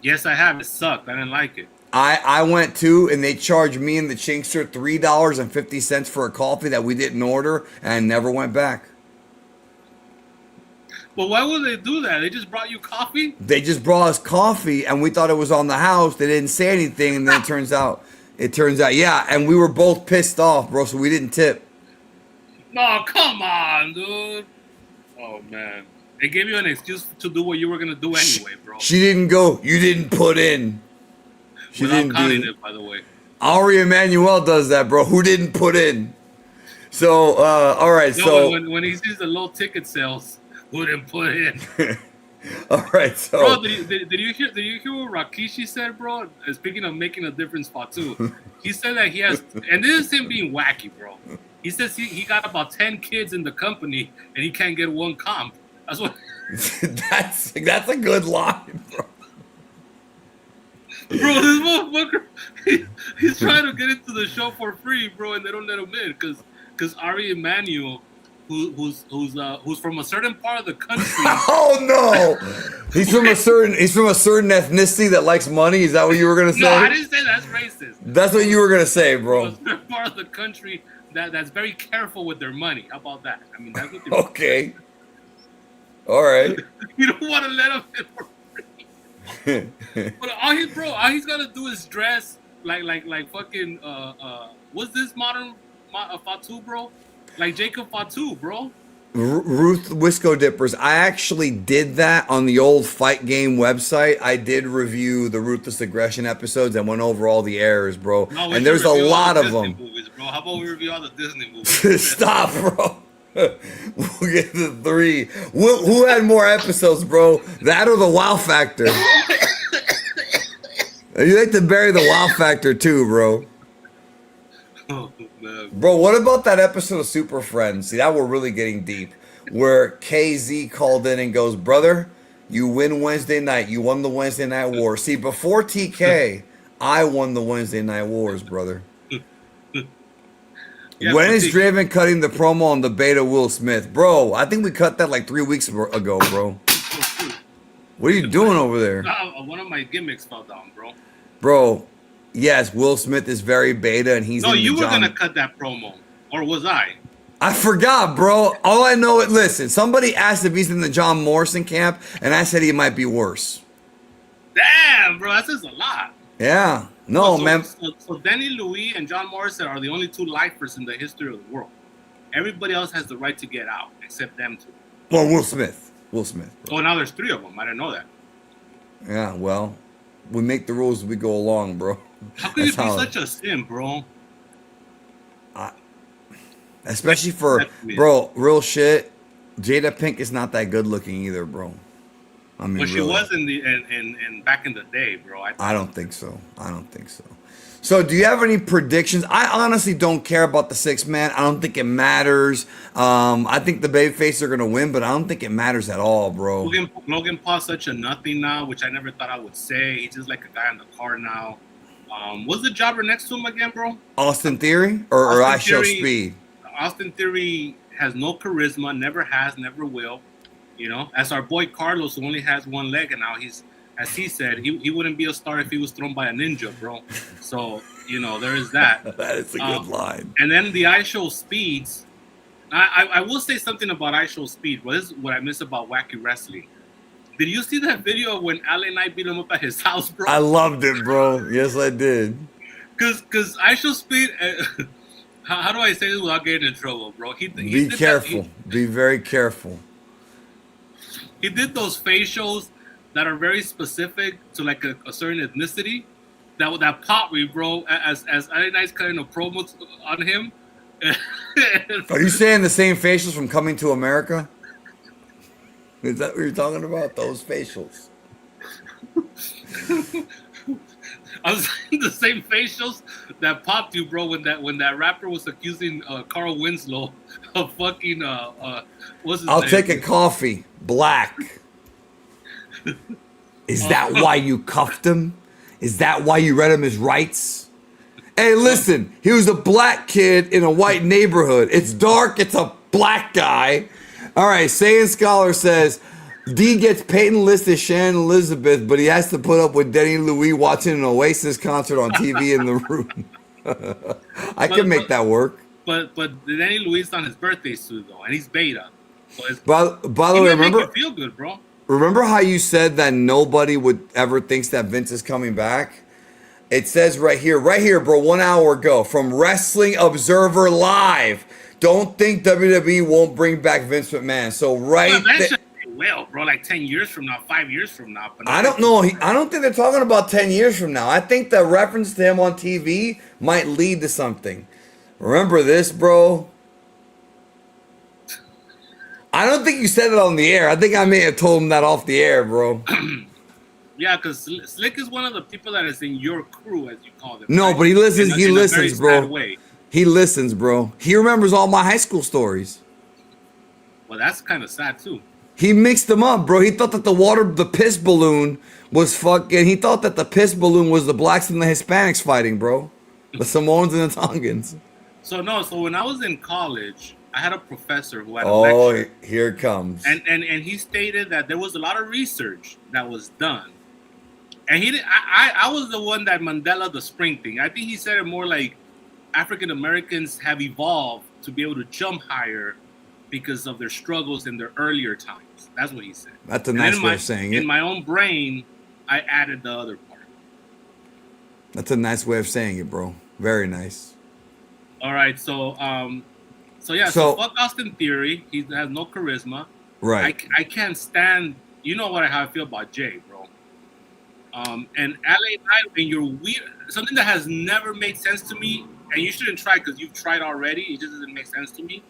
Yes, I have. It sucked. I didn't like it. I went too, and they charged me and the Chinkster $3.50 for a coffee that we didn't order, and I never went back. But why would they do that? They just brought you coffee? They just brought us coffee, and we thought it was on the house. They didn't say anything, and then it turns out, yeah, and we were both pissed off, bro, so we didn't tip. No, come on, dude. Oh, man. They gave you an excuse to do what you were going to do anyway, bro. She didn't go, you didn't put in. She Without didn't counting do it, by the way. Ari Emanuel does that, bro. Who didn't put in? So, all right, No, so. when he sees the low ticket sales, who didn't put in? All right, so. Bro, did you hear what Rakishi said, bro? Speaking of making a difference, Fatu, he said that he has, and this is him being wacky, bro. He says he got about 10 kids in the company and he can't get one comp. That's what. that's a good line, bro. Bro, this motherfucker, he's trying to get into the show for free, bro, and they don't let him in because Ari Emanuel, who's from a certain part of the country. Oh no, he's from a certain ethnicity that likes money. Is that what you were gonna say? No, I didn't say that's racist. That's what you were gonna say, bro. From a certain part of the country that's very careful with their money. How about that? I mean, that's what they okay. All right. You don't want to let him in for free. But all he's gotta do is dress like fucking what's this modern Fatu, bro? Like Jacob Fatu, bro. Ruth Wisco Dippers. I actually did that on the old Fight Game website. I did review the Ruthless Aggression episodes and went over all the errors, bro. No, and there's a lot of them. Movies, bro. How about we review all the Disney movies? Stop, bro. We'll get the 3. Who had more episodes, bro? That or the Wow Factor? You like to bury the Wow Factor too, bro. Oh, man. Bro, what about that episode of Super Friends? See, that we're really getting deep. Where KZ called in and goes, brother, you win Wednesday night. You won the Wednesday Night War. See, before TK, I won the Wednesday Night Wars, brother. Yeah, when is Draven cutting the promo on the beta Will Smith? Bro, I think we cut that like 3 weeks ago, bro. What are you doing over there? One of my gimmicks fell down, bro. Bro, yes, Will Smith is very beta and he's No, in you the were going to cut that promo. Or was I? I forgot, bro. All I know is, listen, somebody asked if he's in the John Morrison camp, and I said he might be worse. Damn, bro, that says a lot. Yeah. No, man. So Danny Louis and John Morrison are the only 2 lifers in the history of the world. Everybody else has the right to get out, except them 2. Well, Will Smith. Will Smith. Bro. Oh, now there's 3 of them. I didn't know that. Yeah, well, we make the rules as we go along, bro. How could you be such a simp, bro? Especially for, bro, real shit, Jada Pink is not that good looking either, bro. I mean, well, she really. was in back in the day, bro. I don't think so. I don't think so. So, do you have any predictions? I honestly don't care about the 6-man. I don't think it matters. I think the babyface are gonna win, but I don't think it matters at all, bro. Logan Paul's such a nothing now, which I never thought I would say. He's just like a guy in the car now. What's the jobber next to him again, bro? Austin Theory or I Show Speed? Austin Theory has no charisma, never has, never will. You know, as our boy Carlos, who only has 1 leg, and now he's, as he said, he wouldn't be a star if he was thrown by a ninja, bro. So, you know, there is that. That is a good line. And then the I Show Speeds. I will say something about I Show Speed. Well, this is what I miss about Wacky Wrestling. Did you see that video of when LA Knight beat him up at his house, bro? I loved it, bro. Yes, I did. Because I Show Speed... How do I say this without getting in trouble, bro? Be careful. Be very careful. He did those facials that are very specific to like a certain ethnicity. That pop me, bro, as I Nice cutting a promo on him. Are you saying the same facials from Coming to America? Is that what you're talking about? Those facials. I was saying the same facials that popped you, bro, when that rapper was accusing Carl Winslow of fucking what's his name? I'll take a coffee, black. Is that why you cuffed him? Is that why you read him his rights? Hey, listen, he was a black kid in a white neighborhood. It's dark, it's a black guy. All right, Saiyan Scholar says, D gets Peyton List as Shannon Elizabeth, but he has to put up with Denny Louis watching an Oasis concert on TV in the room. I can make that work. But Danny Luis on his birthday suit though, and he's beta. So it's, By the way, remember, make you feel good, bro. Remember how you said that nobody would ever thinks that Vince is coming back? It says right here, bro, 1 hour ago from Wrestling Observer Live. Don't think WWE won't bring back Vince McMahon. So well, bro, like 10 years from now, 5 years from now. But I don't know. I don't think they're talking about 10 years from now. I think the reference to him on TV might lead to something. Remember this, bro? I don't think you said it on the air. I think I may have told him that off the air, bro. Yeah, because Slick is one of the people that is in your crew, as you call them. No, right? but he listens. He in listens, a very sad bro. way. He listens, bro. He remembers all my high school stories. Well, that's kind of sad too. He mixed them up, bro. He thought that the piss balloon was fucking. He thought that the piss balloon was the blacks and the Hispanics fighting, bro. The Samoans and the Tongans. So when I was in college, I had a professor who had a lecture. Oh, here it comes. And he stated that there was a lot of research that was done. And I was the one that Mandela the spring thing. I think he said it more like African Americans have evolved to be able to jump higher because of their struggles in their earlier times. That's what he said. That's a nice way of saying it. In my own brain, I added the other part. That's a nice way of saying it, bro. Very nice. All right, so fuck Austin Theory. He has no charisma. Right. I can't stand. You know how I feel about Jay, bro. And LA Knight, when you're weird, something that has never made sense to me, and you shouldn't try because you've tried already. It just doesn't make sense to me.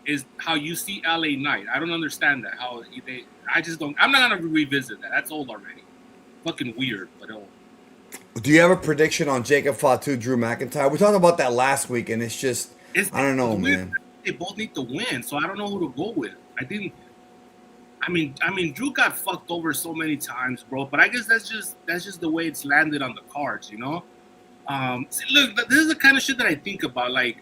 Is how you see LA Knight. I don't understand that. I just don't. I'm not gonna revisit that. That's old already. Fucking weird, but old. Do you have a prediction on Jacob Fatu, Drew McIntyre? We talked about that last week, and it's just I don't know, man. They both need to win, so I don't know who to go with. I mean, Drew got fucked over so many times, bro. But I guess that's just the way it's landed on the cards, you know. See, look, this is the kind of shit that I think about. Like,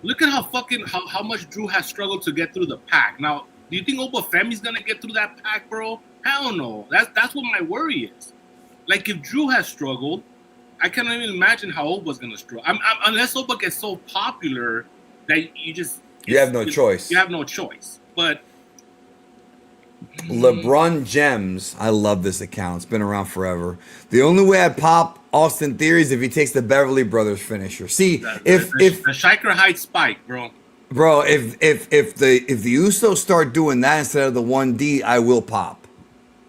look at how much Drew has struggled to get through the pack. Now, do you think Obafemi's gonna get through that pack, bro? Hell no. That's what my worry is. Like, if Drew has struggled, I can't even imagine how Oba's gonna struggle. Unless Oba gets so popular that you have no choice. You have no choice. But LeBron Gems, I love this account. It's been around forever. The only way I'd pop Austin Theory is if he takes the Beverly Brothers finisher. See, if the Shiker Heights spike, bro. Bro, if the Usos start doing that instead of the 1D, I will pop.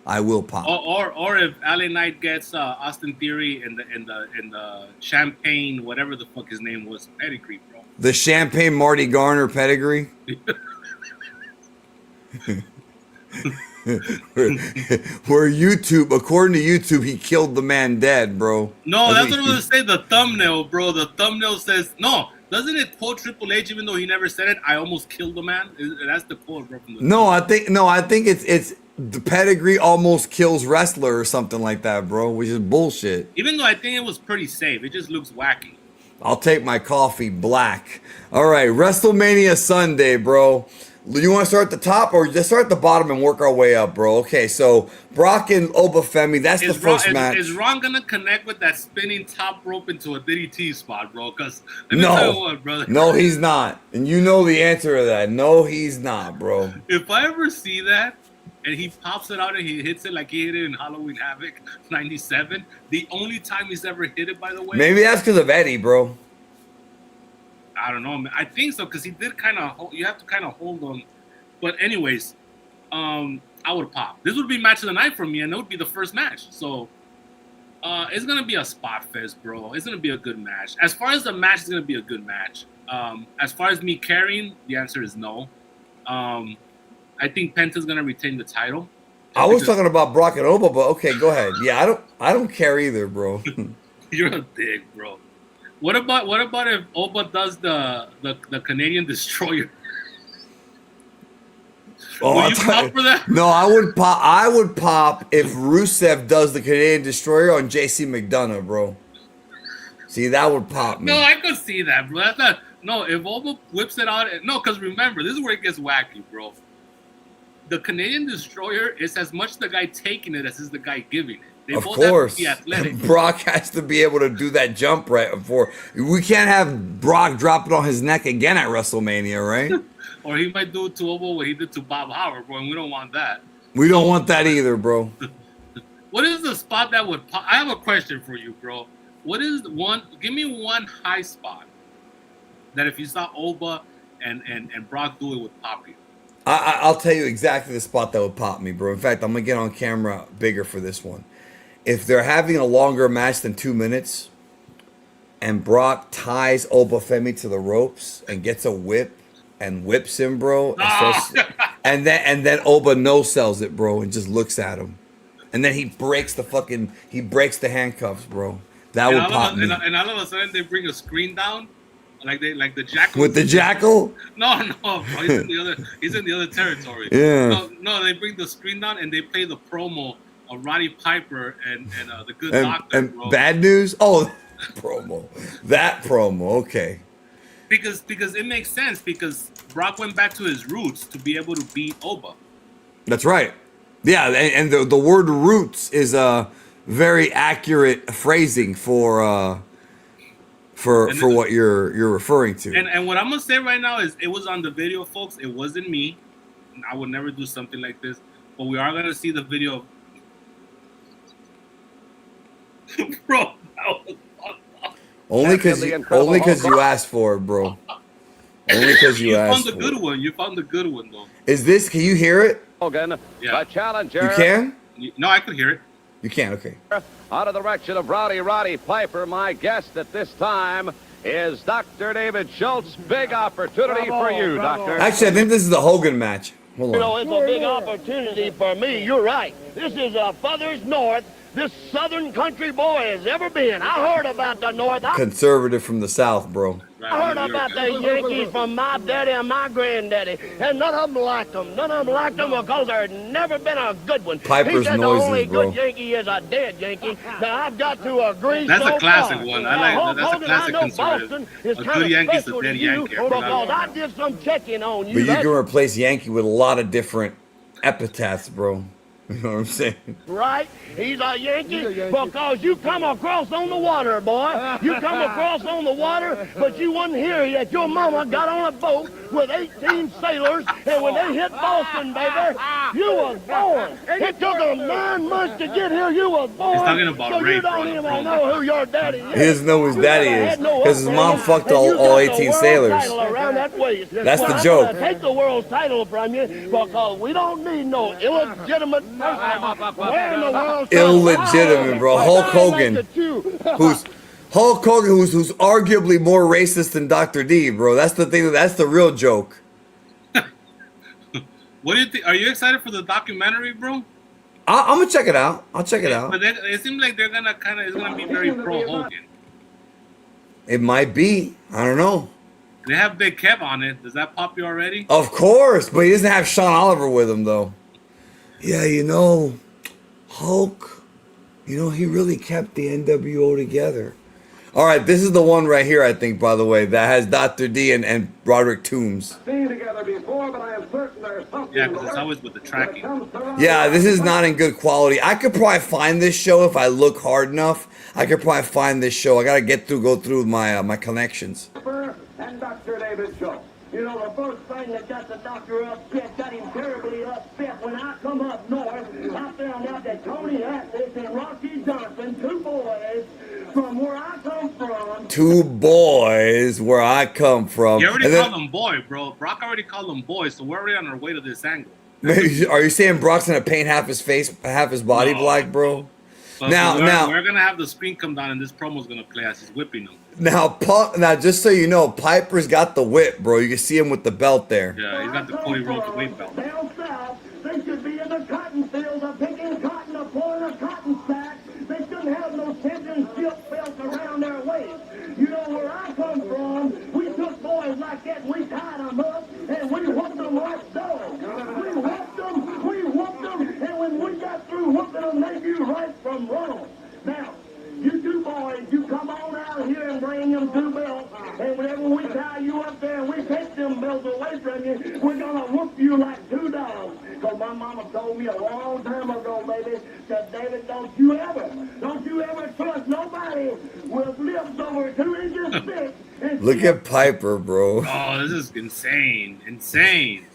Or if LA Knight gets Austin Theory in the champagne, whatever the fuck his name was, pedigree, bro. The champagne Marty Garner pedigree. Where YouTube, according to YouTube, he killed the man dead, bro. No, that's what I was gonna say. The thumbnail, bro. The thumbnail says no. Doesn't it quote Triple H even though he never said it? I almost killed the man. That's the quote, bro. I think it's the pedigree almost kills wrestler or something like that, bro. Which is bullshit. Even though I think it was pretty safe, it just looks wacky. I'll take my coffee black. All right, WrestleMania Sunday, bro. You want to start at the top or just start at the bottom and work our way up, bro? Okay, so Brock and Obafemi, that's the first match. Is Ron gonna connect with that spinning top rope into a DDT spot, bro? Because let me tell you what, brother. No, he's not. And you know the answer to that. No, he's not, bro. If I ever see that and he pops it out and he hits it like he hit it in Halloween Havoc 97, the only time he's ever hit it, by the way. Maybe that's because of Eddie, bro. I don't know, man. I think so because he did kind of. You have to kind of hold on. But anyways, I would pop. This would be match of the night for me, and it would be the first match. So it's gonna be a spot fest, bro. It's gonna be a good match. As far as the match is gonna be a good match. As far as me carrying, the answer is no. I think Penta's gonna retain the title. I was talking about Brock and Oba, but okay, go ahead. Yeah, I don't care either, bro. You're a dick, bro. What about if Oba does the Canadian Destroyer? Will you pop for that? No, I would pop. I would pop if Rusev does the Canadian Destroyer on JC McDonough, bro. See, that would pop me. No, I could see that, bro. That's not. No, if Oba whips it out, no, because remember, this is where it gets wacky, bro. the Canadian Destroyer is as much the guy taking it as is the guy giving it. They Of both course, have to be athletic. Brock has to be able to do that jump right before. We can't have Brock drop it on his neck again at WrestleMania, right? Or he might do it to Obo what he did to Bob Howard, bro, and we don't want that. We don't want that either, bro. What is the spot that would pop? I have a question for you, bro. What is one? Give me one high spot that if you saw Oba and Brock do it would pop you. I'll tell you exactly the spot that would pop me, bro. In fact, I'm gonna get on camera bigger for this one. If they're having a longer match than 2 minutes, and Brock ties Oba Femi to the ropes and gets a whip and whips him, bro, and then Oba no sells it, bro, and just looks at him, and then he breaks the handcuffs, bro. That would pop me. And all of a sudden they bring a screen down, like the jackal. With the jackal? No, bro, he's in the other territory. Yeah. No, they bring the screen down and they play the promo of Roddy Piper and the Good Doctor, and bro. Bad News? Oh, that promo, okay. Because it makes sense because Brock went back to his roots to be able to beat Oba. That's right. Yeah, and the word roots is a very accurate phrasing for what you're referring to. And what I'm gonna say right now is it was on the video, folks. It wasn't me. I would never do something like this. But we are gonna see the video. Bro, only because you asked for it, bro. Only because you asked for it. You found the good one. You found the good one, though. Is this? Can you hear it? Hogan, yeah. The challenger. You can? No, I could hear it. You can. Okay. Out of the direction of Roddy Piper, my guest at this time is Dr. David Schultz. Big opportunity for you, Doctor. Actually, I think this is the Hogan match. Hold on. You know, it's a big opportunity for me. You're right. This is furthest north this southern country boy has ever been. I heard about the North. Conservative from the South, bro. I heard about the Yankees from my daddy and my granddaddy, and none of them liked them. None of them liked them because there's never been a good one. Piper's he said noises, the only bro. good Yankee is a dead Yankee. Now, I've got to agree That's so a classic far. one. Hulk That's a Hogan, classic I know conservative. Boston is A kind good of Yankee's a special dead to you Yankee. because I did some checking on you. But you can replace Yankee with a lot of different epithets, bro. You know what I'm saying? Right? He's a Yankee because you come across on the water, boy. You come across on the water, but you wouldn't hear that your mama got on a boat with 18 sailors, and when they hit Boston, baby, you was born. It took them 9 months to get here. You was born. He's talking about so rape, you don't brother, even know who your daddy is. He doesn't know who his daddy is because his mom fucked all 18 sailors. That's the joke. I'm gonna take the world title from you because we don't need no illegitimate person wearing the world title. Illegitimate, bro. Hulk Hogan, who's arguably more racist than Dr. D, bro. That's the thing. That's the real joke. What do you think? Are you excited for the documentary, bro? I'm gonna check it out. I'll check it out. But it seems like they're gonna it's gonna be very pro Hogan. It might be. I don't know. They have Big Kev on it. Does that pop you already? Of course, but he doesn't have Sean Oliver with him though. Yeah, you know, Hulk. You know, he really kept the NWO together. All right, this is the one right here, I think, by the way, that has Dr. D and Roderick Toombs. Yeah, because it's always with the tracking. Yeah, this is not in good quality. I could probably find this show if I look hard enough. I could probably find this show. I gotta go through my my connections. And Dr. David Schultz. You know, the first thing that got the doctor upset, got him terribly upset, when I come up north, I found out that Tony Atlas and Rocky Johnson, two boys from where I come from. Two boys where I come from. You already called them boy, bro. Brock already called them boys, so we're already on our way to this angle. Are you saying Brock's gonna paint half his face, half his body black, bro? But Now, we're gonna have the screen come down, and this promo's gonna play as he's whipping them. Now, just so you know, Piper's got the whip, bro. You can see him with the belt there. Yeah, he's got the Cody Rhodes weight belt. Down south, they should be in the cotton fields, picking cotton, pulling a cotton sack. They shouldn't have no tension silk belts around their waist. You know where I come from, we took boys like that, and we tied them up, and we whooped them like dogs. We whooped them, and when we got through whooping them, they knew right from wrong. Now, you two boys, you come on out here and bring them two belts, and whenever we tie you up there and we take them belts away from you, we're gonna whoop you like two dogs. Cause My mama told me a long time ago, baby, that David, don't you ever trust nobody with lips over 2 inches thick. And Look at Piper, bro. Oh, this is insane. Insane.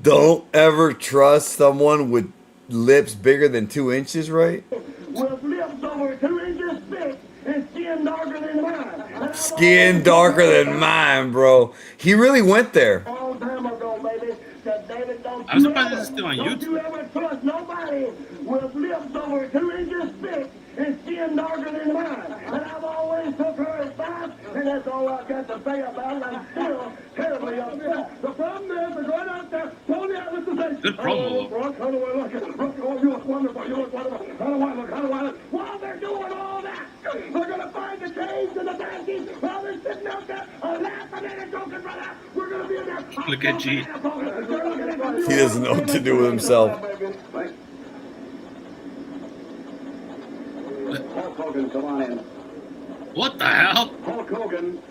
Don't ever trust someone with lips bigger than 2 inches, right? with lips over 2 inches thick and skin darker than mine. Skin darker than mine, bro. He really went there. A long time ago, baby, that David, I'm surprised this is still on don't you YouTube. ever trust nobody with lips over 2 inches thick and skin darker than mine. And I've always took her advice, and that's all I've got to say about it. I'm still terribly upset. The problem is, they're going out there, Tony Atlas to say, Good promo, though. Brock, how do I look? Oh, you look wonderful, you look wonderful. How do I look? While they're doing all that, they're going to find the caves and the bankies while they're sitting out there laughing and joking for that. We're going to be in there. Look at G. He doesn't know what to do with himself. Hulk Hogan, come on in. What the hell? Hulk Hogan,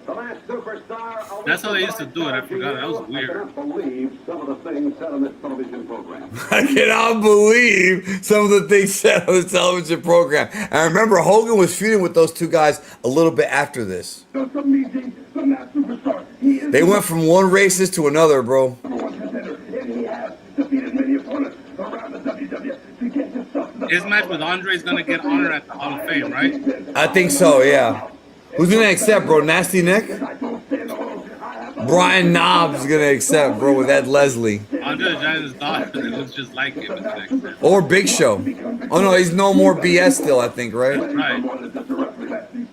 the last superstar. That's how they used to do it. I forgot. That was weird. I cannot believe some of the things said on this television program. I cannot believe some of the things said on the television program. I remember Hogan was feuding with those two guys a little bit after this. That's amazing. From that superstar. He is They went from one racist to another, bro. the number one contender, and he has defeated many opponents around the WWE to get himself to the His match with Andre is gonna get honored at the Hall of Fame, right? I think so, yeah. Who's gonna accept, bro? Nasty Nick? Brian Knobs is gonna accept, bro, with Ed Leslie. Andre the Giant's daughter. It looks just like him. It's like that. Or Big Show. Oh no, he's no more BS still, I think, right? Right.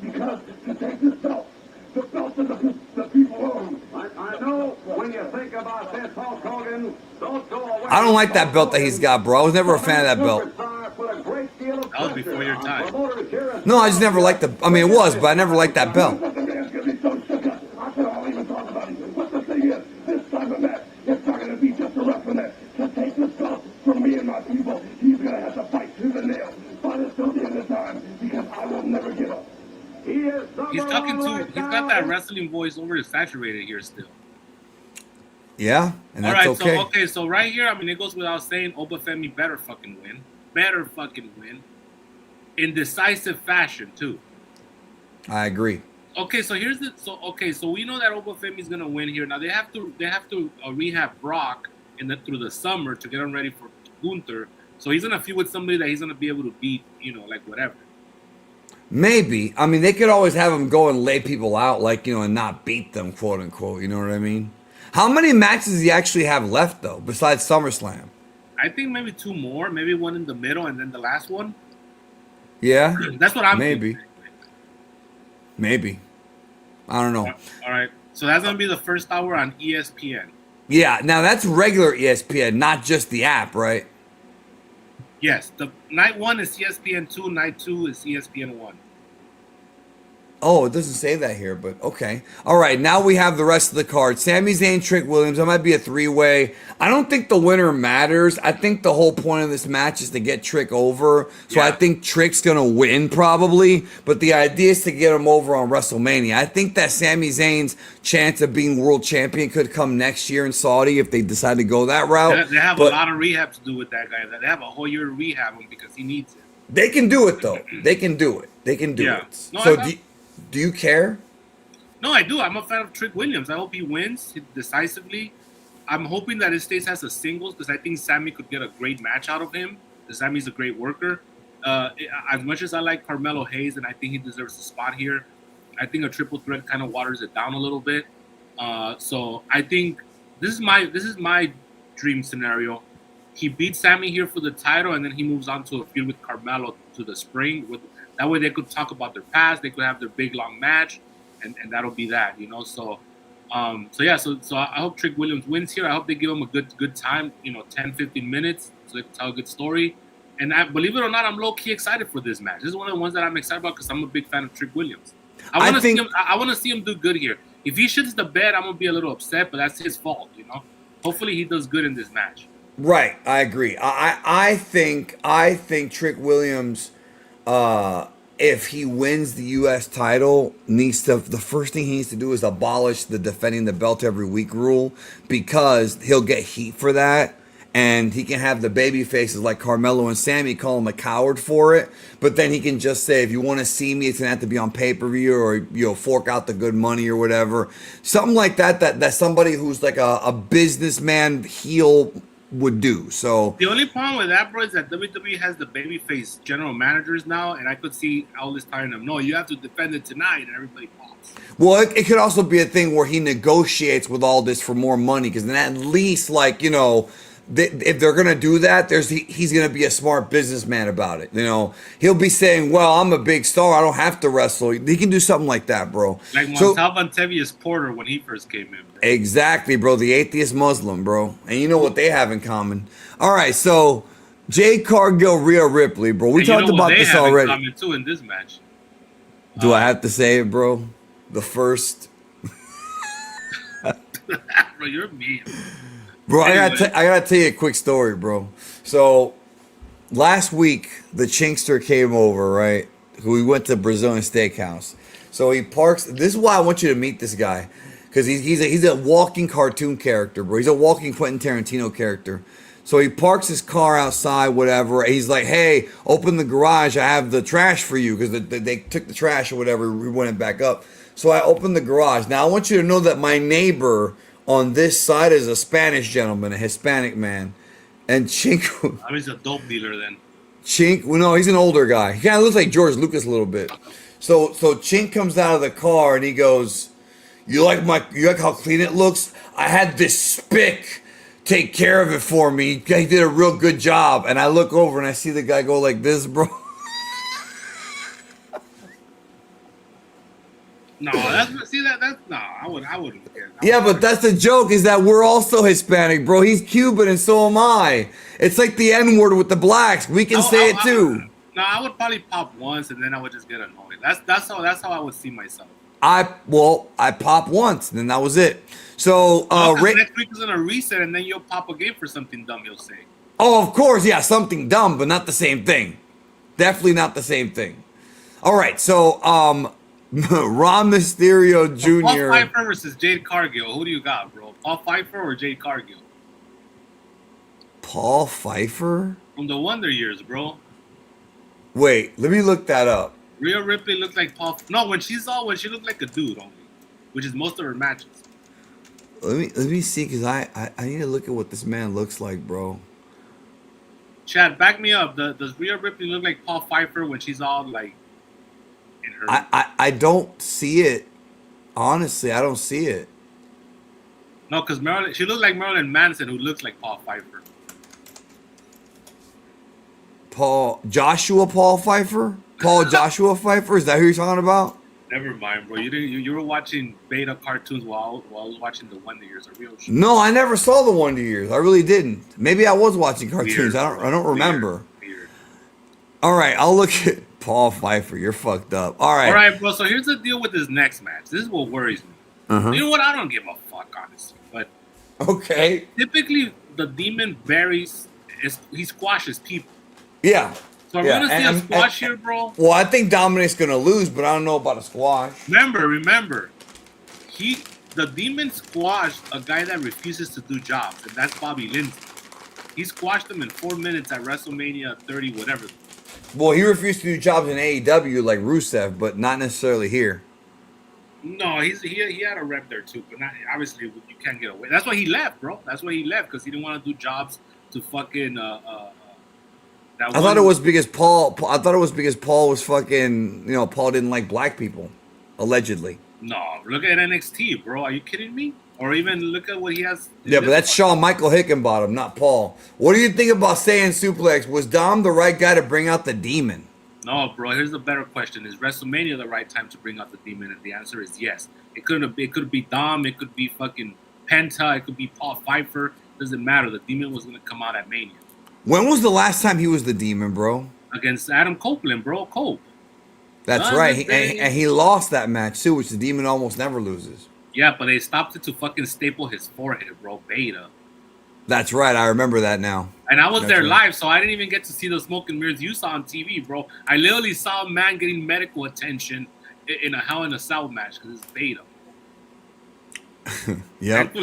Because to take this belt, the belt that the people own. I know when you think about this, Hulk Hogan, don't go away. I don't like that belt that he's got, bro. I was never a fan of that belt. That was before your time. No, I just never liked the. I mean, it was, but I never liked that belt. The man's gonna be so shook up. I said I'll even talk about it. But the thing is, this time of match, it's not gonna be just a rough match. To take this belt from me and my people, he's gonna have to fight to the nail. Fight us till the end of time, because I will never give up. He's talking to. He's got that wrestling voice oversaturated here still. Yeah, and All that's right. okay. So okay. So right here, I mean, it goes without saying, Obafemi better fucking win. Better fucking win. In decisive fashion too. I agree. Okay, so here's the so we know that Obafemi's gonna win here. Now they have to rehab Brock through the summer to get him ready for Gunther. So he's gonna feud with somebody that he's gonna be able to beat, like whatever. Maybe. I mean, they could always have him go and lay people out, like, and not beat them, quote unquote. You know what I mean? How many matches does he actually have left, though, besides SummerSlam? I think maybe 2 more, maybe one in the middle, and then the last one. Yeah? That's what I'm Maybe. thinking. Maybe. I don't know. All right, so that's gonna be the first hour on ESPN. Yeah, now that's regular ESPN, not just the app, right? Yes, the night 1 is ESPN 2, night 2 is ESPN 1. Oh, it doesn't say that here, but okay. All right, now we have the rest of the card. Sami Zayn, Trick Williams. That might be a 3-way. I don't think the winner matters. I think the whole point of this match is to get Trick over. So I think Trick's going to win probably, but the idea is to get him over on WrestleMania. I think that Sami Zayn's chance of being world champion could come next year in Saudi if they decide to go that route. They have a lot of rehab to do with that guy. They have a whole year to rehab him because he needs it. They can do it, though. They can do it. They can do it. No, So do you care? No, I do. I'm a fan of Trick Williams. I hope he wins decisively. I'm hoping that it stays as a singles because I think Sammy could get a great match out of him. Sammy's a great worker. As much as I like Carmelo Hayes and I think he deserves a spot here, I think a triple threat kind of waters it down a little bit. So I think this is my dream scenario. He beats Sammy here for the title, and then he moves on to a feud with Carmelo to the spring. That way they could talk about their past. They could have their big long match, and that'll be that, So, So I hope Trick Williams wins here. I hope they give him a good time, 10, 15 minutes, so they can tell a good story. And believe it or not, I'm low key excited for this match. This is one of the ones that I'm excited about because I'm a big fan of Trick Williams. I want to see him do good here. If he shits the bed, I'm gonna be a little upset, but that's his fault, Hopefully he does good in this match. Right, I agree. I think Trick Williams if he wins the U.S. title, the first thing he needs to do is abolish the defending the belt every week rule, because he'll get heat for that. And he can have the baby faces like Carmelo and Sammy call him a coward for it. But then he can just say, if you want to see me, it's going to have to be on pay-per-view, or, fork out the good money or whatever. Something like that somebody who's like a businessman heel would do. So the only problem with that, bro, is that WWE has the babyface general managers now, and I could see Aldis telling them, no, you have to defend it tonight, and everybody pops. Well, it could also be a thing where he negotiates with Aldis for more money, because then at least, like, if they're gonna do that, he's gonna be a smart businessman about it. He'll be saying, "Well, I'm a big star. I don't have to wrestle." He can do something like that, bro. Like Montalvo Porter when he first came in. Bro. Exactly, bro. The atheist Muslim, bro. And you know what they have in common. All right, so Jade Cargill, Rhea Ripley, bro. We talked about this already. In too in this match. Do I have to say it, bro? The first. Bro, you're mean. Bro, I gotta tell you a quick story, bro. So last week the Chinkster came over, right? We went to Brazilian Steakhouse. So he parks. This is why I want you to meet this guy, because he's a walking cartoon character, bro. He's a walking Quentin Tarantino character. So he parks his car outside, whatever. And he's like, "Hey, open the garage. I have the trash for you," because they took the trash or whatever. We went it back up. So I opened the garage. Now I want you to know that my neighbor on this side is a Spanish gentleman, a Hispanic man. And Chink... I mean, he's a dope dealer then. Chink... Well, no, he's an older guy. He kind of looks like George Lucas a little bit. So Chink comes out of the car and he goes, you like how clean it looks? I had this spick take care of it for me. He did a real good job. And I look over and I see the guy go like this, bro. No, that's no. I wouldn't care. Yeah, but that's the joke, is that we're also Hispanic, bro. He's Cuban and so am I. It's like the N-word with the blacks. We can say it too. No, I would probably pop once and then I would just get annoyed. That's how I would see myself. I pop once and then that was it. So next week is gonna reset and then you'll pop again for something dumb you'll say. Oh, of course, yeah, something dumb, but not the same thing. Definitely not the same thing. All right, so Ron Mysterio Jr. Paul Pfeiffer versus Jade Cargill. Who do you got, bro? Paul Pfeiffer or Jade Cargill? Paul Pfeiffer? From the Wonder Years, bro. Wait, let me look that up. Rhea Ripley looked like Paul. No, when she looked like a dude only, which is most of her matches. Let me see, because I need to look at what this man looks like, bro. Chad, back me up. Does Rhea Ripley look like Paul Pfeiffer when she's all like in her? I don't see it. Honestly, I don't see it. No, because she looked like Marilyn Manson, who looks like Paul Pfeiffer. Joshua Pfeiffer? Joshua Pfeiffer? Is that who you're talking about? Never mind, bro. You were watching beta cartoons while I was watching the Wonder Years, a real show. No, I never saw the Wonder Years. I really didn't. Maybe I was watching cartoons. Weird. I don't remember. Weird. All right, I'll look at Paul Pfeiffer. You're fucked up. All right, bro. So here's the deal with this next match. This is what worries me. Uh-huh. You know what? I don't give a fuck, honestly. But okay. Typically, the Demon he squashes people. Yeah. So I'm gonna see a squash here, bro. Well, I think Dominic's gonna lose, but I don't know about a squash. Remember, the Demon squashed a guy that refuses to do jobs, and that's Bobby Lindsay. He squashed him in 4 minutes at WrestleMania 30, whatever. Well, he refused to do jobs in AEW like Rusev, but not necessarily here. No, he had a rep there too, but not, obviously you can't get away. That's why he left, bro. That's why he left, because he didn't want to do jobs to fucking. I thought it was because Paul was fucking. Paul didn't like black people, allegedly. No, look at NXT, bro. Are you kidding me? Or even look at what he has. Yeah, but that's Shawn Michael Hickenbottom, not Paul. What do you think about saying suplex? Was Dom the right guy to bring out the Demon? No, bro. Here's the better question: is WrestleMania the right time to bring out the Demon? And the answer is yes. It could be Dom. It could be fucking Penta. It could be Paul Pfeiffer. Doesn't matter. The Demon was gonna come out at Mania. When was the last time he was the Demon, bro? Against Adam Copeland, bro. Cope. That's right. And he lost that match too, which the Demon almost never loses. Yeah, but they stopped it to fucking staple his forehead, bro. Beta. That's right. I remember that now. And I was That's there right. live, so I didn't even get to see the smoke and mirrors you saw on TV, bro. I literally saw a man getting medical attention in a Hell in a Cell match because it's beta. Yep.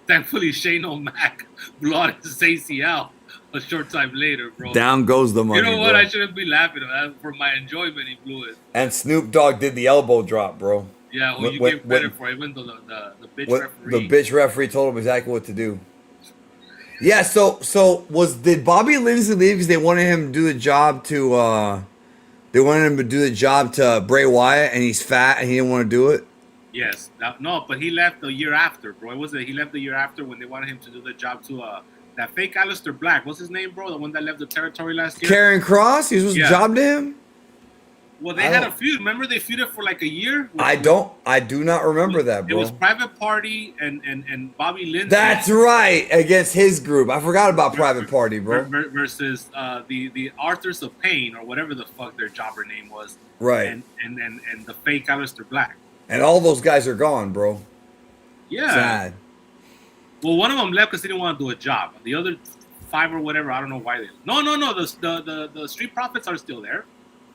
Thankfully, Shane O'Mac blew out his ACL a short time later, bro. Down goes the money. You know what? Bro. I shouldn't be laughing at that. For my enjoyment, he blew it. And Snoop Dogg did the elbow drop, bro. Yeah, well, you gave credit for it, even though the bitch referee. The bitch referee told him exactly what to do. Yeah, so did Bobby Lindsay leave because they wanted him to do the job to Bray Wyatt and he's fat and he didn't want to do it? Yes. No, but he left the year after, bro. He left the year after when they wanted him to do the job to that fake Aleister Black. What's his name, bro? The one that left the territory last year? Karen Cross? He was supposed to job to him? Well, they had a feud. Remember they feuded for like a year? I do not remember that, bro. It was Private Party and Bobby Lindsay. That's right, against his group. I forgot about Private Party, bro. Versus the Arthurs of Pain or whatever the fuck their jobber name was. Right. And the fake Aleister Black. And all those guys are gone, bro. Yeah. Sad. Well, one of them left because he didn't want to do a job. The other 5 or whatever, I don't know why they. No. The Street Profits are still there.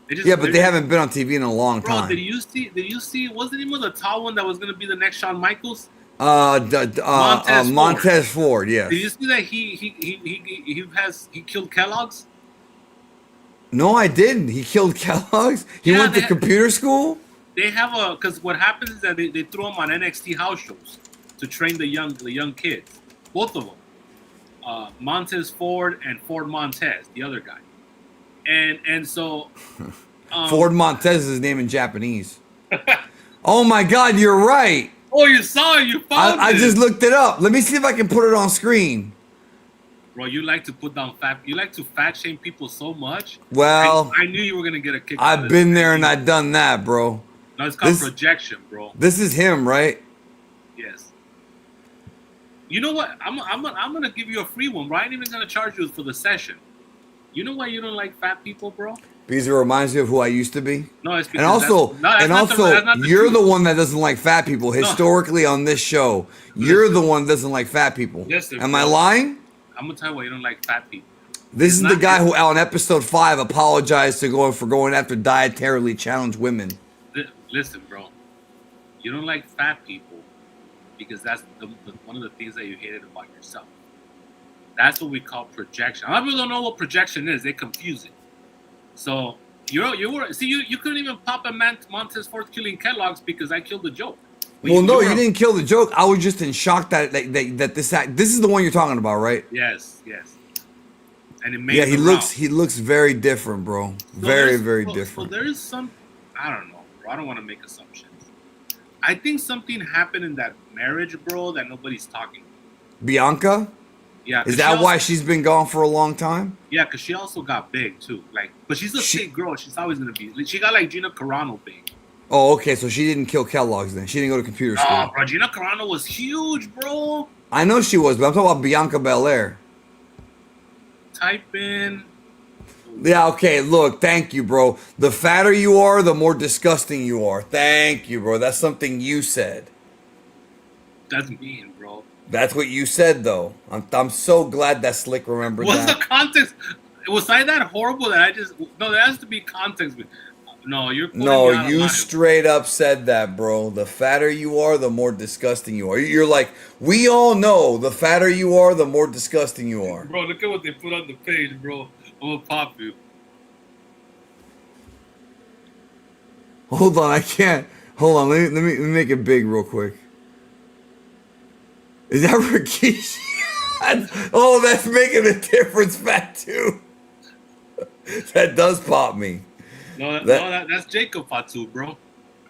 But they haven't been on TV in a long time. Bro, did you see? What's the name of the tall one that was going to be the next Shawn Michaels? Montez Ford. Yes. Did you see that he killed Kellogg's? No, I didn't. He killed Kellogg's. He went to computer school. They have because what happens is that they throw him on NXT house shows to train the young kids, both of them, Montez Ford and Ford Montez, the other guy, and so Ford Montez is his name in Japanese. Oh my God, you're right. Oh, you saw it. You found it. I just looked it up. Let me see if I can put it on screen. Bro, you like to put down fat. You like to fat shame people so much. Well, I knew you were gonna get a kick. I've been there and I've done that, bro. No, it's called projection, bro. This is him, right? Yes. You know what? I'm gonna give you a free one, bro. I ain't even gonna charge you for the session. You know why you don't like fat people, bro? Because it reminds you of who I used to be. No, it's because and also, you're the one that doesn't like fat people. Historically, on this show, you're the one that doesn't like fat people. Listen, am I lying? I'm gonna tell you why you don't like fat people. This is the guy who, on episode 5, apologized for going after dietarily challenged women. Listen, bro. You don't like fat people because that's one of the things that you hated about yourself. That's what we call projection. A lot of people don't know what projection is. They confuse it. So you couldn't even pop a Montez Ford killing Kellogg's because I killed the joke. Well, no, you didn't kill the joke. I was just in shock that this is the one you're talking about, right? Yes. And it made he looks very different, bro. Very different. So there's some, I don't know, bro. I don't want to make assumptions. I think something happened in that marriage, bro, that nobody's talking about. Bianca? Yeah. Is that why she's been gone for a long time? Yeah, because she also got big too. But she's a big girl. She's always gonna be. She got like Gina Carano big. Oh, okay. So she didn't kill Kellogg's then. She didn't go to computer school. Oh, bro, Gina Carano was huge, bro. I know she was, but I'm talking about Bianca Belair. Type in. Yeah, okay, look, thank you, bro. The fatter you are, the more disgusting you are. Thank you, bro. That's something you said. That's mean, bro. That's what you said, though. I'm so glad that Slick remembered that. What's the context? Was I that horrible that I just... No, there has to be context. No, you straight up said that, bro. The fatter you are, the more disgusting you are. You're like, we all know the fatter you are, the more disgusting you are. Bro, look at what they put on the page, bro. I'm gonna pop you. Hold on, I can't. Hold on, let me make it big real quick. Is that Rikishi? That's making a difference, Fat too. That does pop me. No, that's Jacob Fatu, bro.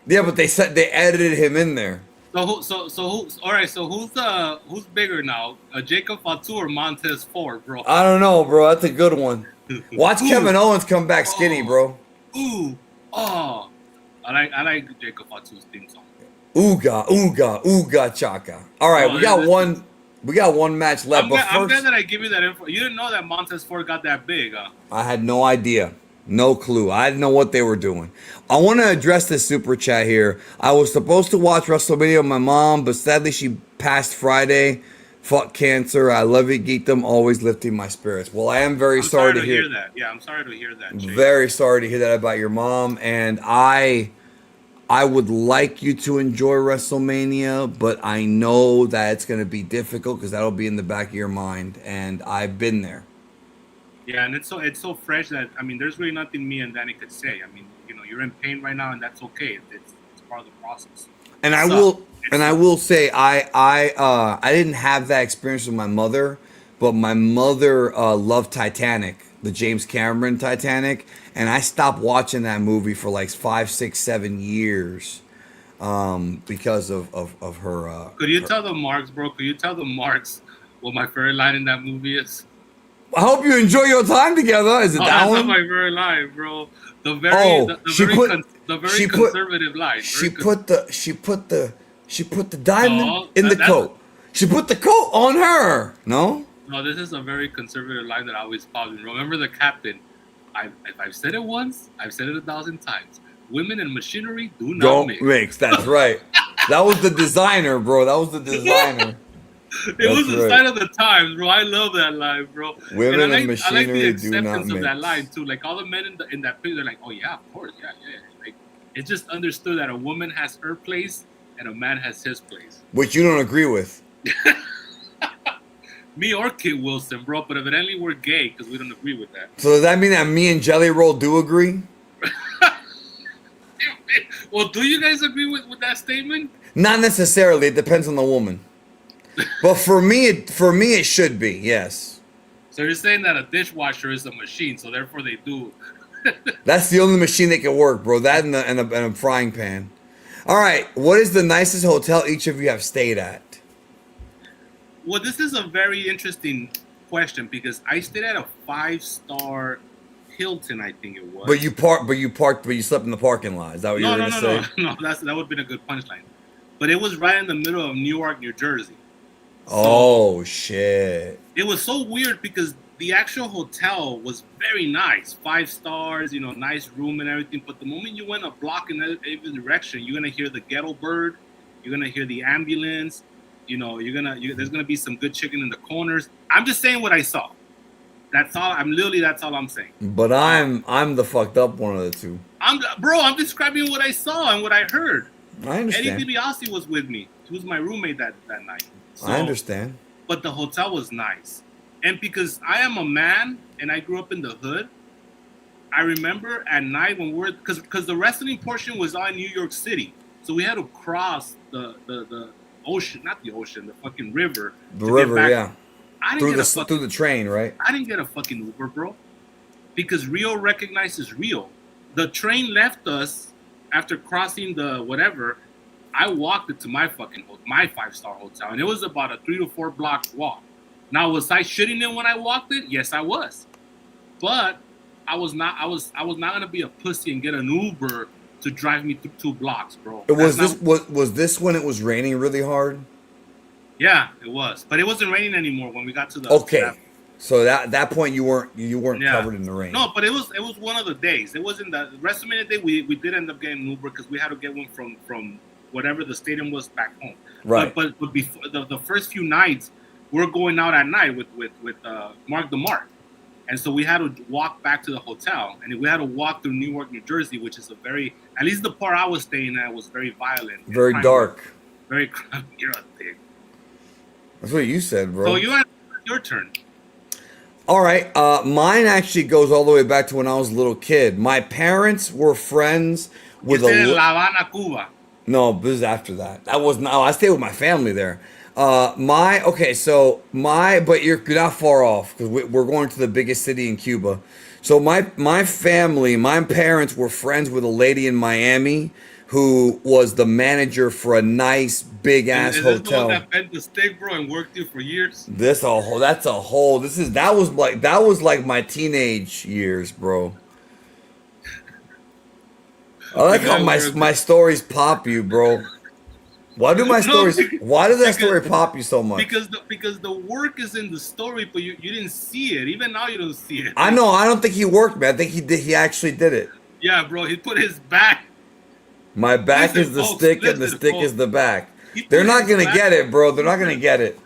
Yeah, but they edited him in there. So who's all right? So who's bigger now, Jacob Fatu or Montez Ford, bro? I don't know, bro. That's a good one. Watch Kevin Owens come back skinny, bro. I like Jacob Fatu's theme song. Ooga chaka. All right, we got one match left. I'm glad that I give you that info. You didn't know that Montez Ford got that big, huh? I had no idea. No clue. I didn't know what they were doing. I want to address this super chat here. I was supposed to watch WrestleMania with my mom, but sadly she passed Friday. Fuck cancer. I love you, Geekdom. Always lifting my spirits. Well, I am very I'm sorry to hear that. Yeah, I'm sorry to hear that. Jake. Very sorry to hear that about your mom. And I would like you to enjoy WrestleMania, but I know that it's going to be difficult because that'll be in the back of your mind. And I've been there. Yeah, and it's so fresh that there's really nothing me and Danny could say. You're in pain right now, and that's okay. It's part of the process. And I will say I didn't have that experience with my mother, but my mother loved Titanic, the James Cameron Titanic, and I stopped watching that movie for like 5, 6, 7 years because of her. Could you tell the marks, bro? Could you tell the marks what my favorite line in that movie is? I hope you enjoy your time together. Is it that that's one? Not my favorite line, bro. The very conservative line. She put the diamond in the coat. She put the coat on her. No, this is a very conservative line that I always follow. Remember the captain. If I've said it once, I've said it 1,000 times. Women and machinery do not don't mix. mix. That's right. That was the designer, bro. That was the designer. It was the sign of the times, bro. I love that line, bro. Women and machinery I like the do not acceptance of mix. that line too. Like all the men in that picture, they're like, "Oh yeah, of course, yeah." Like it's just understood that a woman has her place and a man has his place. Which you don't agree with. Me or Kid Wilson, bro. But evidently we're gay because we don't agree with that. So does that mean that me and Jelly Roll do agree? Well, do you guys agree with that statement? Not necessarily. It depends on the woman. But for me, it should be, yes. So you're saying that a dishwasher is a machine, so therefore they do. That's the only machine that can work, bro. That and a frying pan. All right, what is the nicest hotel each of you have stayed at? Well, this is a very interesting question because I stayed at a 5-star Hilton, I think it was. But you slept in the parking lot. Is that what you were going to say? No, that would have been a good punchline. But it was right in the middle of Newark, New Jersey. Oh, shit. It was so weird because the actual hotel was very nice. 5 stars, nice room and everything. But the moment you went a block in every direction, you're going to hear the ghetto bird. You're going to hear the ambulance. There's going to be some good chicken in the corners. I'm just saying what I saw. That's all. That's all I'm saying. But I'm the fucked up one of the two. I'm describing what I saw and what I heard. I understand. Eddie DiBiase was with me. He was my roommate that night. So, I understand. But the hotel was nice. And because I am a man and I grew up in the hood, I remember at night when because the wrestling portion was all in New York City. So we had to cross the ocean, not the ocean, the fucking river. The river, yeah. Through the train, right? I didn't get a fucking Uber, bro. Because Rio recognizes Rio. The train left us after crossing the whatever. I walked it to my 5-star hotel, and it was about a 3 to 4 block walk. Now, was I shitting it when I walked it? Yes, I was. But I was not gonna be a pussy and get an Uber to drive me through 2 blocks, bro. Was this when it was raining really hard? Yeah, it was. But it wasn't raining anymore when we got to the So that point you weren't covered in the rain. No, but it was one of the days. It wasn't the WrestleMania day. We did end up getting an Uber because we had to get one from whatever the stadium was back home. Right. But before the first few nights, we're going out at night with Mark the Mark, and so we had to walk back to the hotel, and we had to walk through Newark, New Jersey, which is at least the part I was staying at was very violent, very dark, very crime. You're a dick. That's what you said, bro. So you had your turn. All right, mine actually goes all the way back to when I was a little kid. My parents were friends with La Habana, Cuba. No, this is after that. I stayed with my family there. But you're not far off because we're going to the biggest city in Cuba. So my parents were friends with a lady in Miami who was the manager for a nice big ass hotel. This the one that bent the steak, bro, and worked you for years. That was like my teenage years, bro. I like how my stories pop you, bro. Why does that story pop you so much? Because the work is in the story, but you didn't see it. Even now you don't see it. I know. I don't think he worked, man. I think he did. He actually did it. Yeah, bro. He put his back. My back is the stick, and the stick is the back. They're not gonna get it, bro. They're not gonna get it.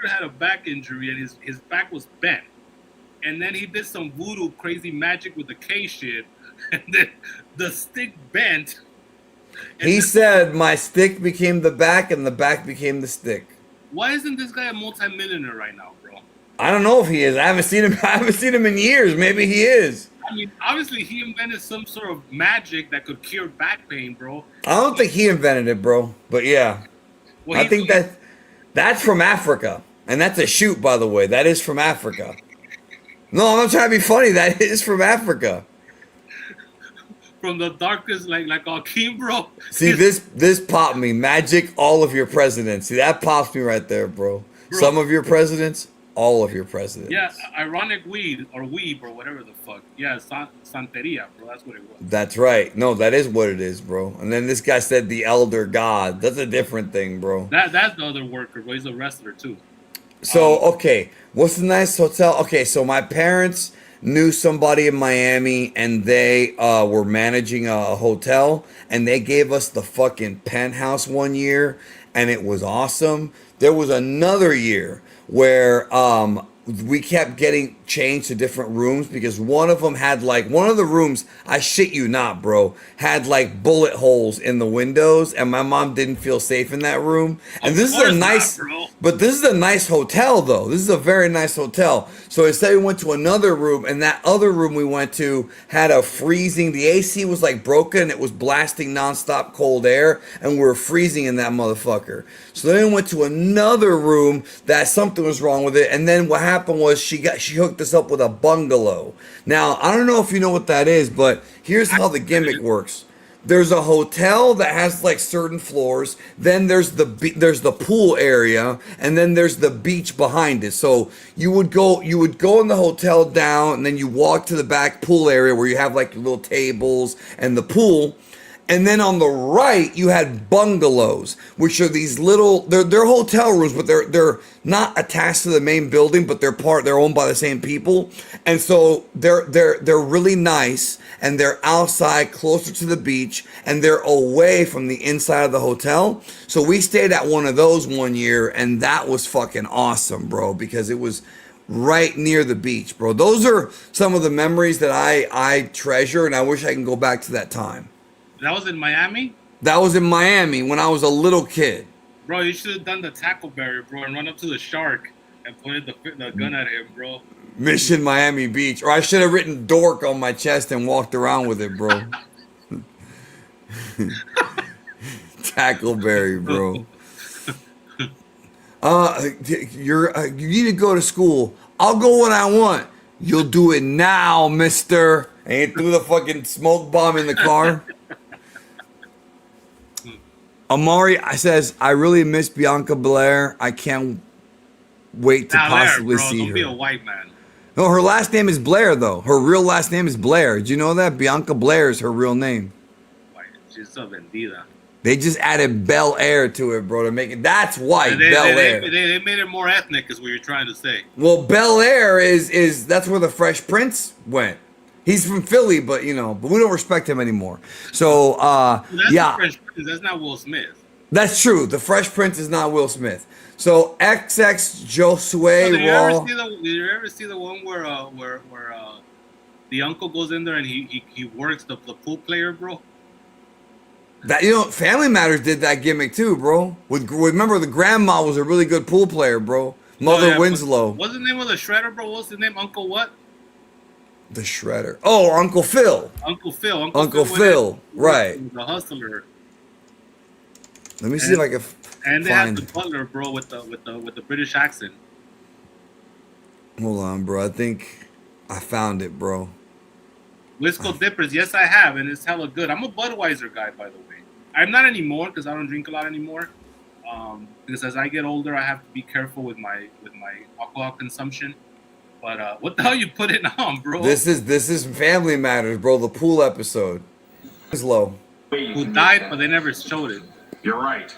Undertaker had a back injury and his back was bent. And then he did some voodoo crazy magic with the K shit. And then the stick bent. He said, my stick became the back and the back became the stick. Why isn't this guy a multimillionaire right now, bro? I don't know if he is. I haven't seen him in years. Maybe he is. I mean, obviously he invented some sort of magic that could cure back pain, bro. I don't think he invented it, bro. But yeah. Well, I think that's from Africa. And that's a shoot, by the way. That is from Africa. No, I'm not trying to be funny. That is from Africa. From the darkest, like Akeem, bro. See, this popped me. Magic, all of your presidents. See, that pops me right there, bro. Some of your presidents, all of your presidents. Yeah, ironic weed or weeb or whatever the fuck. Yeah, Santeria, bro. That's what it was. That's right. No, that is what it is, bro. And then this guy said the elder god. That's a different thing, bro. That's the other worker, bro. He's a wrestler too. So, okay, what's the nice hotel? Okay, so my parents knew somebody in Miami, and they were managing a hotel, and they gave us the fucking penthouse one year, and it was awesome. There was another year where we kept getting changed to different rooms because one of them had one of the rooms, I shit you not, bro, had bullet holes in the windows, and my mom didn't feel safe in that room. And this is a nice, but this is a nice hotel though. This is a very nice hotel. So instead we went to another room, and that other room we went to had a freezing, the AC was broken, it was blasting nonstop cold air, and we were freezing in that motherfucker. So then we went to another room that something was wrong with it, and then what happened was she hooked us up with a bungalow. Now, I don't know if you know what that is, but here's how the gimmick works. There's a hotel that has certain floors, then there's the pool area, and then there's the beach behind it. So you would go in the hotel down, and then you walk to the back pool area where you have your little tables and the pool. And then on the right, you had bungalows, which are these little, they're hotel rooms, but they're not attached to the main building, but they're owned by the same people. And so they're really nice, and they're outside closer to the beach, and they're away from the inside of the hotel. So we stayed at one of those one year, and that was fucking awesome, bro, because it was right near the beach, bro. Those are some of the memories that I treasure, and I wish I can go back to that time. That was in Miami? That was in Miami when I was a little kid. Bro, you should have done the tackleberry, bro, and run up to the shark and pointed the gun at him, bro. Mission Miami Beach. Or I should have written dork on my chest and walked around with it, bro. Tackleberry, bro. You need to go to school. I'll go when I want. You'll do it now, mister. And he threw the fucking smoke bomb in the car. Amari says, I really miss Bianca Belair. I can't wait to possibly see her. Don't be a white man. No, her last name is Blair, though. Her real last name is Blair. Did you know that? Bianca Blair is her real name. She's so vendida. They just added Bel Air to it, bro, to make it. That's white, Bel Air. They made it more ethnic, is what you're trying to say. Well, Bel Air is that's where the Fresh Prince went. He's from Philly, but we don't respect him anymore. So, that's yeah. The Fresh Prince. That's not Will Smith. That's true. The Fresh Prince is not Will Smith. So, XX Josue Raw. Did you ever see the one where the uncle goes in there and he works the pool player, bro? That Family Matters did that gimmick too, bro. Remember the grandma was a really good pool player, bro. Mother Winslow. What's the name of the Shredder, bro? What's the name? Uncle what? The Shredder. Oh, Uncle Phil. Uncle Phil. Uncle Phil. Right. The hustler. Let me see if I can and they have the butler, bro, with the British accent. Hold on, bro. I think I found it, bro. Wisco Dippers, yes, I have, and it's hella good. I'm a Budweiser guy, by the way. I'm not anymore because I don't drink a lot anymore. Because as I get older, I have to be careful with my alcohol consumption. But what the hell you put it on, bro? This is Family Matters, bro. The pool episode. It's low. Who died, but they never showed it. You're right.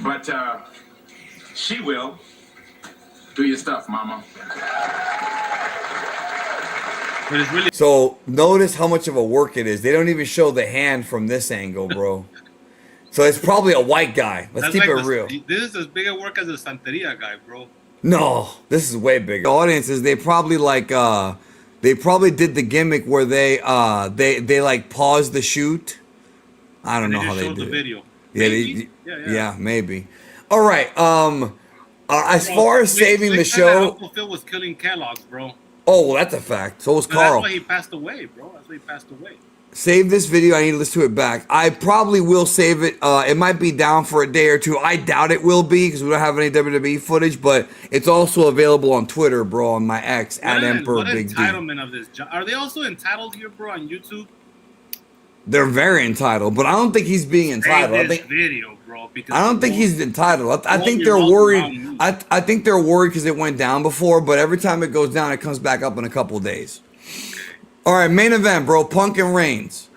But she will. Do your stuff, mama. But it's really So notice how much of a work it is. They don't even show the hand from this angle, bro. So it's probably a white guy. Let's keep it real. This is as big a work as a Santeria guy, bro. No, this is way bigger. The audiences, they probably they probably did the gimmick where they like paused the shoot. I don't know how they showed did the it. video. Yeah, Maybe. yeah, maybe. All right. As Bro, far as Slick- saving the Slick said that show, Uncle Phil was killing Kellogg's, bro. oh, well, that's a fact. So was No, that's Carl. why he passed away, bro. That's why he passed away. Save this video. I need to listen to it back. I probably will save it. It might be down for a day or two. I doubt it will be because we don't have any WWE footage, but it's also available on Twitter, bro, on my ex at Emperor What Big D. entitlement of this job? Are they also entitled here, bro, on YouTube? They're very entitled, but I don't think he's being entitled. Save this video, bro. Because I don't think he's entitled. I think they're Roll worried. around me. I think they're worried because it went down before, but every time it goes down, it comes back up in a couple of days. All right, main event, bro. Punk and Reigns.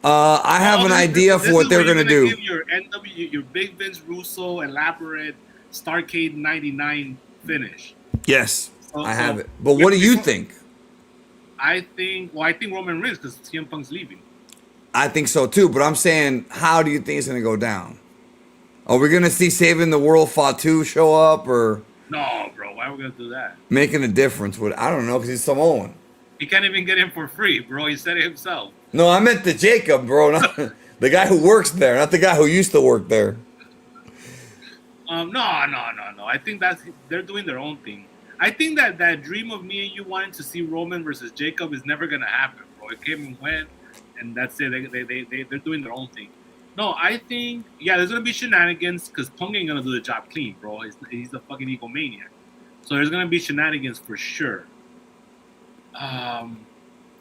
I have an idea for what they're gonna do. Give your your Big Vince Russo elaborate Starrcade '99 finish. Yes, So- I have so- it. But what do you think? I think Roman Reigns because CM Punk's leaving. I think so too, but I'm saying, how do you think it's gonna go down? Are we gonna see Saving the World Fatu show up or No, bro. Why are we gonna do that? making a difference? With I don't know, because he's Samoan. He can't even get in for free, bro. He said it himself. No, I meant the Jacob, bro, not the guy who works there, not the guy who used to work there. No. I think they're doing their own thing. I think that dream of me and you wanting to see Roman versus Jacob is never gonna happen, bro. It came and went, and that's it. They're doing their own thing. No, I think there's gonna be shenanigans because Punk ain't gonna do the job clean, bro. He's a fucking egomaniac. So there's gonna be shenanigans for sure.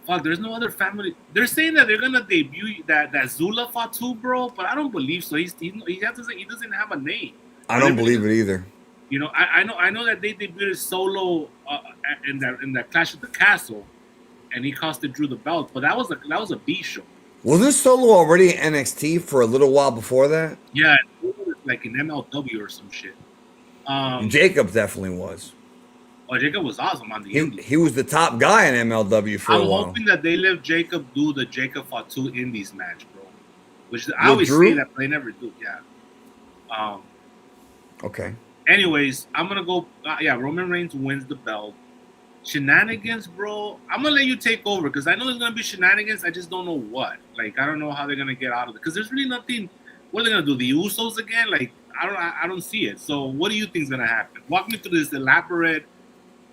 Fuck, there's no other family. They're saying that they're gonna debut that Zula Fatu, bro, but I don't believe so. He doesn't have a name. I don't believe it either. You know, I know that they debuted Solo in that Clash at the Castle, and he costed Drew the belt, but that was a B show. Wasn't Solo already in NXT for a little while before that? Yeah, like in MLW or some shit. Jacob definitely was. Oh, Jacob was awesome on the Indies. He was the top guy in MLW for a I'm while. hoping that they let Jacob do the Jacob Fatu Indies match, bro. Which I always Drew? say that, but they never do. Yeah. Okay. Anyways, I'm gonna go. Roman Reigns wins the belt. Shenanigans, bro. I'm gonna let you take over because I know there's gonna be shenanigans. I just don't know what. Like, I don't know how they're gonna get out of it because there's really nothing. What are they gonna do? The Usos again? Like, I don't see it. So, what do you think is gonna happen? Walk me through this elaborate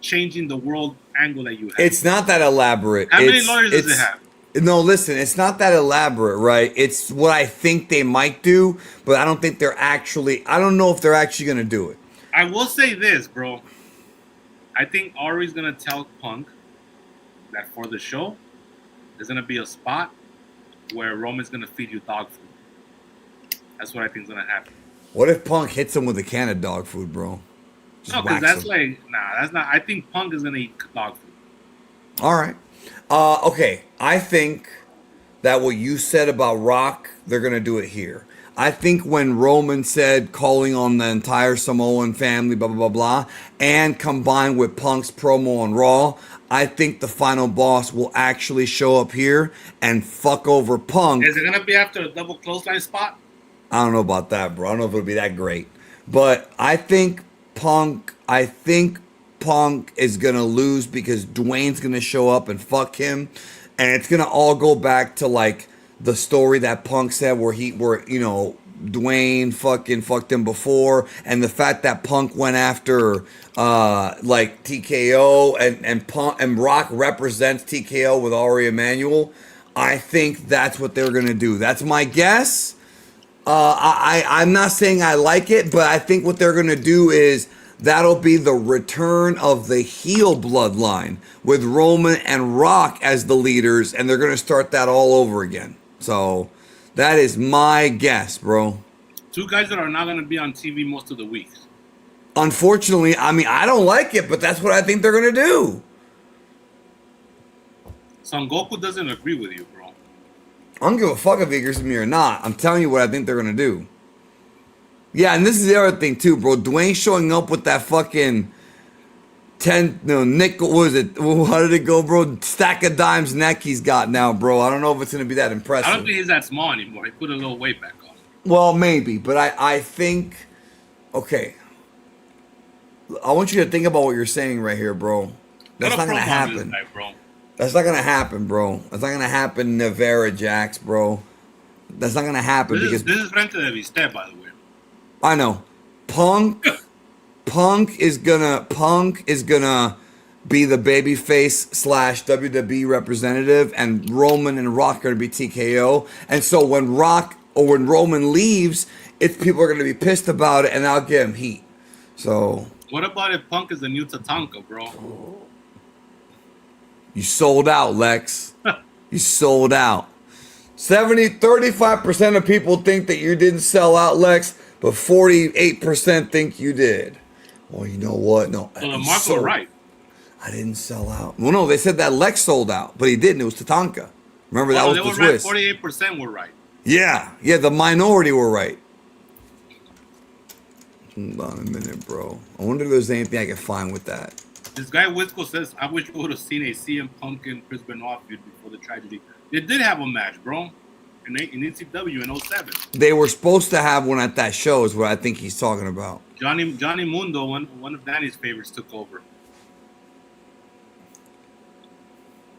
changing the world angle that you have. It's not that elaborate. How many lawyers does it have? No, listen, it's not that elaborate, right? It's what I think they might do, but I don't think I don't know if they're actually going to do it. I will say this, bro. I think Ari's going to tell Punk that for the show, there's going to be a spot where Roman's going to feed you dog food. That's what I think is going to happen. What if Punk hits him with a can of dog food, bro? Just No, because whacks that's him. that's not. I think Punk is going to eat dog food. All right. Okay, I think that what you said about Rock, they're going to do it here. I think when Roman said calling on the entire Samoan family, blah, blah, blah, blah, and combined with Punk's promo on Raw, I think the final boss will actually show up here and fuck over Punk. Is it going to be after a double clothesline spot? I don't know about that, bro. I don't know if it'll be that great. But I think Punk is going to lose because Dwayne's going to show up and fuck him. And it's going to all go back to like the story that Punk said where Dwayne fucking fucked him before. And the fact that Punk went after like TKO and Rock represents TKO with Ari Emanuel. I think that's what they're going to do. That's my guess. I'm not saying I like it, but I think what they're going to do is that'll be the return of the heel bloodline with Roman and Rock as the leaders, and they're going to start that all over again. So that is my guess, bro. Two guys that are not going to be on TV most of the week. Unfortunately, I mean, I don't like it, but that's what I think they're going to do. Son Goku doesn't agree with you, bro. I don't give a fuck if he agrees with me or not. I'm telling you what I think they're going to do. Yeah, and this is the other thing too, bro. Dwayne showing up with that fucking nickel, what was it? How did it go, bro? Stack of dimes neck he's got now, bro. I don't know if it's going to be that impressive. I don't think he's that small anymore. He put a little weight back on. Well, maybe, but I think, okay. I want you to think about what you're saying right here, bro. That's not gonna happen. Guy, bro. That's not gonna happen, bro. That's not gonna happen, Navarra Jax, bro. That's not gonna happen because this is Frente de Vista, by the way. I know. Punk is gonna be the babyface / WWE representative, and Roman and Rock are gonna be TKO. And so when Roman leaves, people are gonna be pissed about it, and I'll give him heat. So what about if Punk is the new Tatanka, bro? You sold out, Lex. You sold out. 35% of people think that you didn't sell out, Lex, but 48% think you did. Well, you know what? No. Well, Marco's right. I didn't sell out. Well, no, they said that Lex sold out, but he didn't. It was Tatanka. Remember, that was the twist. Right. 48% were right. Yeah, the minority were right. Hold on a minute, bro. I wonder if there's anything I can find with that. This guy Wisco says, I wish we would have seen a CM Punk and Chris Benoit feud before the tragedy. They did have a match, bro, in ECW in 07. They were supposed to have one at that show is what I think he's talking about. Johnny Mundo, one of Danny's favorites, took over.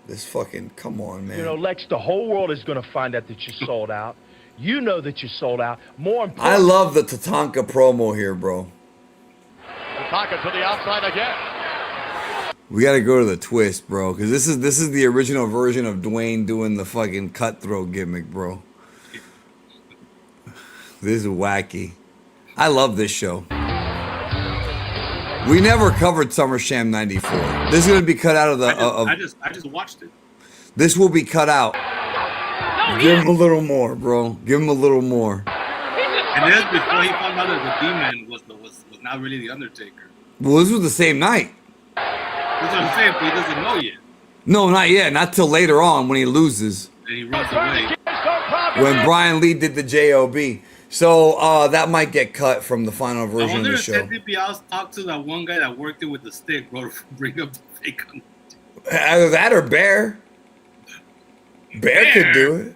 This fucking, come on, man. You know, Lex, the whole world is going to find out that you sold out. You know that you sold out. More important. I love the Tatanka promo here, bro. Tatanka to the outside again. We got to go to the twist, bro, because this is the original version of Dwayne doing the fucking cutthroat gimmick, bro. This is wacky. I love this show. We never covered SummerSlam '94. This is gonna be cut out of the. I just watched it. This will be cut out. Give him a little more, bro. Give him a little more. And then before he found out that the Demon was not really the Undertaker. Well, this was the same night. That's what I'm saying, but he doesn't know yet. No, not yet. Not till later on when he loses. And he runs away. When Brian Lee did the JOB. So that might get cut from the final version of the show. I wonder if Ted DiBiase talked to that one guy that worked it with the stick, bro, to bring up the fake Undertaker. Either that or Bear. Bear could do it.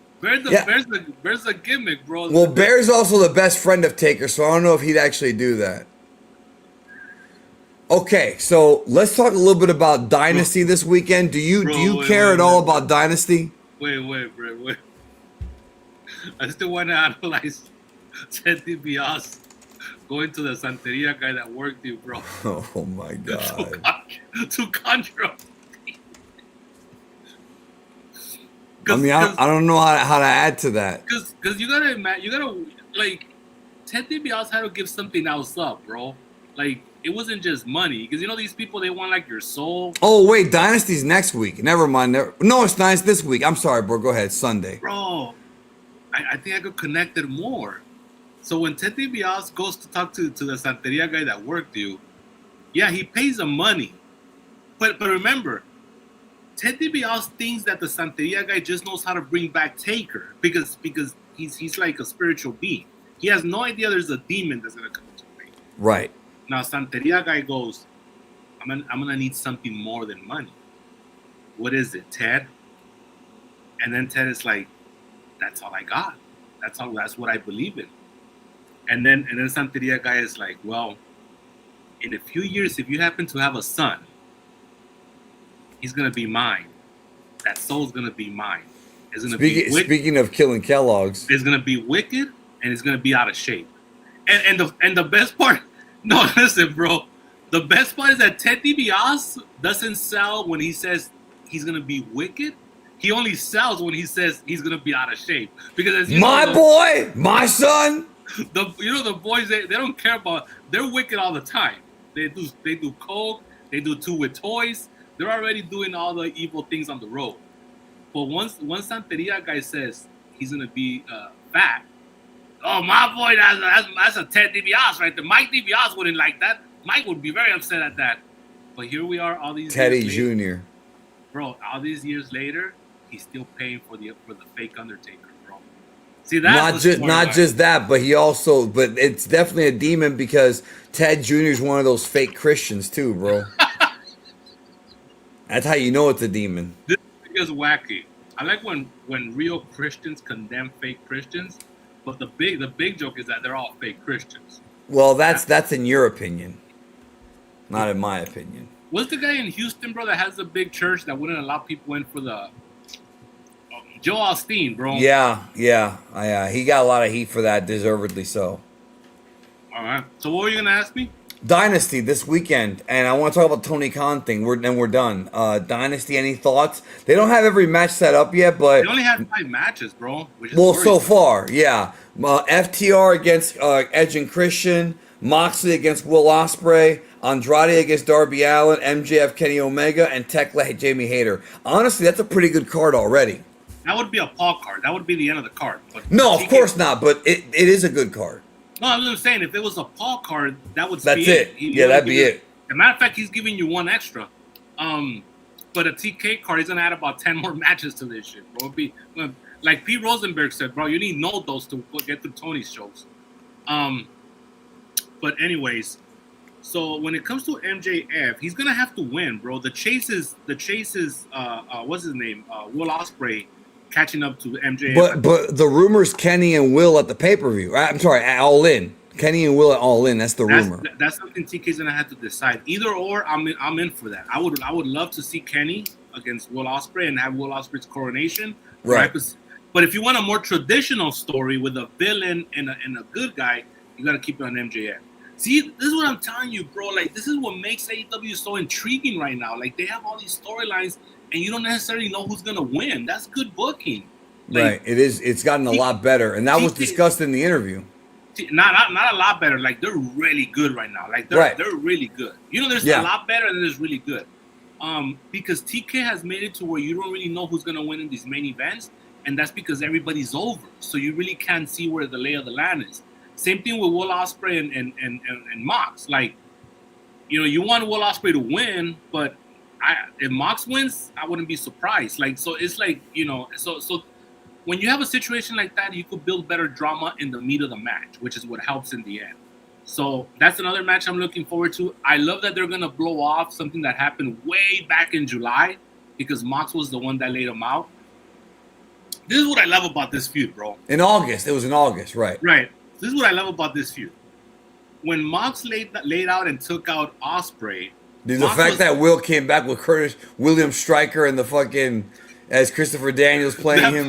Bear's a gimmick, bro. Well, Bear's also the best friend of Taker, so I don't know if he'd actually do that. Okay, so let's talk a little bit about Dynasty this weekend. Do you care at all about Dynasty? Wait. I still want to analyze Ted DiBiase going to the Santeria guy that worked you, bro. Oh my God. to conjure up. I mean, I don't know how to add to that. Because you gotta like, Ted DiBiase had to give something else up, bro. Like, it wasn't just money. Because, you know, these people, they want, like, your soul. Oh, wait, Dynasty's next week. Never mind. No, it's not. It's this week. I'm sorry, bro. Go ahead. Sunday. Bro, I think I could connect it more. So when Ted DiBiase goes to talk to the Santeria guy that worked you, yeah, he pays him money. But remember, Ted DiBiase thinks that the Santeria guy just knows how to bring back Taker because he's like a spiritual being. He has no idea there's a demon that's gonna come into play. Right. Now Santeria guy goes, I'm gonna need something more than money. What is it, Ted? And then Ted is like, that's all I got. That's what I believe in. And then Santeria guy is like, well, in a few years, if you happen to have a son, he's gonna be mine. That soul's gonna be mine. It's gonna be wicked. Speaking of killing Kellogg's, it's gonna be wicked and it's gonna be out of shape. And the best part, no, listen, bro. The best part is that Ted DiBiase doesn't sell when he says he's gonna be wicked. He only sells when he says he's gonna be out of shape. Because as you boy, my son. The boys they don't care about. They're wicked all the time. They do coke. They do two with toys. They're already doing all the evil things on the road. But once Santeria guy says he's gonna be fat, oh my boy, that's a Ted DiBiase right there. Mike DiBiase wouldn't like that. Mike would be very upset at that. But here we are, all these Teddy years later, Jr. Bro, all these years later, he's still paying for the fake Undertaker, bro. See, that's not just that, but it's definitely a demon because Ted Jr. is one of those fake Christians too, bro. That's how you know it's a demon. This is wacky. I like when real Christians condemn fake Christians, but the big joke is that they're all fake Christians. Well, that's in your opinion. Not in my opinion. What's the guy in Houston, bro, that has a big church that wouldn't allow people in for the Joe Osteen, bro? Yeah. He got a lot of heat for that, deservedly so. All right. So what were you gonna ask me? Dynasty this weekend, and I want to talk about Tony Khan thing. We're done. Dynasty, any thoughts? They don't have every match set up yet, but They only had 5 matches, bro. Which is well, so worrisome. far, yeah. FTR against Edge and Christian, Moxley against Will Ospreay, Andrade against Darby Allin, MJF, Kenny Omega, and Tekla, Jamie Hayter. Honestly, that's a pretty good card already. That would be a Paul card. That would be the end of the card. But No, of TK course not, but it is a good card. No, I was just saying, if it was a Paul card, that would That's be it. Yeah, that'd be it. As a matter of fact, he's giving you 1 extra. But a TK card, he's gonna add about 10 more matches to this shit, bro. It'd be like Pete Rosenberg said, bro. You need no those to get through Tony's shows. But anyways, so when it comes to MJF, he's gonna have to win, bro. The chase is what's his name? Will Ospreay catching up to MJF. But the rumors Kenny and Will at the pay-per-view. I'm sorry, at All In. Kenny and Will at All In. That's the rumor. That's something TK's gonna have to decide. Either or, I'm in for that. I would love to see Kenny against Will Ospreay and have Will Ospreay's coronation. Right. But if you want a more traditional story with a villain and a good guy, you gotta keep it on MJF. See, this is what I'm telling you, bro. Like, this is what makes AEW so intriguing right now. Like, they have all these storylines, and you don't necessarily know who's gonna win. That's good booking. Like, Right. It is. It's gotten a lot better, and that was discussed in the interview. Not a lot better. Like, they're really good right now. Like, they're really good. You know, there's a lot better and there's really good. Because TK has made it to where you don't really know who's gonna win in these main events, and that's because everybody's over. So you really can't see where the lay of the land is. Same thing with Will Ospreay and Mox. Like, you know, you want Will Ospreay to win, but if Mox wins, I wouldn't be surprised. Like, so it's like, you know, so when you have a situation like that, you could build better drama in the meat of the match, which is what helps in the end. So that's another match I'm looking forward to. I love that they're gonna blow off something that happened way back in July, because Mox was the one that laid him out. This is what I love about this feud, bro. In August. It was in August, right? Right. This is what I love about this feud. When Mox laid out and took out Ospreay, The fact that Will came back with Curtis William Stryker and the fucking as Christopher Daniels playing him,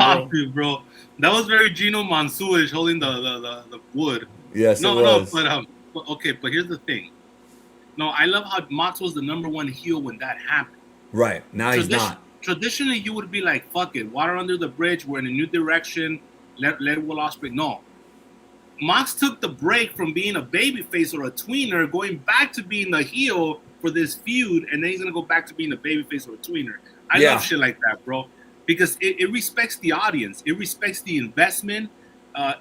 bro. That was very Gino Mansuish holding the wood. Yes, it was. But okay, but here's the thing. No, I love how Mox was the #1 heel when that happened. Right. Now he's not. Traditionally, you would be like, fuck it, water under the bridge, we're in a new direction, let Will Ospreay. No. Mox took the break from being a babyface or a tweener, going back to being the heel for this feud, and then he's gonna go back to being a babyface or a tweener. I love shit like that, bro, because it respects the audience, it respects the investment,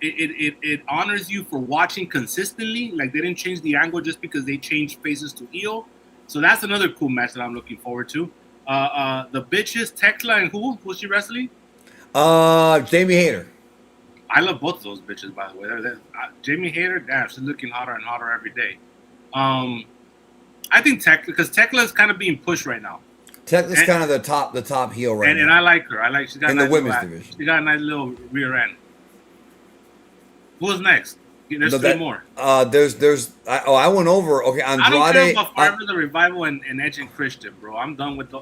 it honors you for watching consistently. Like, they didn't change the angle just because they changed faces to heel. So that's another cool match that I'm looking forward to. The bitches, Tekla and who's she wrestling? Jamie Hayter. I love both of those bitches, by the way. Jamie Hayter, damn, she's looking hotter and hotter every day. I think Tekla, because Tekla is kind of being pushed right now. Tekla's kind of the top heel right now. And I like her. She's got in the women's division. She got a nice little rear end. Who's next? There's three more. I went over. Okay, Andrade. I don't care about Forever the Revival and Edge and Christian, bro. I'm done with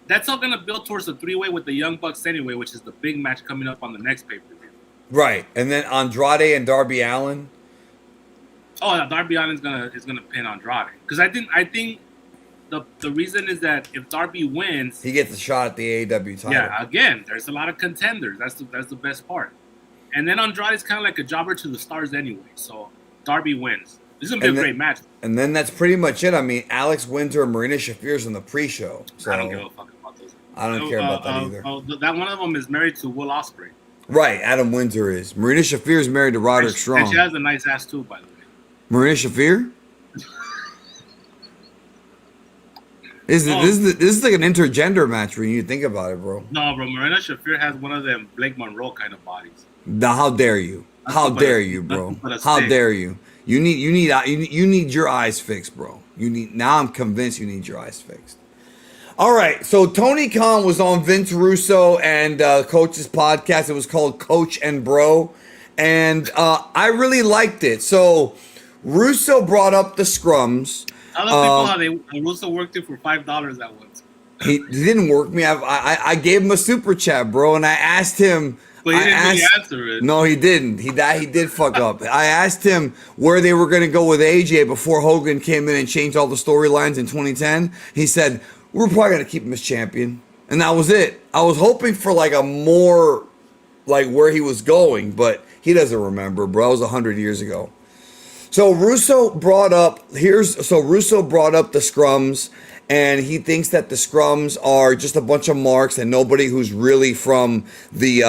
that's all gonna build towards a 3-way with the Young Bucks anyway, which is the big match coming up on the next pay-per-view. Right, and then Andrade and Darby Allin. Oh, Darby Allin is gonna pin Andrade, because I think the reason is that if Darby wins, he gets a shot at the AEW title. Yeah, again, there's a lot of contenders. That's the best part. And then Andrade is kind of like a jobber to the stars anyway. So Darby wins. This is gonna be a great match. And then that's pretty much it. I mean, Alex Winter and Marina Shafir's in the pre-show. So I don't give a fuck about those. I don't care about that either. That one of them is married to Will Ospreay. Right, Adam Winter is. Marina Shafir is married to Roderick Strong. And she has a nice ass too, by the way. Marina Shafir? This is like an intergender match when you think about it, bro. No, bro. Marina Shafir has one of them Blake Monroe kind of bodies. Now, how dare you? How dare you, bro? How dare you? You need your eyes fixed, bro. Now I'm convinced you need your eyes fixed. All right, so Tony Khan was on Vince Russo and Coach's podcast. It was called Coach and Bro, and I really liked it. So Russo brought up the scrums. Tell the people how they Russo worked it for $5 at once. He didn't work me. I gave him a super chat, bro, and I asked him. But he didn't really answer it. No, he didn't. He did fuck up. I asked him where they were going to go with AJ before Hogan came in and changed all the storylines in 2010. He said, we're probably going to keep him as champion. And that was it. I was hoping for like a more like where he was going, but he doesn't remember, bro. It was 100 years ago. So Russo brought up the scrums, and he thinks that the scrums are just a bunch of marks and nobody who's really from the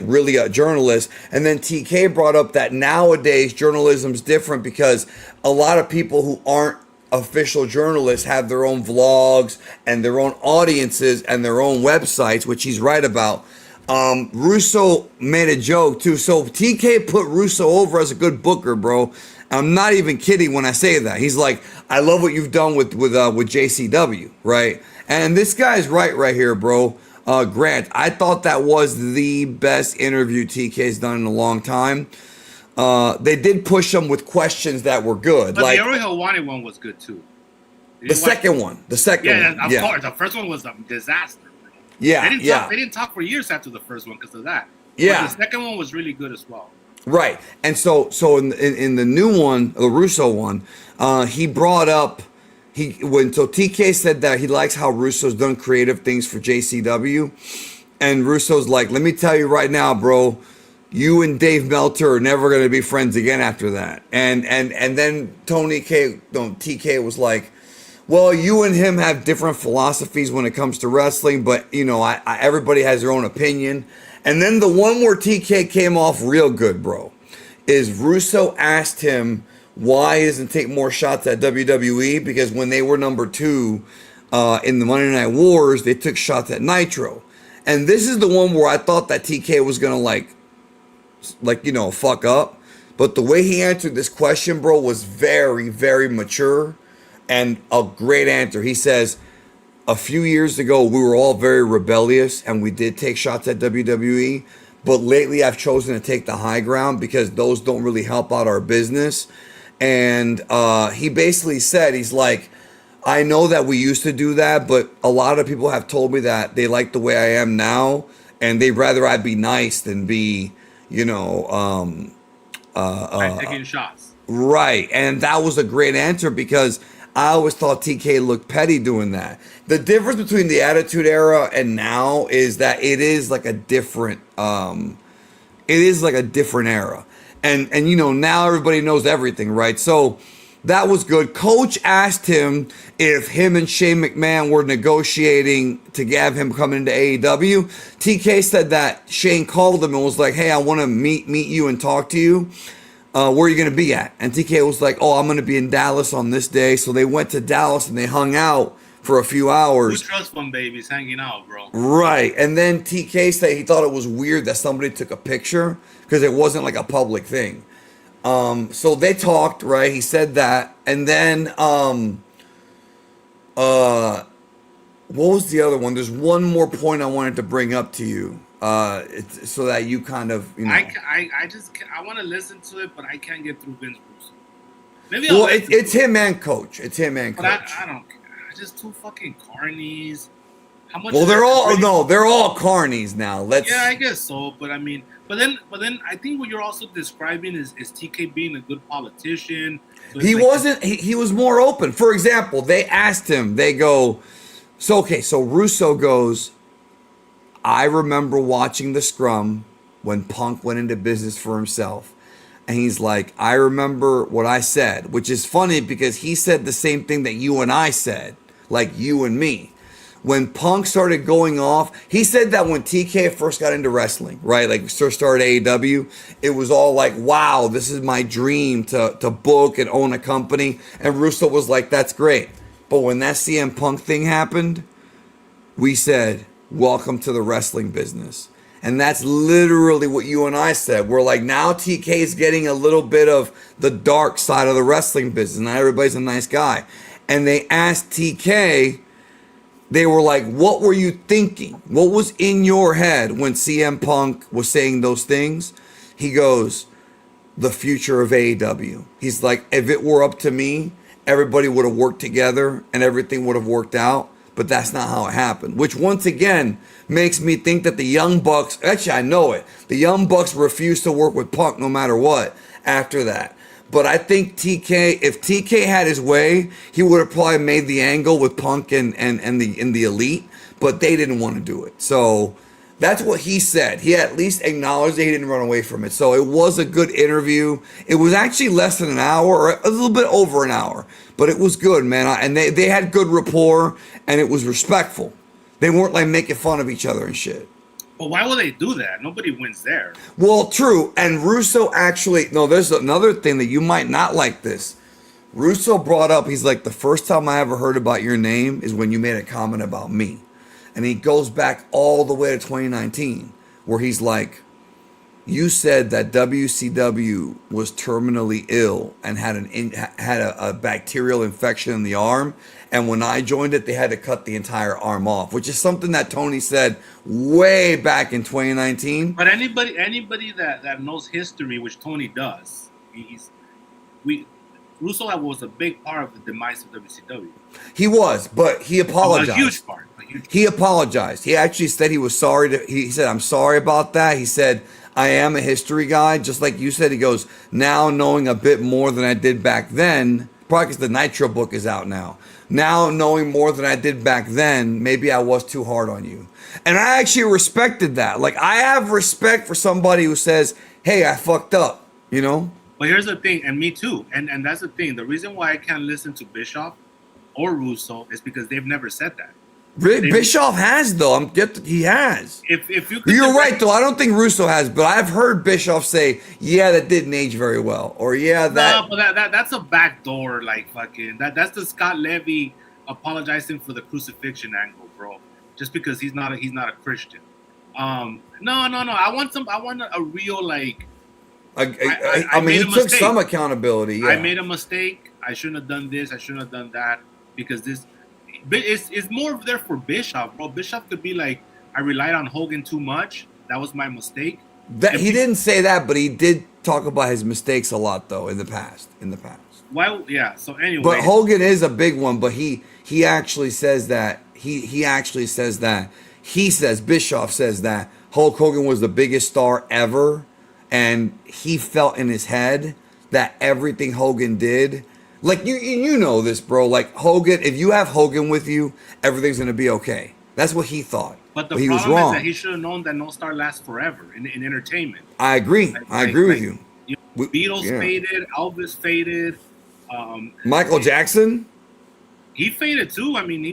really a journalist. And then TK brought up that nowadays journalism's different because a lot of people who aren't official journalists have their own vlogs and their own audiences and their own websites, which he's right about. Russo made a joke too. So TK put Russo over as a good booker, bro. I'm not even kidding when I say that. He's like, I love what you've done with JCW, right? And this guy's right here, bro. Grant, I thought that was the best interview TK's done in a long time. They did push him with questions that were good. But like the Ariel Helwani one was good too. The second one. Of course. The first one was a disaster. Yeah, They didn't talk for years after the first one because of that. Yeah. But the second one was really good as well. Right. And so in the new one, the Russo one, he brought up so TK said that he likes how Russo's done creative things for JCW, and Russo's like, let me tell you right now, bro, you and Dave Meltzer are never going to be friends again after that. And then TK was like, well, you and him have different philosophies when it comes to wrestling, but you know, everybody has their own opinion. And then the one where TK came off real good, bro, is Russo asked him why he doesn't take more shots at WWE, because when they were number 2 in the Monday Night Wars, they took shots at Nitro. And this is the one where I thought that TK was gonna fuck up. But the way he answered this question, bro, was very, very mature and a great answer. He says, a few years ago, we were all very rebellious and we did take shots at WWE. But lately, I've chosen to take the high ground because those don't really help out our business. And he basically said, he's like, I know that we used to do that, but a lot of people have told me that they like the way I am now. And they'd rather I be nice than be, taking shots. Right. And that was a great answer because I always thought TK looked petty doing that. The difference between the Attitude Era and now is that it is like a different era. And now everybody knows everything, right? So that was good. Coach asked him if him and Shane McMahon were negotiating to have him come into AEW. TK said that Shane called him and was like, hey, I want to meet you and talk to you. Where are you going to be at? And TK was like, oh, I'm going to be in Dallas on this day. So they went to Dallas and they hung out for a few hours. Two trust fund babies hanging out, bro. Right. And then TK said he thought it was weird that somebody took a picture because it wasn't like a public thing. So they talked, right? He said that. And then, what was the other one? There's one more point I wanted to bring up to you. So that you kind of, I want to listen to it, but I can't get through Vince Russo. Maybe it's him and Coach. It's him and Coach. But I don't care. Just two fucking carnies. How much? Well, they're all carnies now. Yeah, I guess so. But I mean, but then I think what you're also describing is TK being a good politician. So he wasn't. He was more open. For example, they asked him. They go, so Russo goes, I remember watching the scrum when Punk went into business for himself. And he's like, I remember what I said, which is funny because he said the same thing that you and I said, like you and me. When Punk started going off, he said that when TK first got into wrestling, right? Like first started AEW, it was all like, wow, this is my dream to book and own a company. And Russo was like, that's great. But when that CM Punk thing happened, we said, welcome to the wrestling business. And that's literally what you and I said. We're like, now TK is getting a little bit of the dark side of the wrestling business. Not everybody's a nice guy. And they asked TK, they were like, what were you thinking? What was in your head when CM Punk was saying those things? He goes, the future of AEW. He's like, if it were up to me everybody would have worked together and everything would have worked out. But that's not how it happened, which once again makes me think that the Young Bucks, actually I know it, the Young Bucks refused to work with Punk no matter what after that. But I think TK, if TK had his way, he would have probably made the angle with Punk and the Elite, but they didn't want to do it. So that's what he said. He at least acknowledged that he didn't run away from it. So it was a good interview. It was actually less than an hour, or a little bit over an hour, but it was good, man. And they had good rapport, and it was respectful. They weren't like making fun of each other and shit. But why would they do that? Nobody wins there. Well, true. And Russo actually, no, there's another thing that you might not like this. Russo brought up, he's like, the first time I ever heard about your name is when you made a comment about me. And he goes back all the way to 2019, where he's like, you said that WCW was terminally ill and had a bacterial infection in the arm. And when I joined it, they had to cut the entire arm off, which is something that Tony said way back in 2019. But anybody that knows history, which Tony does, Russo was a big part of the demise of WCW. He was, but he apologized. A huge part. He apologized. He actually said he was sorry. He said, I'm sorry about that. He said, I am a history guy. Just like you said, he goes, now knowing a bit more than I did back then, probably because the Nitro book is out now. Now knowing more than I did back then, maybe I was too hard on you. And I actually respected that. Like, I have respect for somebody who says, hey, I fucked up, you know? But here's the thing, and me too. And that's the thing. The reason why I can't listen to Bischoff or Russo is because they've never said that. Bischoff has, though. He has. If You're right, though. I don't think Russo has, but I've heard Bischoff say, "Yeah, that didn't age very well," or "Yeah, that." No, but that's a backdoor, like fucking. That's the Scott Levy apologizing for the crucifixion angle, bro. Just because he's not a Christian. No. I want a real like. I mean, he took some accountability. Yeah. I made a mistake. I shouldn't have done this. I shouldn't have done that because this. It's more there for Bischoff, bro. Bischoff could be like, I relied on Hogan too much. That was my mistake. He didn't say that, but he did talk about his mistakes a lot, though, in the past. Well, yeah. So anyway, but Hogan is a big one. But he actually says that Bischoff says that Hulk Hogan was the biggest star ever, and he felt in his head that everything Hogan did. Like, you know this, bro. Like, Hogan, if you have Hogan with you, everything's going to be okay. That's what he thought. But the he problem was wrong. is that he should have known that no star lasts forever in entertainment. I agree. I agree with you. Beatles faded. Elvis faded. Michael Jackson? He faded, too. I mean,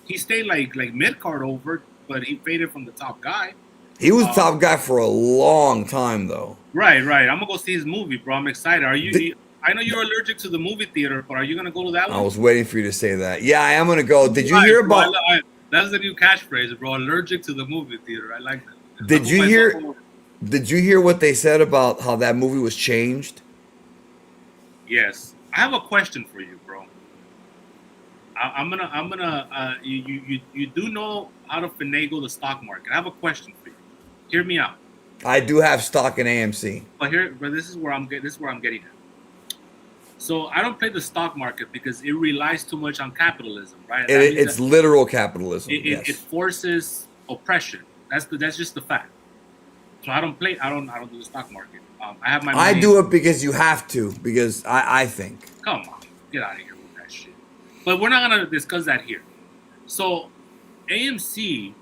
he stayed like mid-card over, but he faded from the top guy. He was top guy for a long time, though. Right. I'm going to go see his movie, bro. I'm excited. Are you... I know you're allergic to the movie theater, but are you going to go to that one? I was waiting for you to say that. Yeah, I am going to go. Did you hear about... That's the new catchphrase, bro. Allergic to the movie theater. I like that. Did you hear what they said about how that movie was changed? Yes. I have a question for you, bro. You do know how to finagle the stock market. I have a question for you. Hear me out. I do have stock in AMC. But this is where I'm getting at. So I don't play the stock market because it relies too much on capitalism, right? It's literal capitalism. It forces oppression. That's just the fact. So I don't do the stock market. I have my money. I do it because you have to, because I think. Come on, get out of here with that shit. But we're not gonna discuss that here. So AMC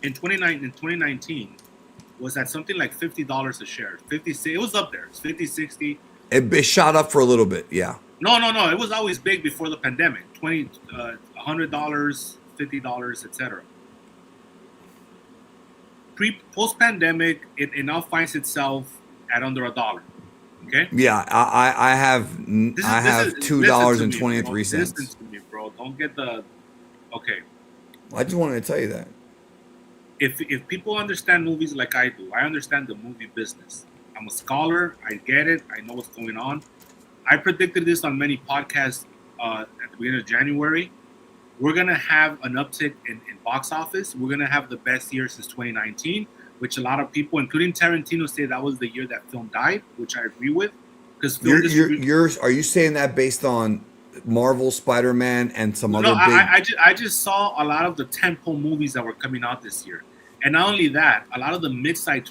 in 2019 was at something like $50 a share. 50, it was up there. It's 50, 60. It shot up for a little bit, yeah. No. It was always big before the pandemic. $100, $50, etc. Post-pandemic, it now finds itself at under $1. Okay. Yeah, I have $2.23. Listen to me, bro. Don't get the. Okay. I just wanted to tell you that. If people understand movies like I do, I understand the movie business. I'm a scholar. I get it. I know what's going on. I predicted this on many podcasts at the beginning of January. We're going to have an uptick in box office. We're going to have the best year since 2019, which a lot of people, including Tarantino, say that was the year that film died, which I agree with. because Are you saying that based on Marvel, Spider-Man, and some other big? I just saw a lot of the tentpole movies that were coming out this year, and not only that, a lot of the mid-sized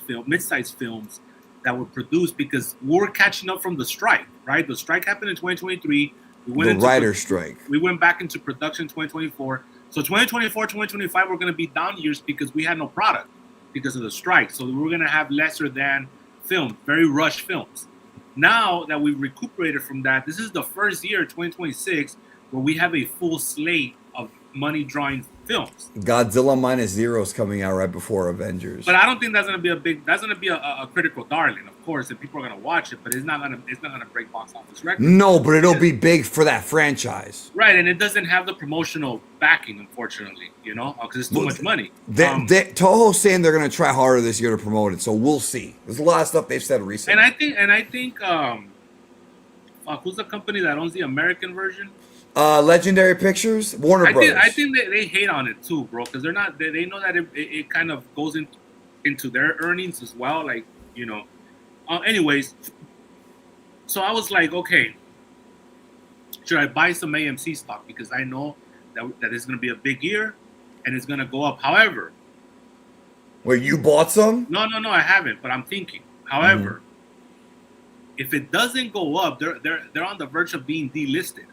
films that were produced because we're catching up from the strike. Right, the strike happened in 2023. The writer's strike. We went back into production in 2024. So 2024, 2025 were going to be down years because we had no product because of the strike. So we were going to have lesser than films, very rushed films. Now that we've recuperated from that, this is the first year, 2026, where we have a full slate of money-drawing films. Godzilla Minus Zero is coming out right before Avengers. But I don't think that's going to be that's going to be a critical darling, of course, and people are going to watch it, but it's not going to break box office records. No, but it'll be big for that franchise. Right, and it doesn't have the promotional backing, unfortunately, because it's too much money. Toho's saying they're going to try harder this year to promote it, so we'll see. There's a lot of stuff they've said recently. And I think who's the company that owns the American version? Legendary Pictures, Warner Brothers. I think they hate on it too, bro, because they know that it kind of goes into their earnings as well, like anyways, so I was like, okay, should I buy some AMC stock because I know that it's going to be a big year and it's going to go up. However, where you bought some? No, I haven't, but I'm thinking. However, if it doesn't go up, they're on the verge of being delisted.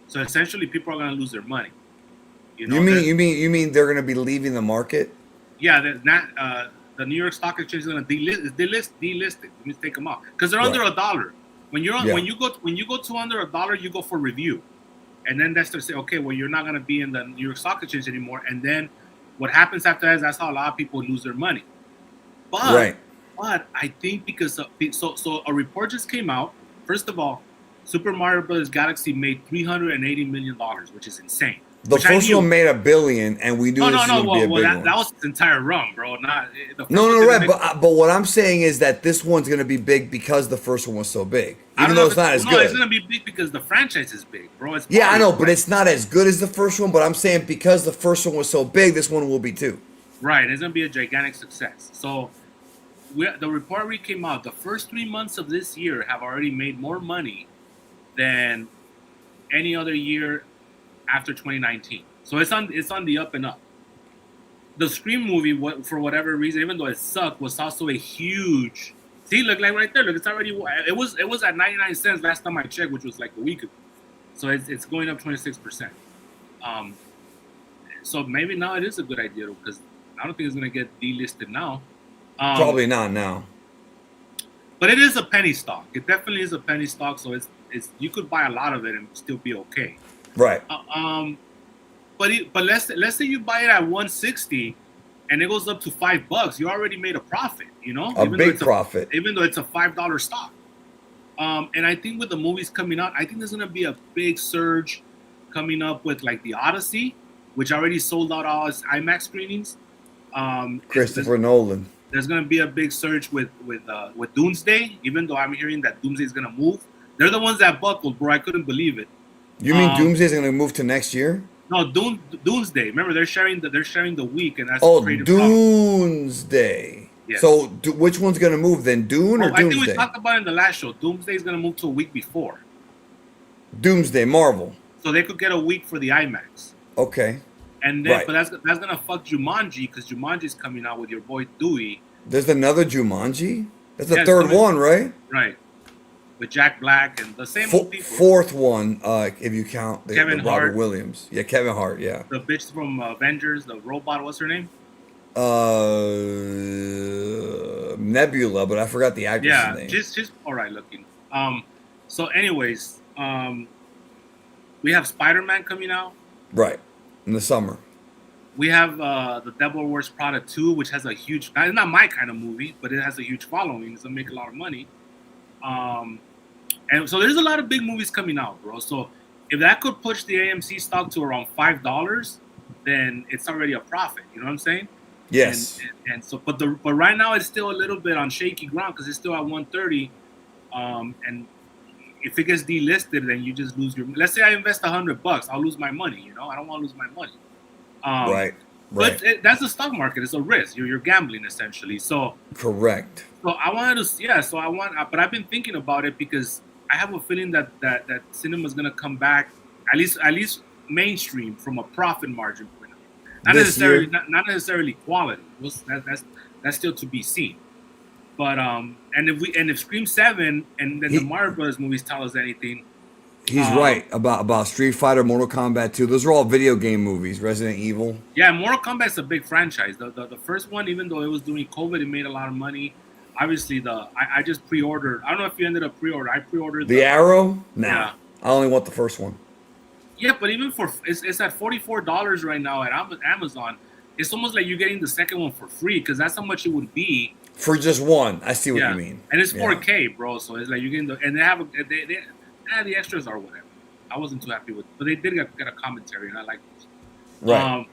So essentially, people are going to lose their money. You mean they're going to be leaving the market? Yeah, the New York Stock Exchange is going to delist it. Let me take them out because they're under $1. When you go to under $1, you go for review, and then that's to say, okay, well, you're not going to be in the New York Stock Exchange anymore. And then what happens after that is that's how a lot of people lose their money. But I think because so a report just came out. First of all, Super Mario Bros. Galaxy made $380 million, which is insane. The first one made $1 billion, and we knew this was going to be a big one. That was its entire run, bro. But what I'm saying is that this one's going to be big because the first one was so big. Even though it's not as good. It's going to be big because the franchise is big, bro. I know, but it's not as good as the first one. But I'm saying because the first one was so big, this one will be too. Right, it's going to be a gigantic success. So the report came out. The first 3 months of this year have already made more money than any other year after 2019. So it's on the up and up. The Scream movie, for whatever reason, even though it sucked, was also a huge. See, look, like right there, look, it's already. It was at 99 cents last time I checked, which was like a week ago. So it's going up 26%. So maybe now it is a good idea because I don't think it's going to get delisted now. Probably not now. But it is a penny stock. It definitely is a penny stock. So it's you could buy a lot of it and still be okay. Right. But let's say you buy it at 160 and it goes up to $5. You already made a profit, A big profit. Even though it's a $5 stock. And I think with the movies coming out, I think there's gonna be a big surge coming up with like the Odyssey, which already sold out all its IMAX screenings. Christopher Nolan. There's gonna be a big surge with Doomsday, even though I'm hearing that Doomsday is gonna move. They're the ones that buckled, bro. I couldn't believe it. You mean Doomsday is going to move to next year? No, Doomsday. Remember, they're sharing the week, and that's Doomsday. Yes. So which one's going to move then, Dune or Doomsday? I think we talked about it in the last show. Doomsday is going to move to a week before. Doomsday, Marvel. So they could get a week for the IMAX. Okay. And then, but that's going to fuck Jumanji because Jumanji's coming out with your boy Dewey. There's another Jumanji. That's the third one, right? Right. With Jack Black and the same old people. Fourth one, if you count the Kevin Hart. Robert Williams. Yeah, Kevin Hart, yeah. The bitch from Avengers, the robot, what's her name? Nebula, but I forgot the actress' name. Yeah, she's all right looking. So anyways, we have Spider-Man coming out. Right, in the summer. We have the Devil Wears Prada 2, which has a huge, it's not my kind of movie, but it has a huge following. It's going to make a lot of money. And so there's a lot of big movies coming out, bro. So if that could push the AMC stock to around $5, then it's already a profit. You know what I'm saying? Yes. And so, but right now it's still a little bit on shaky ground because it's still at 130. And if it gets delisted, then you just lose your. Let's say I invest $100, I'll lose my money. I don't want to lose my money. Right. But that's the stock market. It's a risk. You're gambling essentially. So Correct. So I wanted to, yeah. So I want, but I've been thinking about it because I have a feeling that cinema is gonna come back, at least mainstream from a profit margin point of view. Not necessarily quality. That's still to be seen. But and if Scream 7 and then the Mario Brothers movies tell us anything, he's right about Street Fighter, Mortal Kombat 2. Those are all video game movies. Resident Evil. Yeah, Mortal Kombat's a big franchise. The first one, even though it was during COVID, it made a lot of money. Obviously, I just pre-ordered. I don't know if you ended up pre-order. I pre-ordered the Arrow. Nah, yeah. I only want the first one. Yeah, but even it's at $44 right now at Amazon. It's almost like you're getting the second one for free because that's how much it would be for just one. I see what you mean. And it's 4K, bro. So it's like you're getting and they have the extras or whatever. I wasn't too happy with, but they did get a commentary, and I like those. Right.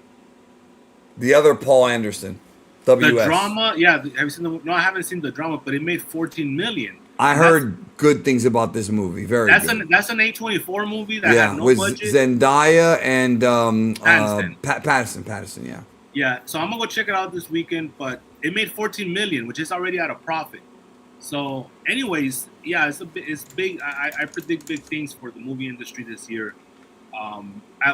The other Paul Anderson. WS. The drama, yeah. Have you seen no, I haven't seen the drama, but it made $14 million. I heard good things about this movie. Very good. That's an A24 movie that had no with budget. Zendaya and Pattinson. Pattinson, yeah. Yeah, so I'm gonna go check it out this weekend, but it made $14 million, which is already at a profit. So, anyways, yeah, it's big. I predict big things for the movie industry this year.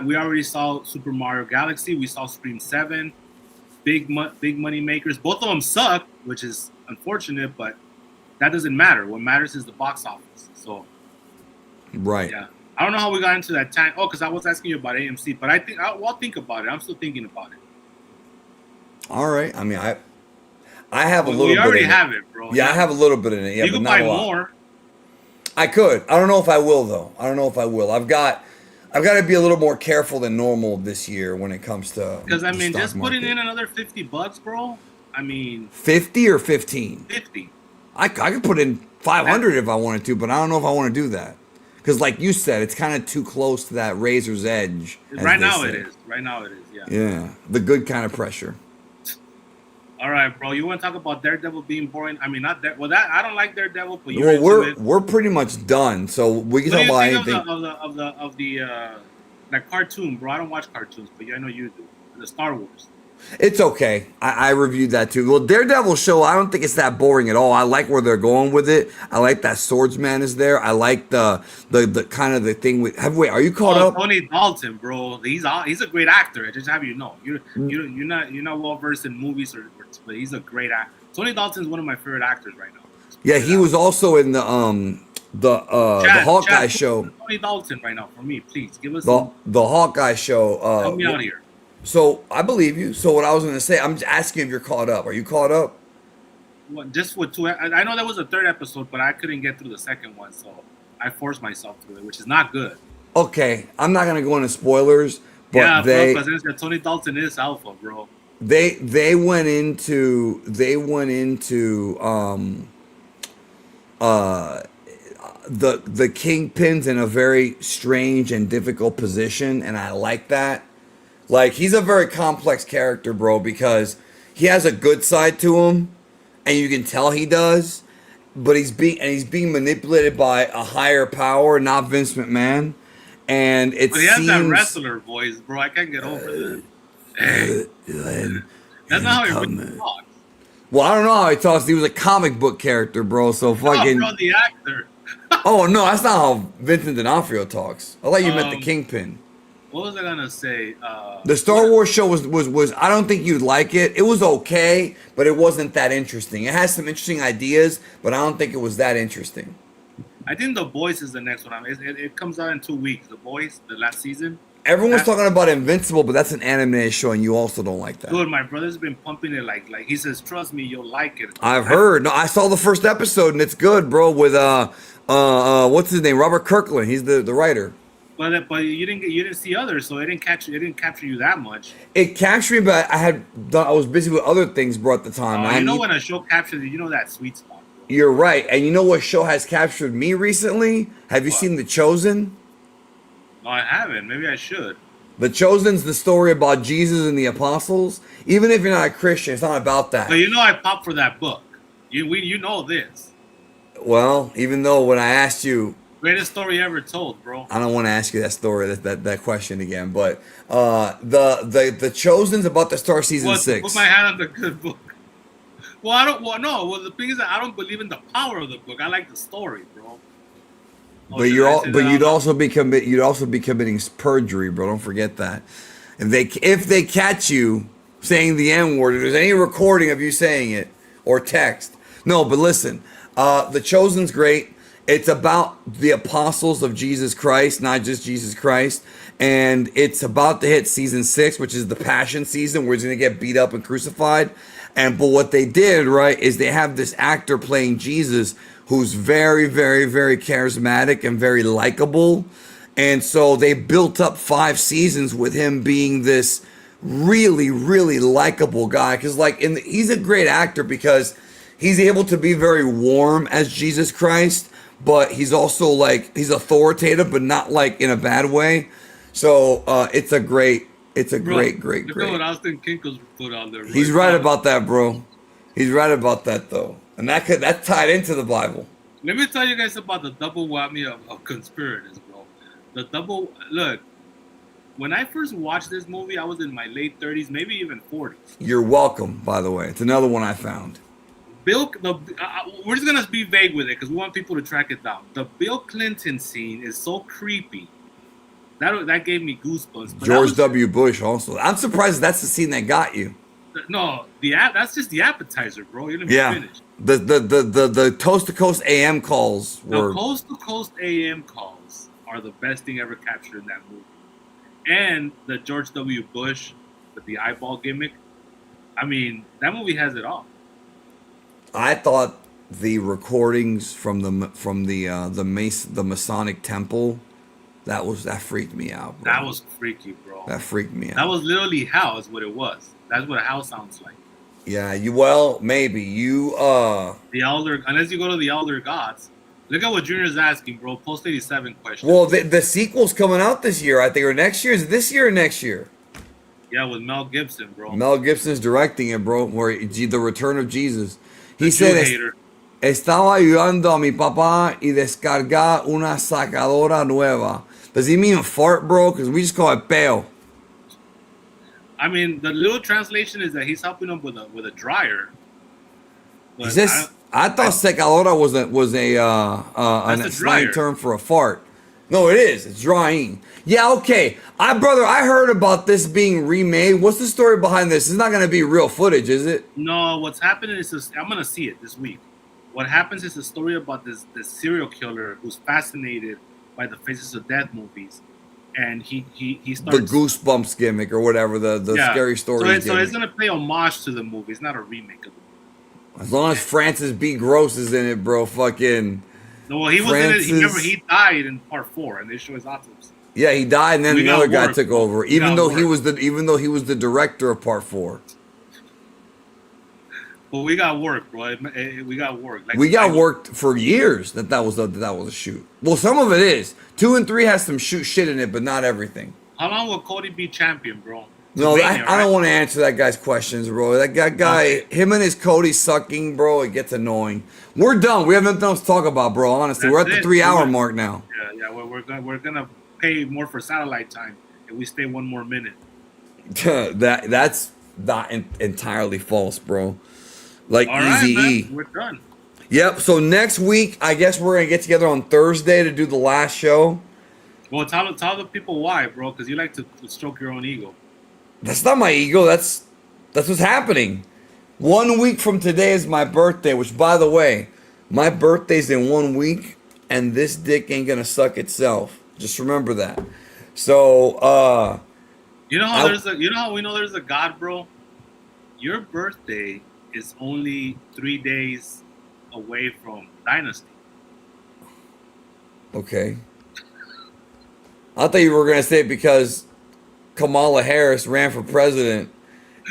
We already saw Super Mario Galaxy. We saw Scream 7. Big money makers. Both of them suck, which is unfortunate, but that doesn't matter. What matters is the box office. So, right. Yeah, I don't know how we got into that time. Oh, because I was asking you about AMC, but I'll think about it. I'm still thinking about it. All right. I mean, I have a little bit. You already have it, bro. Yeah, I have a little bit in it. Yeah, you can buy more. I could. I don't know if I will though. I've got to be a little more careful than normal this year when it comes to. Because I mean, just putting in another $50, bro. I mean, 50 or 15. 50. I could put in 500 if I wanted to, but I don't know if I want to do that. Because, like you said, it's kind of too close to that razor's edge. Right now it is. Yeah. Yeah, the good kind of pressure. All right, bro. You want to talk about Daredevil being boring? I mean, not that. Well, that I don't like Daredevil, but we're pretty much done, so we can talk about anything. Of the like cartoon, bro. I don't watch cartoons, but I know you do. The Star Wars. It's okay. I reviewed that too. Well, Daredevil show, I don't think it's that boring at all. I like where they're going with it. I like that swordsman is there. I like the kind of the thing with. Wait, are you caught up? Tony Dalton, bro. He's a great actor. I just have you know. You're not well versed in movies but he's a great actor. Tony Dalton's one of my favorite actors right now. Yeah, he was also in the Hawkeye show. Tony Dalton right now for me, please give us the Hawkeye show. Help me out here. So I believe you. So what I was going to say, I'm just asking if you're caught up. Are you caught up? What, just with 2? I know there was a 3rd episode, but I couldn't get through the 2nd one, so I forced myself through it, which is not good. Okay, I'm not going to go into spoilers, but yeah, because Tony Dalton is alpha, bro. They went into the Kingpin's in a very strange and difficult position, and I like that. Like, he's a very complex character, bro, because he has a good side to him, and you can tell he does, but he's being manipulated by a higher power, not Vince McMahon, and it but he has that wrestler voice, bro. I can't get over that. That's not how he really talks. Well, I don't know how he talks. He was a comic book character, bro. So fucking. Oh, bro, the actor. Oh no, that's not how Vincent D'Onofrio talks. I thought you meant the Kingpin. What was I gonna say? The Star Wars show was I don't think you'd like it. It was okay, but it wasn't that interesting. It has some interesting ideas, but I don't think it was that interesting. I think The Boys is the next one. It comes out in 2 weeks. The Boys, the last season. Everyone's talking about Invincible, but that's an animated show, and you also don't like that. Dude, my brother's been pumping it like he says, trust me, you'll like it. I've heard. No, I saw the first episode, and it's good, bro. With what's his name? Robert Kirkland. He's the writer. But you didn't see others, so it didn't capture you that much. It captured me, but I was busy with other things, bro, at the time. When a show captures you, that sweet spot. Bro. You're right, and you know what show has captured me recently? Have you seen The Chosen? No, I haven't. Maybe I should. The Chosen's the story about Jesus and the apostles. Even if you're not a Christian, it's not about that. But I popped for that book. You know this. Well, even though when I asked you Greatest story ever told, bro. I don't want to ask you that story, that question again, but the Chosen's about to start season 6. Put my hand on the good book. Well, I don't. Well, no. Well, the thing is that I don't believe in the power of the book. I like the story, bro. But you'd also be committing perjury, bro. Don't forget that. If they catch you saying the N word, if there's any recording of you saying it or text, no. But listen, the Chosen's great. It's about the apostles of Jesus Christ, not just Jesus Christ. And it's about to hit season 6, which is the Passion season, where he's going to get beat up and crucified. But what they did, right, is they have this actor playing Jesus who's very, very, very charismatic and very likable. And so they built up 5 seasons with him being this really, really likable guy. Because, he's a great actor because he's able to be very warm as Jesus Christ. But he's also he's authoritative, but not in a bad way. So it's a great. Look at what Austin Kinko's put on there. He's right about that, bro. He's right about that, though, and that's tied into the Bible. Let me tell you guys about the double whammy of conspirators, bro. Look. When I first watched this movie, I was in my late 30s, maybe even 40s. You're welcome, by the way. It's another one I found. We're just gonna be vague with it because we want people to track it down. The Bill Clinton scene is so creepy. That gave me goosebumps. But George W. Bush also. I'm surprised that's the scene that got you. No, that's just the appetizer, bro. You didn't even finish. The Coast to Coast AM calls were. The Coast to Coast AM calls are the best thing ever captured in that movie. And the George W. Bush with the eyeball gimmick. I mean, that movie has it all. I thought the recordings from the Masonic Temple, that freaked me out, bro. That was freaky, bro. That freaked me out. That was literally hell, is what it was. That's what a hell sounds like. Yeah, maybe the elder, unless you go to the elder gods. Look at what Junior's asking, bro. Post 87 question. Well, the sequel's coming out this year, I think, or next year. Is it this year or next year? Yeah, with Mel Gibson, bro. Mel Gibson's directing it, bro. The Return of Jesus. He said, estaba ayudando a mi papá y descargar una sacadora nueva. Does he mean fart, bro? Because we just call it peo. I mean, the little translation is that he's helping him with a dryer. He says, I thought secadora was a slang term for a fart. No, it is. It's drying. Yeah, okay. I heard about this being remade. What's the story behind this? It's not going to be real footage, is it? No, what's happening is I'm going to see it this week. What happens is a story about this serial killer who's fascinated by the Faces of Death movies. And he starts... The Goosebumps gimmick or whatever, the scary story. So it's going to pay homage to the movie. It's not a remake of the movie. As long as Francis B. Gross is in it, bro, fucking... No, well, he was in it. Remember, he died in part 4, and they show his autopsy. Yeah, he died, and then another guy took over. Even though he was the director of part 4. But we got work, bro. We got work. We got worked for years. That was a shoot. Well, some of it is. 2 and 3 has some shoot shit in it, but not everything. How long will Cody be champion, bro? No, I don't want to answer that guy's questions, bro. That guy, him and his Cody sucking, bro, it gets annoying. We're done. We have nothing else to talk about, bro. Honestly, we're at the 3-hour mark now. Yeah. We're gonna pay more for satellite time if we stay one more minute. That's not entirely false, bro. Like Eazy-E. We're done. Yep. So next week, I guess we're gonna get together on Thursday to do the last show. Well, tell the people why, bro, because you like to stroke your own ego. That's not my ego. That's what's happening. 1 week from today is my birthday, which, by the way, my birthday's in 1 week, and this dick ain't gonna suck itself. Just remember that. So, you know how we know there's a God, bro? Your birthday is only 3 days away from Dynasty. Okay. I thought you were gonna say it because Kamala Harris ran for president,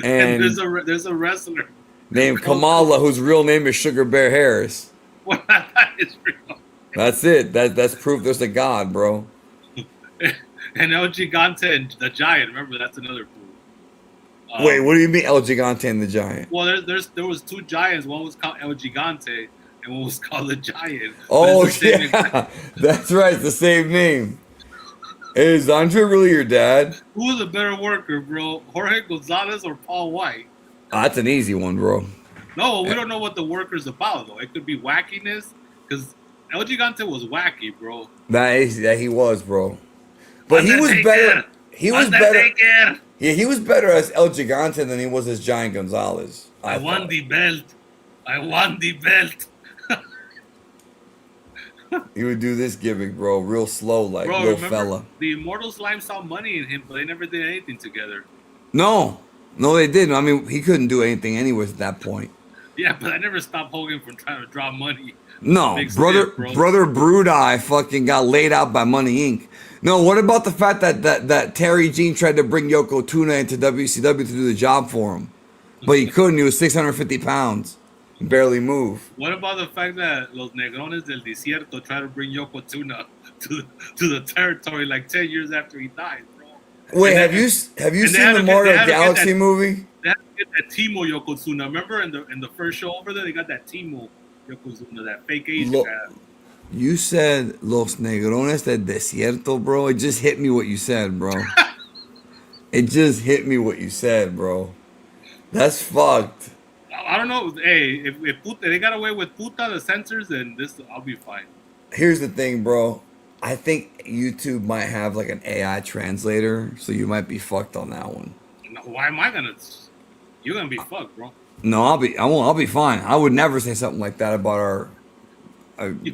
and there's a wrestler named Kamala whose real name is Sugar Bear Harris. Well, that is real. That's it. That's proof there's a God, bro. And El Gigante and the Giant. Remember, that's another proof. Wait, what do you mean El Gigante and the Giant? Well, there was 2 giants. One was called El Gigante, and one was called the Giant. But Oh it's the same exact- yeah, that's right. It's the same name. Hey, is Andre really your dad? Who was a better worker, bro? Jorge Gonzalez or Paul White? That's an easy one, bro. No, we don't know what the worker's about though. It could be wackiness, because El Gigante was wacky, bro. That he was, bro. But he was better. He was better. Undertaker. Yeah, he was better as El Gigante than he was as Giant Gonzalez. I won thought. the belt. I won the belt. He would do this gimmick, bro, real slow, like Bro, little remember fella. the Immortals line saw money in him, but they never did anything together. No, they didn't. I mean, he couldn't do anything anyways at that point. Yeah, but I never stopped Hogan from trying to draw money. No, Big brother, stiff, bro. brother Brudai fucking got laid out by Money Inc. No, what about the fact that Terry Jean tried to bring Yoko Tuna into WCW to do the job for him, but he couldn't. He was 650 pounds, barely move. What about the fact that Los Negrones del Desierto tried to bring Yoko Tuna to the territory like 10 years after he died, bro? Wait, And have they- you and seen they had the to get- Mario they had to get Galaxy that- movie? They had to get that Timo Yokozuna. Remember in the first show over there, they got that Timo Yokozuna, that fake Asian Look. guy. You said Los Negrones del Desierto, bro. It just hit me what you said, bro. It just hit me what you said, bro. That's fucked. I don't know. Hey, if puta, they got away with puta, the censors, then I'll be fine. Here's the thing, bro. I think YouTube might have like an AI translator, so you might be fucked on that one. No, why am I gonna? You're gonna be fucked, bro. No, I'll be fine. I would never say something like that about our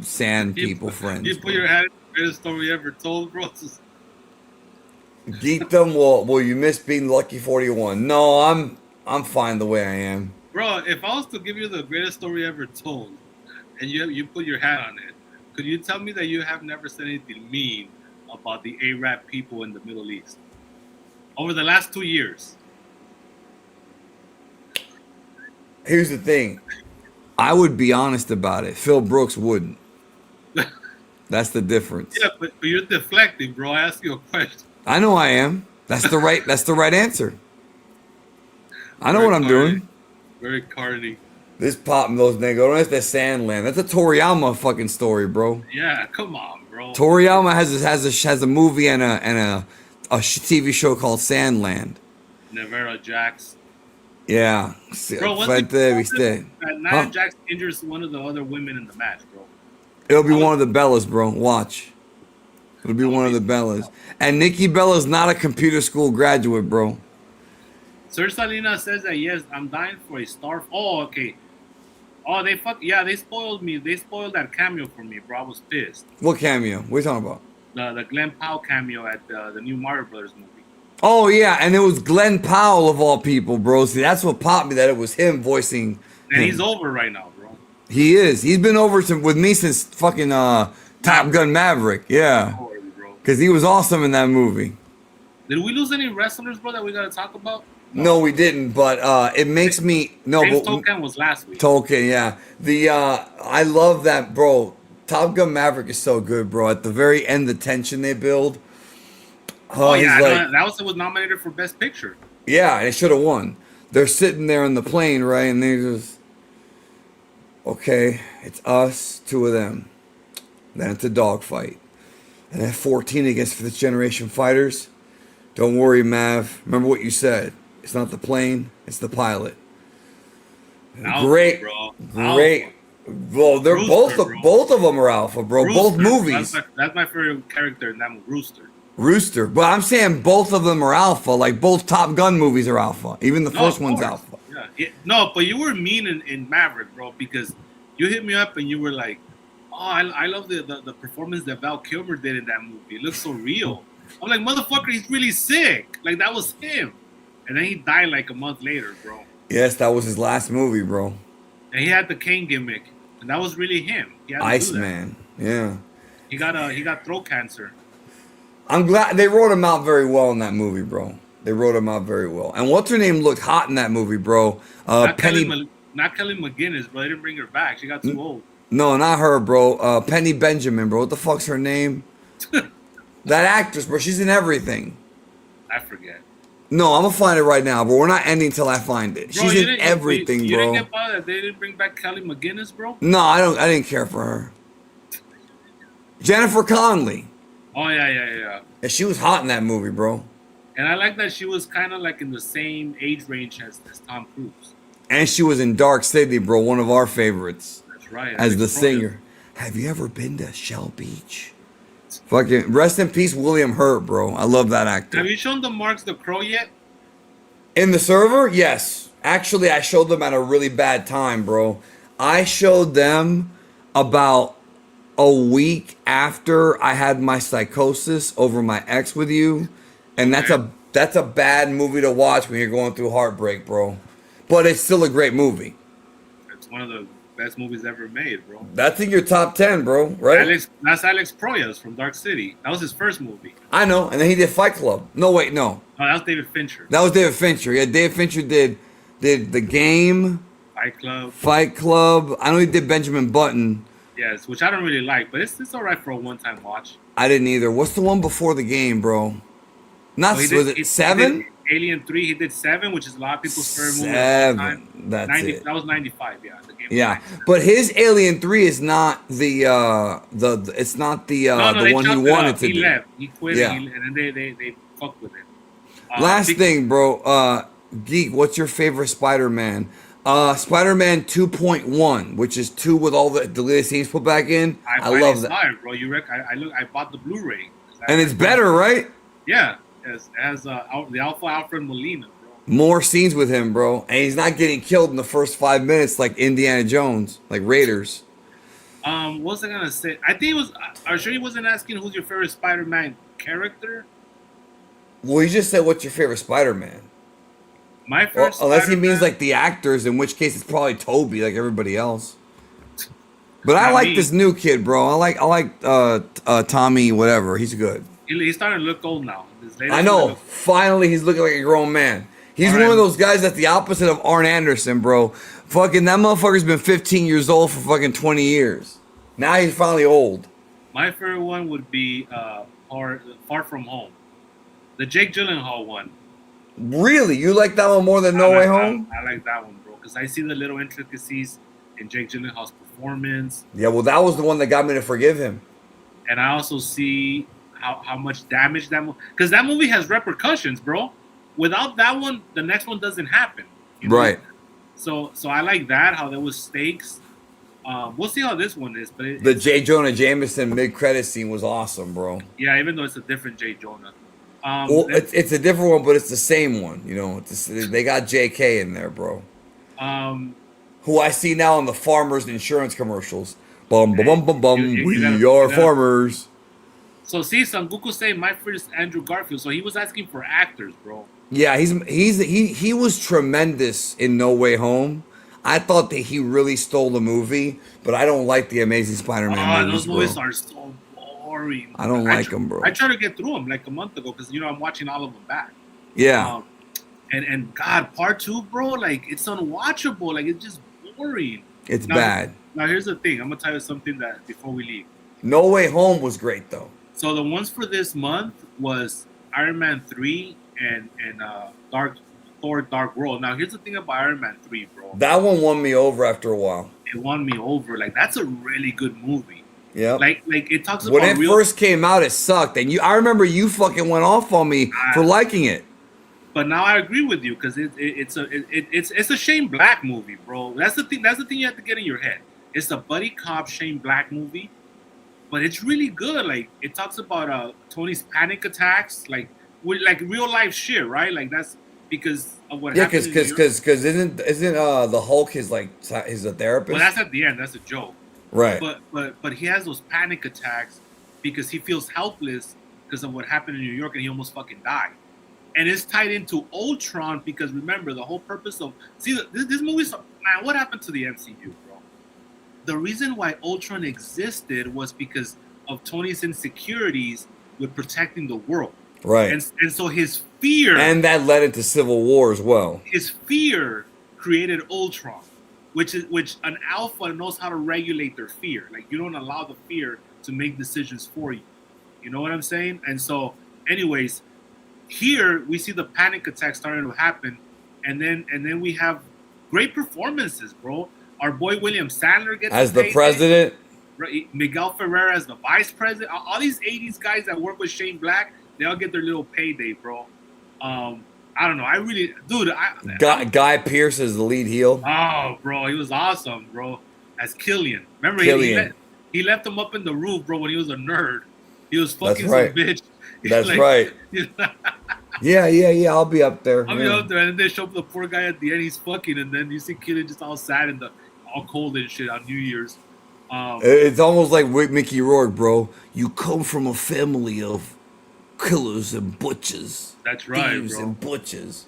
sand people friends. You put bro. your head in the greatest story ever told, bro. Geek them. Well, you missed being Lucky 41. No, I'm fine the way I am. Bro, if I was to give you the greatest story ever told, and you put your hat on it, could you tell me that you have never said anything mean about the Arab people in the Middle East over the last 2 years? Here's the thing. I would be honest about it. Phil Brooks wouldn't. That's the difference. Yeah, but you're deflecting, bro. I asked you a question. I know I am. That's the right answer. I know what I'm doing. Very carny. This pop those nigga. That's the Sandland. That's a Toriyama fucking story, bro. Yeah, come on, bro. Toriyama has a movie and a TV show called Sandland. Nevera Jax. Yeah. Bro, what's Fuente, viste. Nia Huh? Jax injures one of the other women in the match, bro. It'll be one of the Bellas, bro. Watch. It'll be one of the Bellas. And Nikki Bella's not a computer school graduate, bro. Sir Salinas says that yes, I'm dying for a star. Oh, okay. Oh, they spoiled me. They spoiled that cameo for me, bro. I was pissed. What cameo? What are you talking about? The Glenn Powell cameo at the new Mario Brothers movie. Oh, yeah. And it was Glenn Powell, of all people, bro. See, that's what popped me, that it was him voicing And him. he's over right now, bro. He is. He's been over with me since fucking Top Gun Maverick. Yeah. Sorry, bro. Because he was awesome in that movie. Did we lose any wrestlers, bro, that we got to talk about? No, we didn't, but it makes me... No, James but... Tolkien was last week. Tolkien, yeah. I love that, bro. Top Gun Maverick is so good, bro. At the very end, the tension they build. Oh, yeah. he's That was nominated for Best Picture. Yeah, they should have won. They're sitting there on the plane, right? And they just... Okay, it's us, two of them. Then it's a dogfight. And then 14 against Fifth Generation Fighters. Don't worry, Mav. Remember what you said. It's not the plane, it's the pilot. Alpha, Great, bro. great. Alpha. Well, they're Rooster, bro. both of them are alpha, bro. Both Rooster. movies. That's my favorite character in that movie, Rooster. Rooster, but I'm saying both of them are alpha. Like both Top Gun movies are alpha. Even the first of one's course. alpha. Yeah. No, but you were mean in Maverick, bro, because you hit me up and you were like, "Oh, I love the performance that Val Kilmer did in that movie. It looks so real." I'm like, "Motherfucker, he's really sick. Like that was him." And then he died like a month later, bro. Yes, that was his last movie, bro. And he had the cane gimmick, and that was really him. He had to do that. Iceman. Yeah. He got throat cancer. I'm glad they wrote him out very well in that movie, bro. They wrote him out very well. And what's her name looked hot in that movie, bro? Not Penny. Kelly McGinnis, bro. They didn't bring her back. She got too old. No, not her, bro. Penny Benjamin, bro. What the fuck's her name? That actress, bro. She's in everything. I forget. No, I'm gonna find it right now, but we're not ending till I find it. Bro, She's in everything, you bro. didn't get bothered that they didn't bring back Kelly McGinnis, bro? No, I didn't care for her. Jennifer Connelly. Oh yeah. And she was hot in that movie, bro. And I like that she was kind of like in the same age range as Tom Cruise. And she was in Dark City, bro, one of our favorites. That's right. As the singer. Have you ever been to Shell Beach? Fucking rest in peace, William Hurt, bro. I love that actor. Have you shown the Marks the Crow yet? In the server? Yes. Actually, I showed them at a really bad time, bro. I showed them about a week after I had my psychosis over my ex with you. And that's a bad movie to watch when you're going through heartbreak, bro. But it's still a great movie. It's one of the best movies ever made, bro. That's in your top 10, bro, right? That's Alex Proyas from Dark City. That was his first movie. I know. And then he did Fight Club. No, wait, no. Oh, that was David Fincher. That was David Fincher. Yeah, David Fincher did The Game. Fight Club. I know he did Benjamin Button. Yes, which I don't really like, but it's all right for a one-time watch. I didn't either. What's the one before The Game, bro? Not, was it 7? Alien 3, he did 7, which is a lot of people's favorite movie. 7. That's 90, it. That was 95, yeah. The game yeah, but his Alien 3 is not the it's not the one he wanted to do. He left. He quit. Yeah. And then they fucked with it. Last thing, bro. Geek, what's your favorite Spider-Man? Spider-Man 2.1, which is 2 with all the deleted scenes put back in. I love that. Fire, bro. I bought the Blu-ray. And it's better, right? Yeah. It has the Alpha Alfred Molina, bro. More scenes with him, bro. And he's not getting killed in the first 5 minutes like Indiana Jones, like Raiders. What was I gonna say? I think it was. Are you sure he wasn't asking who's your favorite Spider-Man character? Well, he just said, "What's your favorite Spider-Man?" My first, unless he means like the actors, in which case it's probably Toby, like everybody else. But I like this new kid, bro. I like Tommy, whatever. He's good. He's starting to look old now. I know. Finally, he's looking like a grown man. He's one of those guys that's the opposite of Arn Anderson, bro. Fucking that motherfucker's been 15 years old for fucking 20 years. Now he's finally old. My favorite one would be Far From Home, the Jake Gyllenhaal one. Really, you like that one more than No Way Home? I like that one, bro, because I see the little intricacies in Jake Gyllenhaal's performance. Yeah, well, that was the one that got me to forgive him. And I also see how much damage that movie, because that movie has repercussions, bro. Without that one, the next one doesn't happen. You know? Right. So I like that, how there was stakes. We'll see how this one is, but the J. Jonah Jameson mid-credit scene was awesome, bro. Yeah, even though it's a different J. Jonah. Well, it's a different one, but it's the same one. You know, they got J.K. in there, bro. Who I see now in the Farmers Insurance commercials. Bum bum bum bum. We are farmers. So see, Sangoku say my first Andrew Garfield. So he was asking for actors, bro. Yeah, he was tremendous in No Way Home. I thought that he really stole the movie, but I don't like the Amazing Spider-Man movies, those movies are so boring. I don't like them, bro. I tried to get through them like a month ago because I'm watching all of them back. Yeah. And God, part 2, bro, like it's unwatchable. Like it's just boring. It's bad. Now here's the thing. I'm gonna tell you something that before we leave. No Way Home was great though. So the ones for this month was Iron Man 3 and Thor Dark World. Now here's the thing about Iron Man 3, bro. That one won me over after a while. It won me over. Like that's a really good movie. Yeah. Like it talks about when it first came out, it sucked, and I remember you fucking went off on me for liking it. But now I agree with you because it's a Shane Black movie, bro. That's the thing. That's the thing you have to get in your head. It's a buddy cop Shane Black movie, but it's really good. Like it talks about Tony's panic attacks, like real life shit, right? Like that's because of what happened. Yeah, because isn't the Hulk he's a therapist? Well, that's at the end. That's a joke. Right. But he has those panic attacks because he feels helpless because of what happened in New York and he almost fucking died. And it's tied into Ultron because remember the whole purpose of this movie. Man, what happened to the MCU, bro? The reason why Ultron existed was because of Tony's insecurities with protecting the world. Right. And so his fear, and that led into Civil War as well. His fear created Ultron, which an alpha knows how to regulate their fear. Like you don't allow the fear to make decisions for you. You know what I'm saying? And so, anyways. Here we see the panic attack starting to happen, and then we have great performances, bro. Our boy William Sandler gets as the president. Miguel Ferrer as the vice president. All these 80s guys that work with Shane Black, they all get their little payday, bro. I don't know. I really, dude. Guy Pearce is the lead heel. Oh, bro, he was awesome, bro. As Killian. Remember, he left him up in the roof, bro, when he was a nerd. He was fucking some bitch. That's right. Yeah. I'll be up there. I'll be up there, and then they show up the poor guy at the end. He's fucking, and then you see Killian just all sad and all cold and shit on New Year's. It's almost like Mickey Rourke, bro. You come from a family of killers and butchers. That's right, thieves bro. and butchers.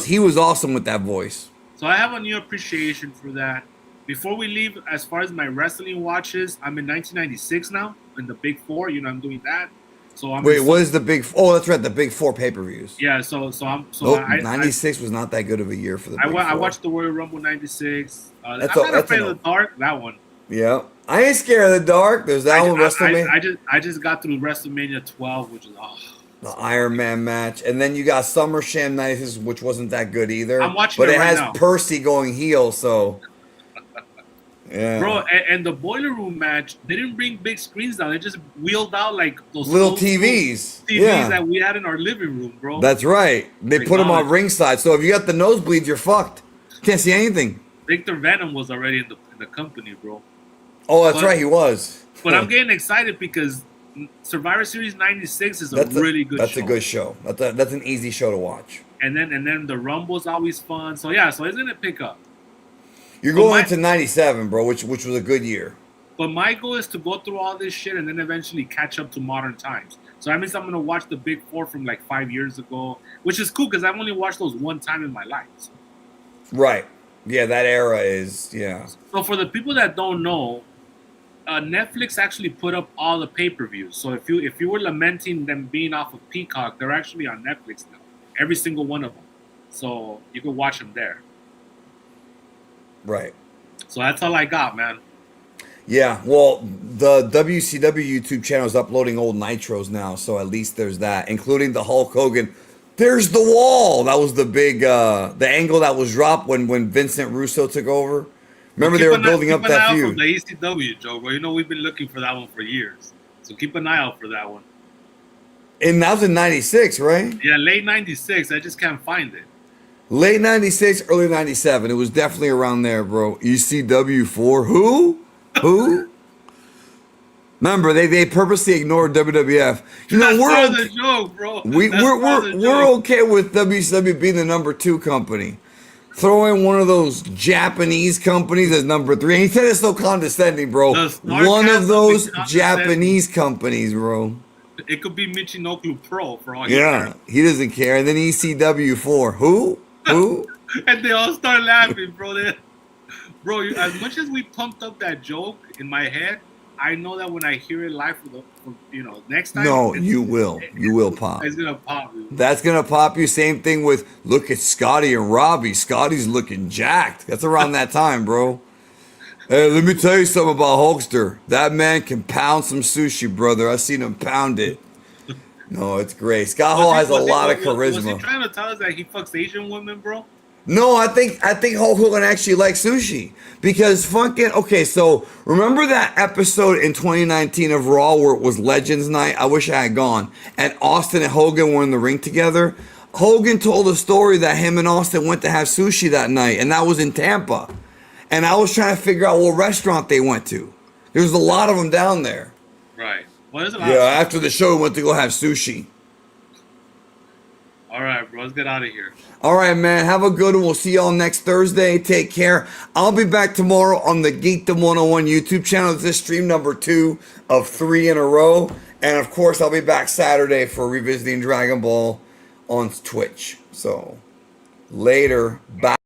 He was awesome with that voice. So I have a new appreciation for that. Before we leave, as far as my wrestling watches, I'm in 1996 now in the Big Four. You know, I'm doing that. So I'm. Wait, what is the Big? Oh, that's right, the Big Four pay-per-views. Yeah, so 96 was not that good of a year for the Big Four. I watched the Royal Rumble 96. I'm not afraid of the dark. That one. Yeah, I ain't scared of the dark. There's that one. WrestleMania. I just got through WrestleMania 12, which is the Iron Man match, and then you got SummerSlam 96, which wasn't that good either. I'm watching, but it it right has now. Percy going heel, so. Yeah. Bro, and the Boiler Room match, they didn't bring big screens down. They just wheeled out like those little TVs that we had in our living room, bro. That's right. They put them on ringside. So if you got the nosebleeds, you're fucked. Can't see anything. Victor Venom was already in the company, bro. Oh, that's right. He was. But I'm getting excited because Survivor Series 96 is really good show. That's a good show. That's an easy show to watch. And then the Rumble's always fun. So yeah, so it's gonna pick up. You're going into 97, bro, which was a good year. But my goal is to go through all this shit and then eventually catch up to modern times. So that means I'm going to watch the Big Four from like 5 years ago, which is cool because I've only watched those one time in my life. So. Right. Yeah, that era is, yeah. So for the people that don't know, Netflix actually put up all the pay-per-views. So if you were lamenting them being off of Peacock, they're actually on Netflix now. Every single one of them. So you can watch them there. Right. So that's all I got, man. Yeah, well, the WCW YouTube channel is uploading old nitros now, so at least there's that, including the Hulk Hogan. There's the wall. That was the big, the angle that was dropped when Vincent Russo took over. Remember, they were building up that feud. From the ECW, Joe, but you know we've been looking for that one for years. So keep an eye out for that one. And that was in 96, right? Yeah, late 96. I just can't find it. Late 96, early 97. It was definitely around there, bro. ECW4. Who? Remember, they purposely ignored WWF. You know, the joke, bro. We're okay with WCW being the number 2 company. Throw in one of those Japanese companies as number 3. And he said it's so condescending, bro. One of those Japanese companies, bro. It could be Michinoku Pro for all you care. He doesn't care. And then ECW4. Who? And they all start laughing, bro. Bro, as much as we pumped up that joke in my head, I know that when I hear it live next time. No, you will. You will pop. It's gonna pop you. That's gonna pop you. Same thing with look at Scotty and Robbie. Scotty's looking jacked. That's around that time, bro. Hey, let me tell you something about Hulkster. That man can pound some sushi, brother. I've seen him pound it. No, it's great. Scott Hall has a lot of charisma. Was he trying to tell us that he fucks Asian women, bro? No, I think Hulk Hogan actually likes sushi because so remember that episode in 2019 of Raw where it was Legends Night? I wish I had gone. And Austin and Hogan were in the ring together. Hogan told a story that him and Austin went to have sushi that night, and that was in Tampa. And I was trying to figure out what restaurant they went to. There was a lot of them down there. Right. After the show, we went to go have sushi. All right, bro. Let's get out of here. All right, man. Have a good one. We'll see y'all next Thursday. Take care. I'll be back tomorrow on the Geekdom 101 YouTube channel. This is stream number 2 of 3 in a row. And, of course, I'll be back Saturday for Revisiting Dragon Ball on Twitch. So, later. Bye.